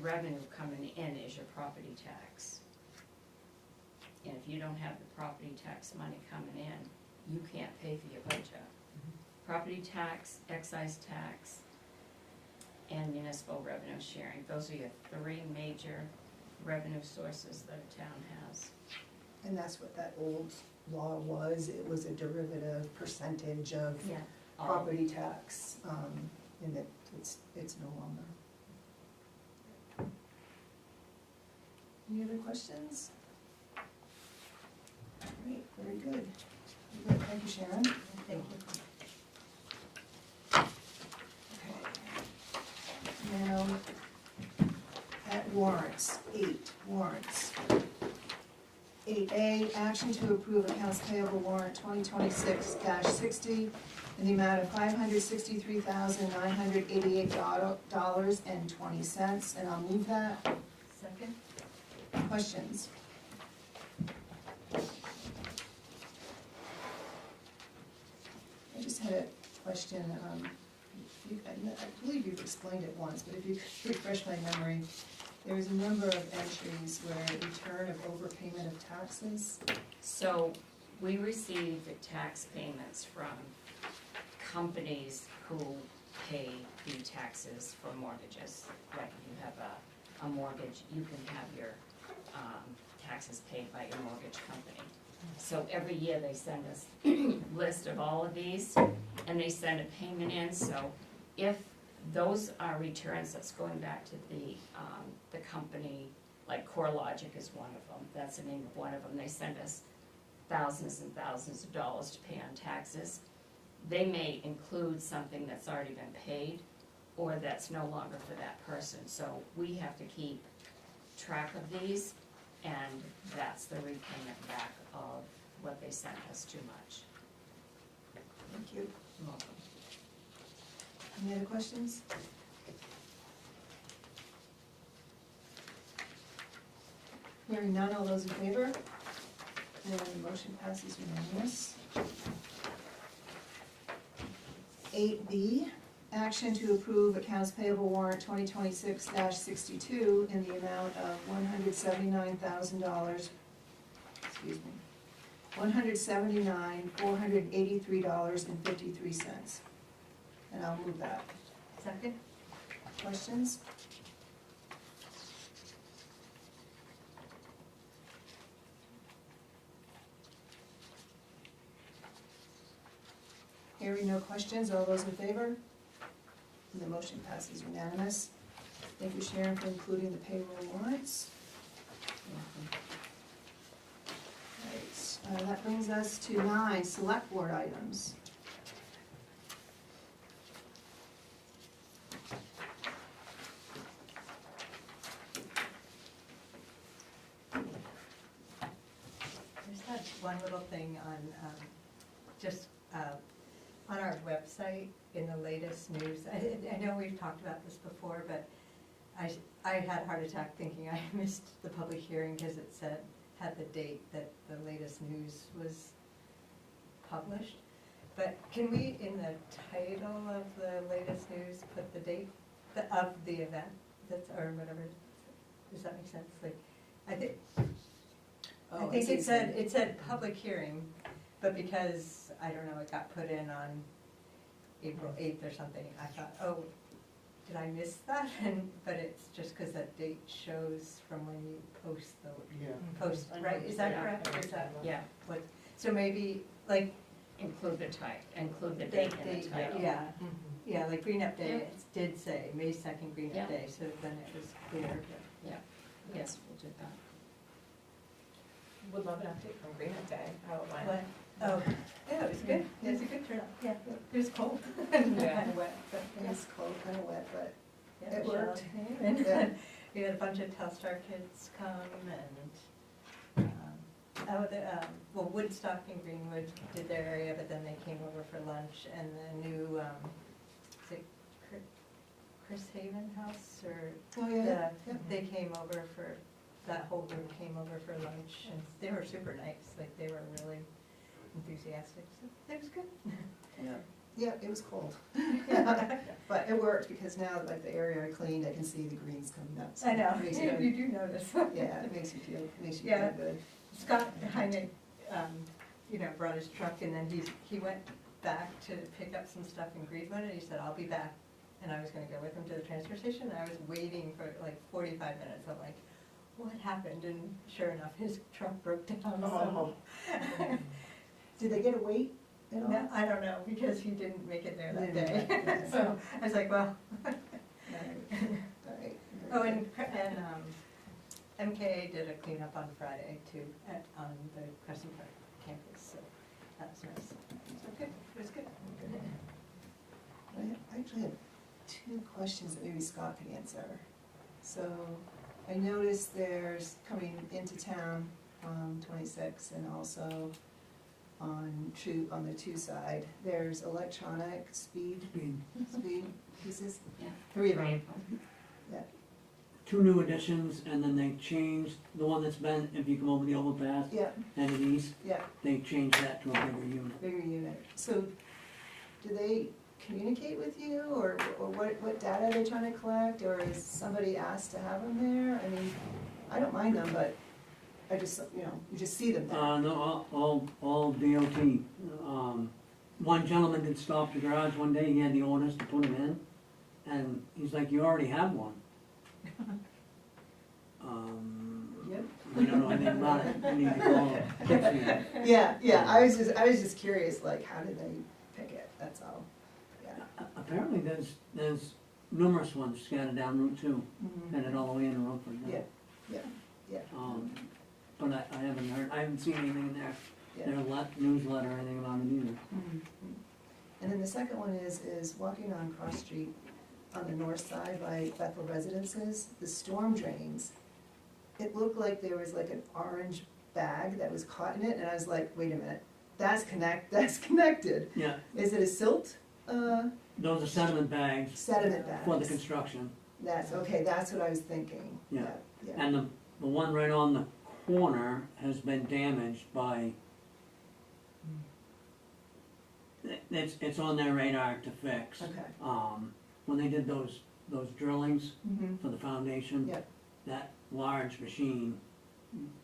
revenue coming in is your property tax. And if you don't have the property tax money coming in, you can't pay for your budget. Property tax, excise tax, and municipal revenue sharing, those are your three major revenue sources that a town has. And that's what that old law was, it was a derivative percentage of Yeah. property tax, and it's no longer. Any other questions? Great, very good. Good, thank you, Sharon. Thank you. Okay. Now, at warrants, 8 warrants. 8A, action to approve accounts payable warrant 2026-60 in the amount of $563,988.20, and I'll move that. Second? Questions? I just had a question, I believe you've explained it once, but if you refresh my memory, There's a number of entries where return of overpayment of taxes. So we receive the tax payments from companies who pay the taxes for mortgages. Like if you have a mortgage, you can have your taxes paid by your mortgage company. So every year they send us a list of all of these, and they send a payment in. So if those are returns that's going back to the company, like CoreLogic is one of them, that's the name of one of them, they send us thousands and thousands of dollars to pay on taxes. They may include something that's already been paid, or that's no longer for that person, so we have to keep track of these, and that's the repayment back of what they sent us too much. Thank you. You're welcome. Any other questions? Hearing none, all those in favor? And the motion passes unanimous. 8B, action to approve accounts payable warrant 2026-62 in the amount of $179,000, excuse me, $179,483.53. And I'll move that. Second? Questions? Hearing no questions, all those in favor? And the motion passes unanimous. Thank you, Sharon, for including the payroll warrants. Right, that brings us to 9, select board items. There's that one little thing on, on our website in the latest news. I know we've talked about this before, but I had a heart attack thinking I missed the public hearing because it had the date that the latest news was published. But can we, in the title of the latest news, put the date of the event, or whatever? Does that make sense? Like, I think it said public hearing, but because, I don't know, it got put in on April 8th or something, I thought, oh, did I miss that? But it's just because that date shows from when you post post, right? Is that correct? Or is that Yeah, what? So maybe, like, include the date in the title. Yeah, yeah, like Green Up Day, it did say May 2nd Green Yeah. Up Day, so then it was clear. Yeah, yes, we'll do that. Would love an update from Green Up Day, how it went. But, oh, yeah, it was good. It was a good turnout. Yeah, it was cold. Yeah. Kind of wet, but It was cold, kind of wet, but yeah, it Michelle worked. came, and Yeah. we had a bunch of Telstar kids come, and Woodstock and Greenwood did their area, but then they came over for lunch, and the new, is it Chris Haven House, or? Oh, yeah. They came over for, that whole group came over for lunch, and they were super nice, like, they were really enthusiastic, so it was good. Yeah, it was cold. But it worked because now that the area I cleaned, I can see the greens coming up. So I know, it makes you you- do notice. Yeah, it makes you feel Yeah. good. Scott Hynek, brought his truck, and then he went back to pick up some stuff in Greenwood, and he said, I'll be back. And I was gonna go with him to the transfer station, and I was waiting for like 45 minutes, I'm like, what happened? And sure enough, his truck broke down, so. Did they get a weight at all? No, I don't know, because he didn't make it there that Didn't make day. it. So I was like, well. All right. Oh, and MKA did a cleanup on Friday too, on the Crescent Park campus, so that was nice. So good, it was good. I actually have 2 questions that maybe Scott can answer. So I noticed there's coming into town on 26 and also on the 2 side, there's electronic speed pieces. Yeah. 3 of them. Yeah. 2 new additions, and then they changed the one that's been, if you come over the overpass, Yeah, headed east, yeah, they changed that to a bigger unit. bigger unit. So do they communicate with you, or what data are they trying to collect, or is somebody asked to have them there? I mean, I don't mind them, but I just, you just see them there. No, all DOT. One gentleman did stop the garage one day, he had the orders to put them in, and he's like, you already have one. Yep. We don't know anything about it, we need to call Dixie. Yeah, I was just curious, like, how did they pick it, that's all, yeah. Apparently there's numerous ones scattered down Route 2, Mhm. headed all the way into Rockford now. Yeah. But I haven't heard, I haven't seen anything in Yeah. their newsletter or anything about it either. Mhm. And then the second one is walking on Cross Street on the north side by Bethel Residences, the storm drains. It looked like there was like an orange bag that was caught in it, and I was like, wait a minute, that's connected. Yeah, Is it a silt, those are sediment bags sediment bags? for the construction. That's, okay, that's what I was thinking, Yeah. yeah. And the one right on the corner has been damaged by, it's on their radar to fix. Okay. When they did those drillings Mhm. for the foundation, Yep. that large machine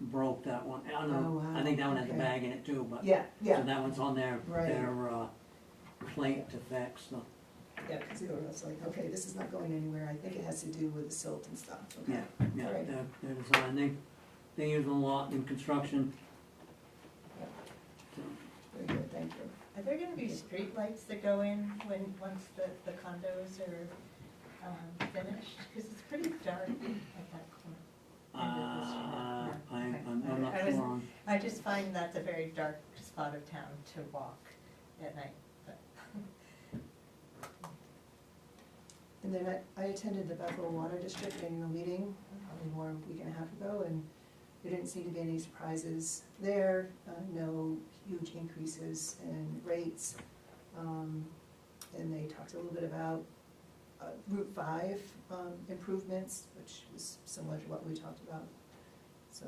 broke that one. I don't Oh, know, wow, I think that one had the okay. bag in it too, but, Yeah, so yeah, that one's on their Right. plate to fix, so, yeah, because it was like, okay, this is not going anywhere, I think it has to do with the silt and stuff, okay. yeah, yeah, Right. they're designed, they use them a lot in construction. Yeah. So, Very good, thank you. Are there gonna be street lights that go in once the condos are, finished? Cause it's pretty dark at that corner. I'm not I was- sure on. I just find that's a very dark spot of town to walk at night, but. And then I attended the Bethel Water District annual meeting, probably more a week and a half ago, and there didn't seem to be any surprises there, no huge increases in rates. And they talked a little bit about Route 5 improvements, which was similar to what we talked about. So,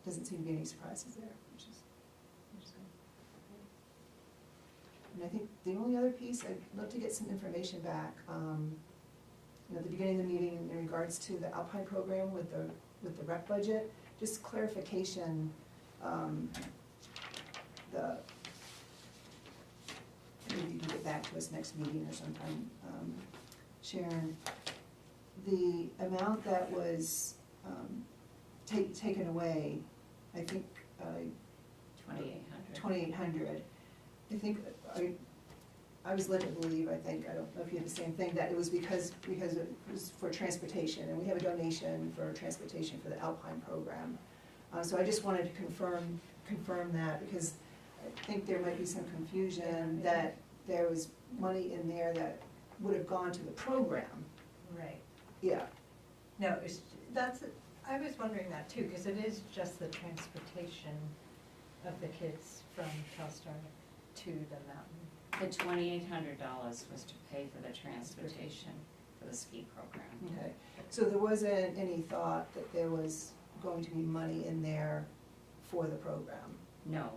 doesn't seem to be any surprises there, which is good. And I think the only other piece, I'd love to get some information back, at the beginning of the meeting in regards to the Alpine program with the rec budget, just clarification, maybe you can get back to us next meeting or sometime, Sharon, the amount that was, taken away, I think, 2,800. 2,800. I think, I was led to believe, I think, I don't know if you had the same thing, that it was because it was for transportation, and we have a donation for transportation for the Alpine program. So I just wanted to confirm that, because I think there might be some confusion that there was money in there that would have gone to the program. Right. Yeah, No, I was wondering that too, because it is just the transportation of the kids from Telstar to the mountain. The $2,800 was to pay for the transportation for the ski program. okay. So there wasn't any thought that there was going to be money in there for the program? No,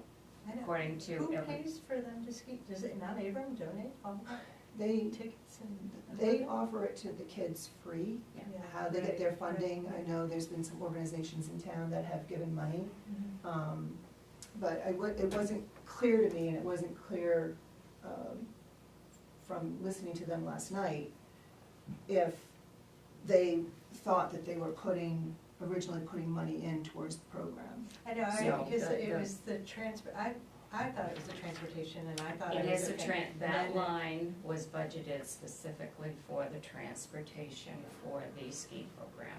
I know. according to Who every, pays for them to ski? Does it not Abram donate all They, the tickets and? they offer it to the kids free. yeah. How they get their Right, funding, right. I know there's been some organizations in town that have given money. Mhm. But it wasn't clear to me, and it wasn't clear from listening to them last night, if they thought that they were originally putting money in towards the program. I know, So, because the- it was the I thought it was the transportation, and I thought It it was is okay. that line was budgeted specifically for the transportation for the ski program.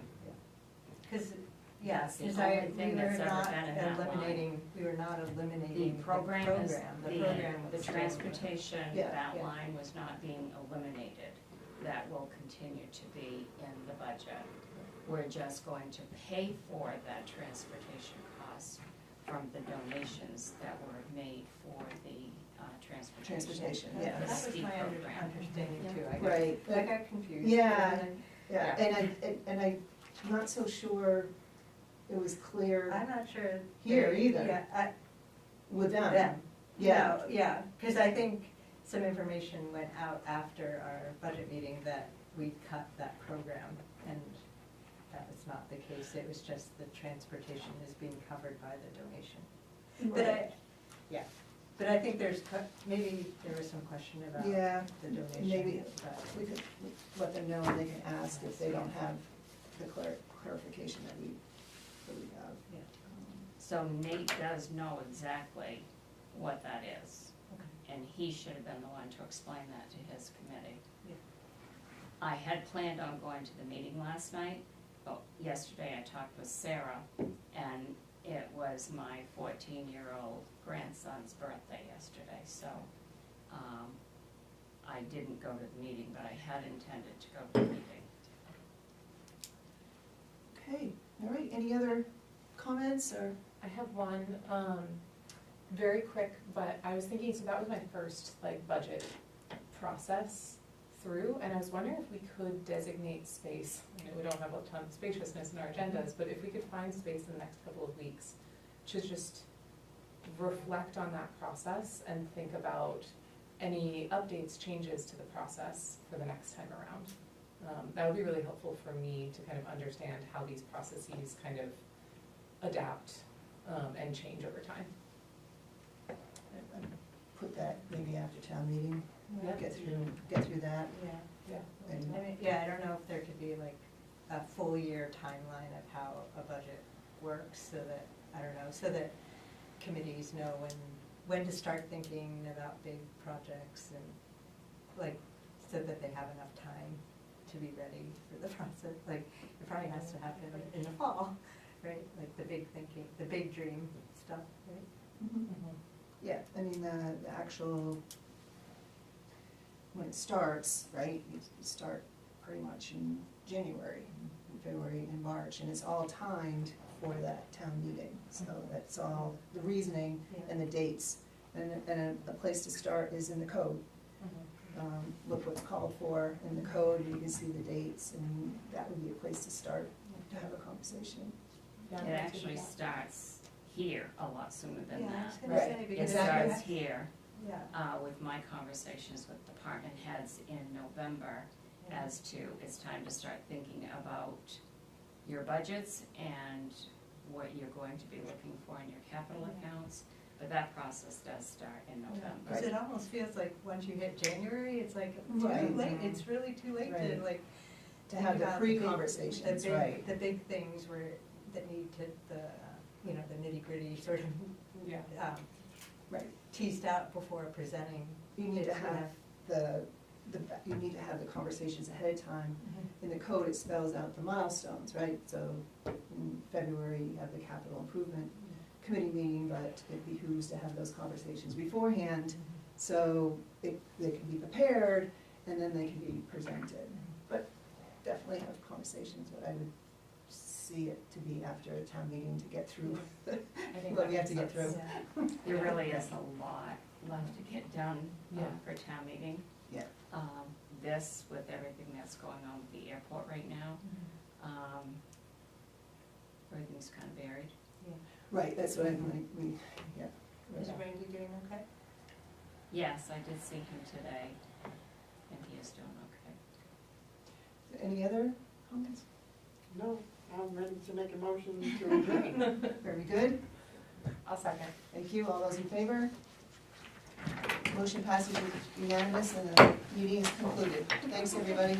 Because, yeah, That's the because only we thing were that's ever not been in that line. eliminating, we were not The eliminating program is, The program the was still- transportation, Yeah, that yeah. line was not being eliminated. That will continue to be in the budget. We're just going to pay for that transportation cost from the donations that were made for the transportation. Yeah. That was ski my program. understanding Yeah. too. Right. I got confused. Yeah. And Yeah, and I'm not so sure it was clear I'm not sure. Here either. Yeah, with them. them. Yeah. No, yeah, because I think some information went out after our budget meeting that we cut that program, and that was not the case. It was just the transportation is being covered by the donation. But I think maybe there was some question about Yeah, the donation. maybe but- we could let them know, and they can ask if they don't have the clarification that we have. Yeah. So Nate does know exactly what that is, Okay. and he should have been the one to explain that to his committee. Yeah. I had planned on going to the meeting last night, but yesterday I talked with Sarah, and it was my 14-year-old grandson's birthday yesterday, so I didn't go to the meeting, but I had intended to go to the meeting. Okay, all right, any other comments, or? I have one, very quick, but I was thinking, so that was my first like budget process through, and I was wondering if we could designate space. I know we don't have a ton of spaciousness in our agendas, but if we could find space in the next couple of weeks to just reflect on that process and think about any updates, changes to the process for the next time around. That would be really helpful for me to kind of understand how these processes kind of adapt and change over time. Put that maybe after town meeting, Yeah. get through that. Yeah. Yeah. And I mean, yeah, I don't know if there could be like a full year timeline of how a budget works, so that, I don't know, so that committees know when to start thinking about big projects, and like, so that they have enough time to be ready for the process. Like, it probably has to happen in the fall, right? Like the big thinking, the big dream stuff, right? Mhm. Yeah, I mean, the actual, when it starts, right, you start pretty much in January, February, and March, and it's all timed for that town meeting. So that's all the reasoning and the dates. And a place to start is in the code. Look what's called for in the code, and you can see the dates, and that would be a place to start to have a conversation. It actually starts here a lot sooner than Yeah, I that. was gonna Right, say, It because exactly. starts here, yeah. with my conversations with department heads in November as to, it's time to start thinking about your budgets and what you're going to be looking for in your capital accounts, but that process does start in November. Because it almost feels like once you hit January, it's like too Right. late, it's really too late to Right. like. To have the think about big- pre-conversations, the big- right. The big things that need to, the nitty gritty sort of, Yeah. Right. teased out before presenting. You need it to have you need to have the conversations ahead of time. In the code, it spells out the milestones, right? So in February, you have the capital improvement committee meeting, but it behooves to have those conversations beforehand, so they can be prepared, and then they can be presented. But definitely have conversations, but I would see it to be after a town meeting to get through what we have to get through. There really is a lot left to get done Yeah. for town meeting. Yeah. This, with everything that's going on with the airport right now, everything's kind of buried. Right, that's what we. Is Randy doing okay? Yes, I did see him today, and he is doing okay. Any other comments? No, I'm ready to make a motion to adjourn. Very good, I'll second. thank you, all those in favor? Motion passes unanimous, and the meeting is concluded. Thanks, everybody.